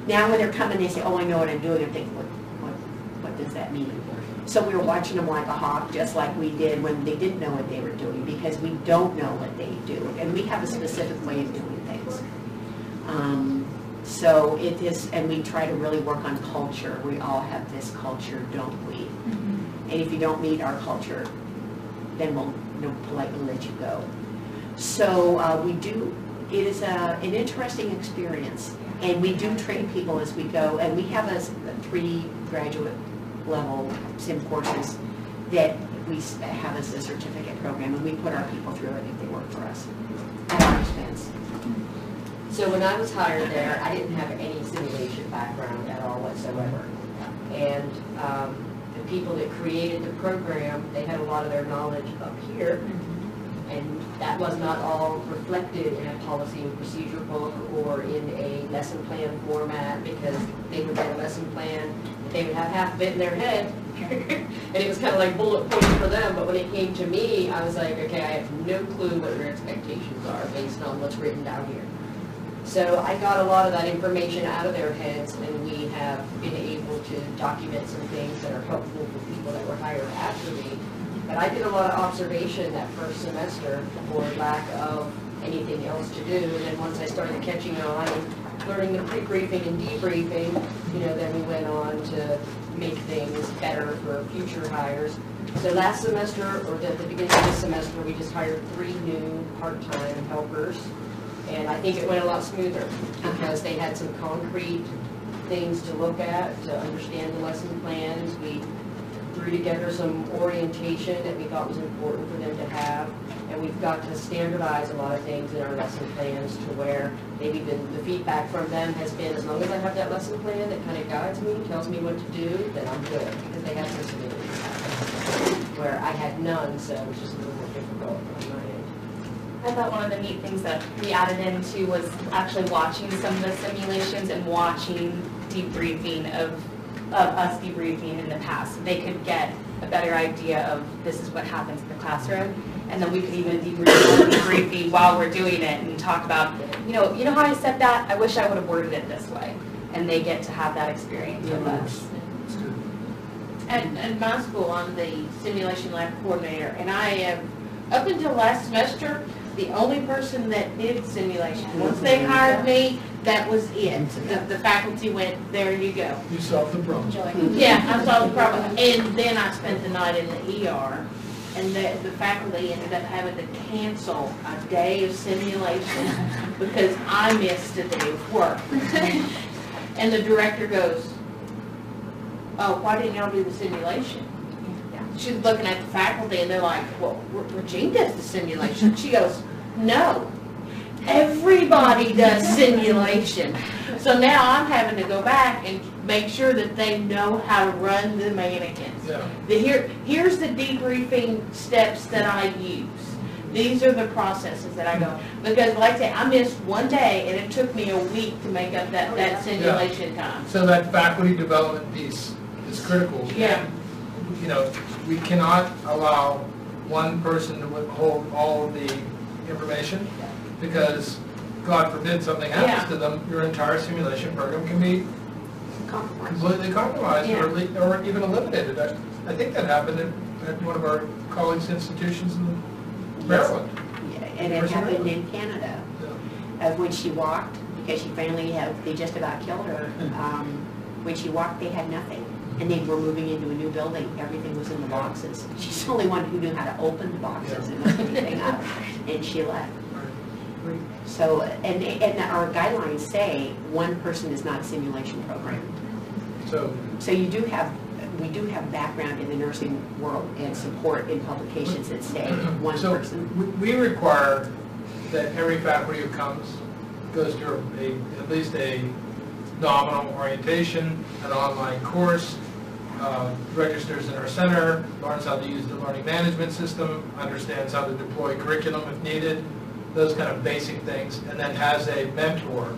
Now when they're coming, they say, oh, I know what I'm doing. I'm thinking, what does that mean? So we were watching them like a hawk, just like we did when they didn't know what they were doing, because we don't know what they do, and we have a specific way of doing things. So it is, and we try to really work on culture. We all have this culture, don't we? And if you don't meet our culture, then we'll politely let you go. So we do, it is an interesting experience. And we do train people as we go. And we have 3 graduate level sim courses that we have as a certificate program. And we put our people through it if they work for us at our expense. So when I was hired there, I didn't have any simulation background at all whatsoever. And the people that created the program, they had a lot of their knowledge up here. And that was not all reflected in a policy and procedure book or in a lesson plan format, because they would get a lesson plan, they would have half of it in their head, and it was kind of like bullet points for them. But when it came to me, I was like, okay, I have no clue what your expectations are based on what's written down here. So I got a lot of that information out of their heads, and we have been able to document some things that are helpful for people that were hired after me. But I did a lot of observation that first semester for lack of anything else to do. And then once I started catching on and learning the pre-briefing and debriefing, then we went on to make things better for future hires. So last semester, or at the beginning of this semester, we just hired 3 new part-time helpers. And I think it went a lot smoother because they had some concrete things to look at, to understand the lesson plans. We threw together some orientation that we thought was important for them to have. And we've got to standardize a lot of things in our lesson plans to where maybe the feedback from them has been, as long as I have that lesson plan that kind of guides me, tells me what to do, then I'm good. Because they have sensibilities where I had none, so it was just a little more difficult on my end. I thought one of the neat things that we added into was actually watching some of the simulations and watching debriefing of us debriefing in the past. They could get a better idea of this is what happens in the classroom, and then we could even debriefing while we're doing it and talk about, you know how I said that? I wish I would have worded it this way. And they get to have that experience with us. At my school, I'm the simulation lab coordinator, and I am, up until last semester, the only person that did simulation. Once they hired me, that was it. The faculty went, there you go. You solved the problem. Yeah, I solved the problem. And then I spent the night in the ER, and the faculty ended up having to cancel a day of simulation because I missed a day of work. And the director goes, oh, why didn't y'all do the simulation? She's looking at the faculty and they're like, well, Regine does the simulation. She goes, no, everybody does simulation. So now I'm having to go back and make sure that they know how to run the mannequins. Yeah. Here's the debriefing steps that I use. These are the processes that I go. Because like I say, I missed one day and it took me a week to make up that simulation time. So that faculty development piece is critical. Yeah. You know, we cannot allow one person to withhold all of the information because, God forbid, something happens to them, your entire simulation program can be completely compromised or even eliminated. I think that happened at one of our colleagues' institutions in Maryland. Yeah, and it happened in Canada. When she walked, because she finally they just about killed her, when she walked they had nothing. And they were moving into a new building, everything was in the boxes. She's the only one who knew how to open the boxes and open anything up, and she left. So, and our guidelines say one person is not a simulation program. So we do have background in the nursing world and support in publications that say one person. We require that every faculty who comes goes through at least a nominal orientation, an online course, registers in our center, learns how to use the learning management system, understands how to deploy curriculum if needed, those kind of basic things, and then has a mentor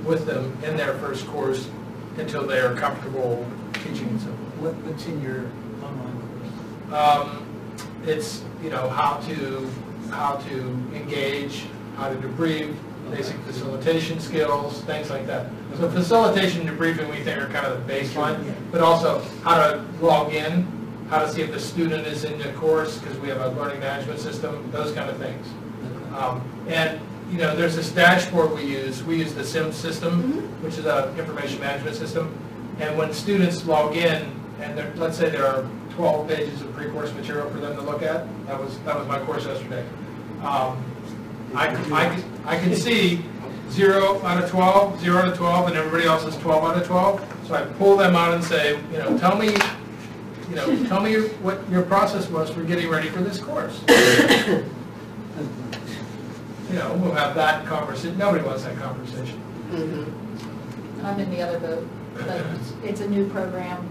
with them in their first course until they are comfortable teaching. So What's in your online course? It's how to engage, how to debrief, basic facilitation skills, things like that. So facilitation and debriefing we think are kind of the baseline, but also how to log in, how to see if the student is in the course, because we have a learning management system, those kind of things. And there's this dashboard we use. We use the SIM system, which is an information management system. And when students log in, and let's say there are 12 pages of pre-course material for them to look at, that was my course yesterday. I can see 0 out of 12, 0 out of 12, and everybody else is 12 out of 12. So I pull them out and say, tell me what your process was for getting ready for this course. We'll have that conversation. Nobody wants that conversation. I'm in the other boat. But it's a new program.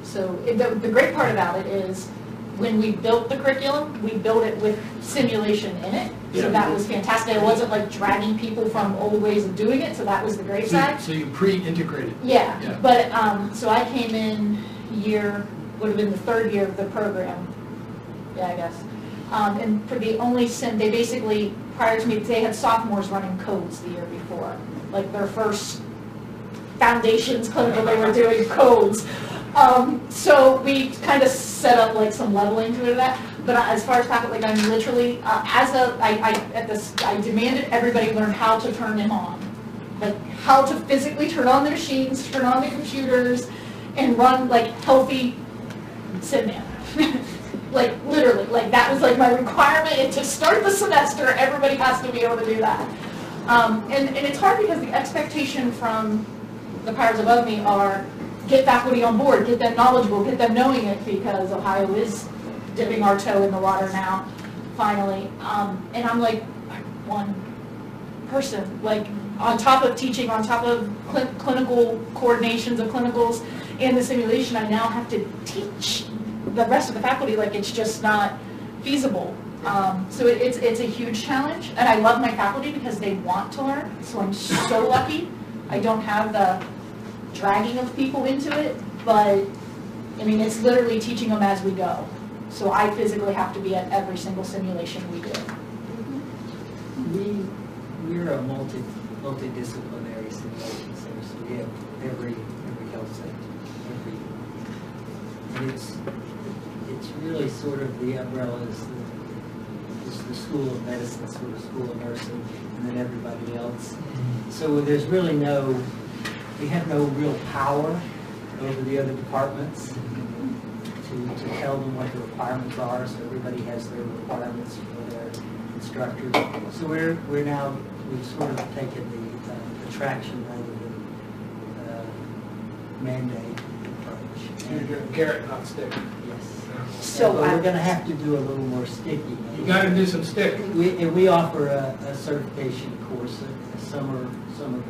So the great part about it is when we built the curriculum, we built it with simulation in it. So that was fantastic. It wasn't like dragging people from old ways of doing it, so that was the great side. So you pre-integrated. Yeah. But so I came in would have been the third year of the program. Yeah, I guess. And for the only they basically, prior to me, they had sophomores running codes the year before. Like their first foundations clinical, they were doing codes. So we kind of set up like some leveling to that. But as far as faculty, I'm literally, I demanded everybody learn how to turn them on. Like how to physically turn on the machines, turn on the computers, and run like healthy SimPOW. Like literally, like that was like my requirement. And to start the semester, everybody has to be able to do that. And it's hard because the expectation from the powers above me are get faculty on board, get them knowledgeable, get them knowing it, because Ohio is dipping our toe in the water now, finally. And I'm like one person, like on top of teaching, on top of clinical coordinations of clinicals and the simulation, I now have to teach the rest of the faculty. Like it's just not feasible. So it's a huge challenge, and I love my faculty because they want to learn, so I'm so lucky. I don't have the dragging of people into it, but, I mean, it's literally teaching them as we go. So I physically have to be at every single simulation we do. We're a multidisciplinary simulation center, so we have every health sector, and it's really sort of the umbrella is the School of Medicine, sort of School of Nursing, and then everybody else. So there's really we have no real power over the other departments to tell them what the requirements are, so everybody has their requirements for their instructors. So we've sort of taken the attraction rather than mandate approach. You're carrot, not stick. Yes. So But we're going to have to do a little more sticky. You got to do some stick. We offer a certification course, a summer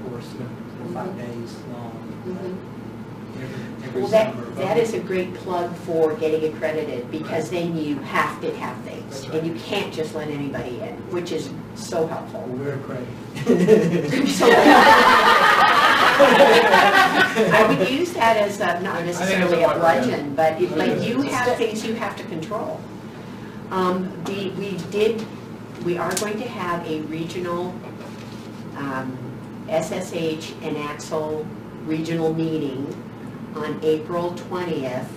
course, 5 days long. Every Well, summer. that is a great plug for getting accredited, because then you have to have things, and you can't just let anybody in, which is so helpful. Well, we're accredited. So, I would use that as not necessarily a bludgeon, but you have things you have to control. We are going to have a regional SSH and Axle regional meeting on April 20th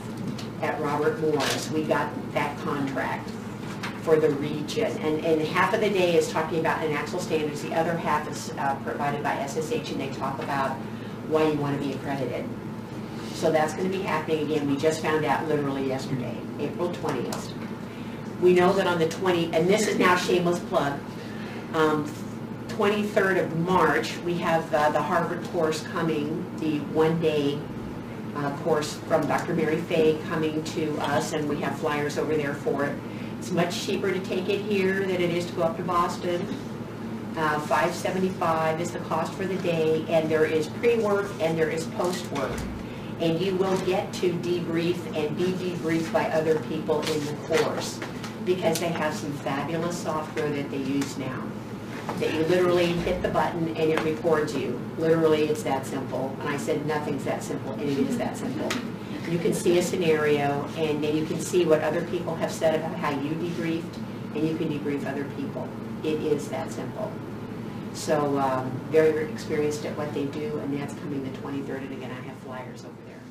at Robert Morris. We got that contract for the region, and half of the day is talking about an Axle standards, the other half is provided by SSH, and they talk about why you want to be accredited. So that's going to be happening again. We just found out literally yesterday, April 20th. We know that on the 20th, and this is now shameless plug, 23rd of March, we have the Harvard course coming, the one-day course from Dr. Mary Fay coming to us, and we have flyers over there for it. It's much cheaper to take it here than it is to go up to Boston. $575 is the cost for the day, and there is pre-work and there is post-work. And you will get to debrief and be debriefed by other people in the course, because they have some fabulous software that they use now, that you literally hit the button and it records you. Literally, it's that simple. And I said, nothing's that simple, and it is that simple. You can see a scenario, and then you can see what other people have said about how you debriefed, and you can debrief other people. It is that simple. So very, very experienced at what they do, and that's coming the 23rd, and again, I have flyers over there.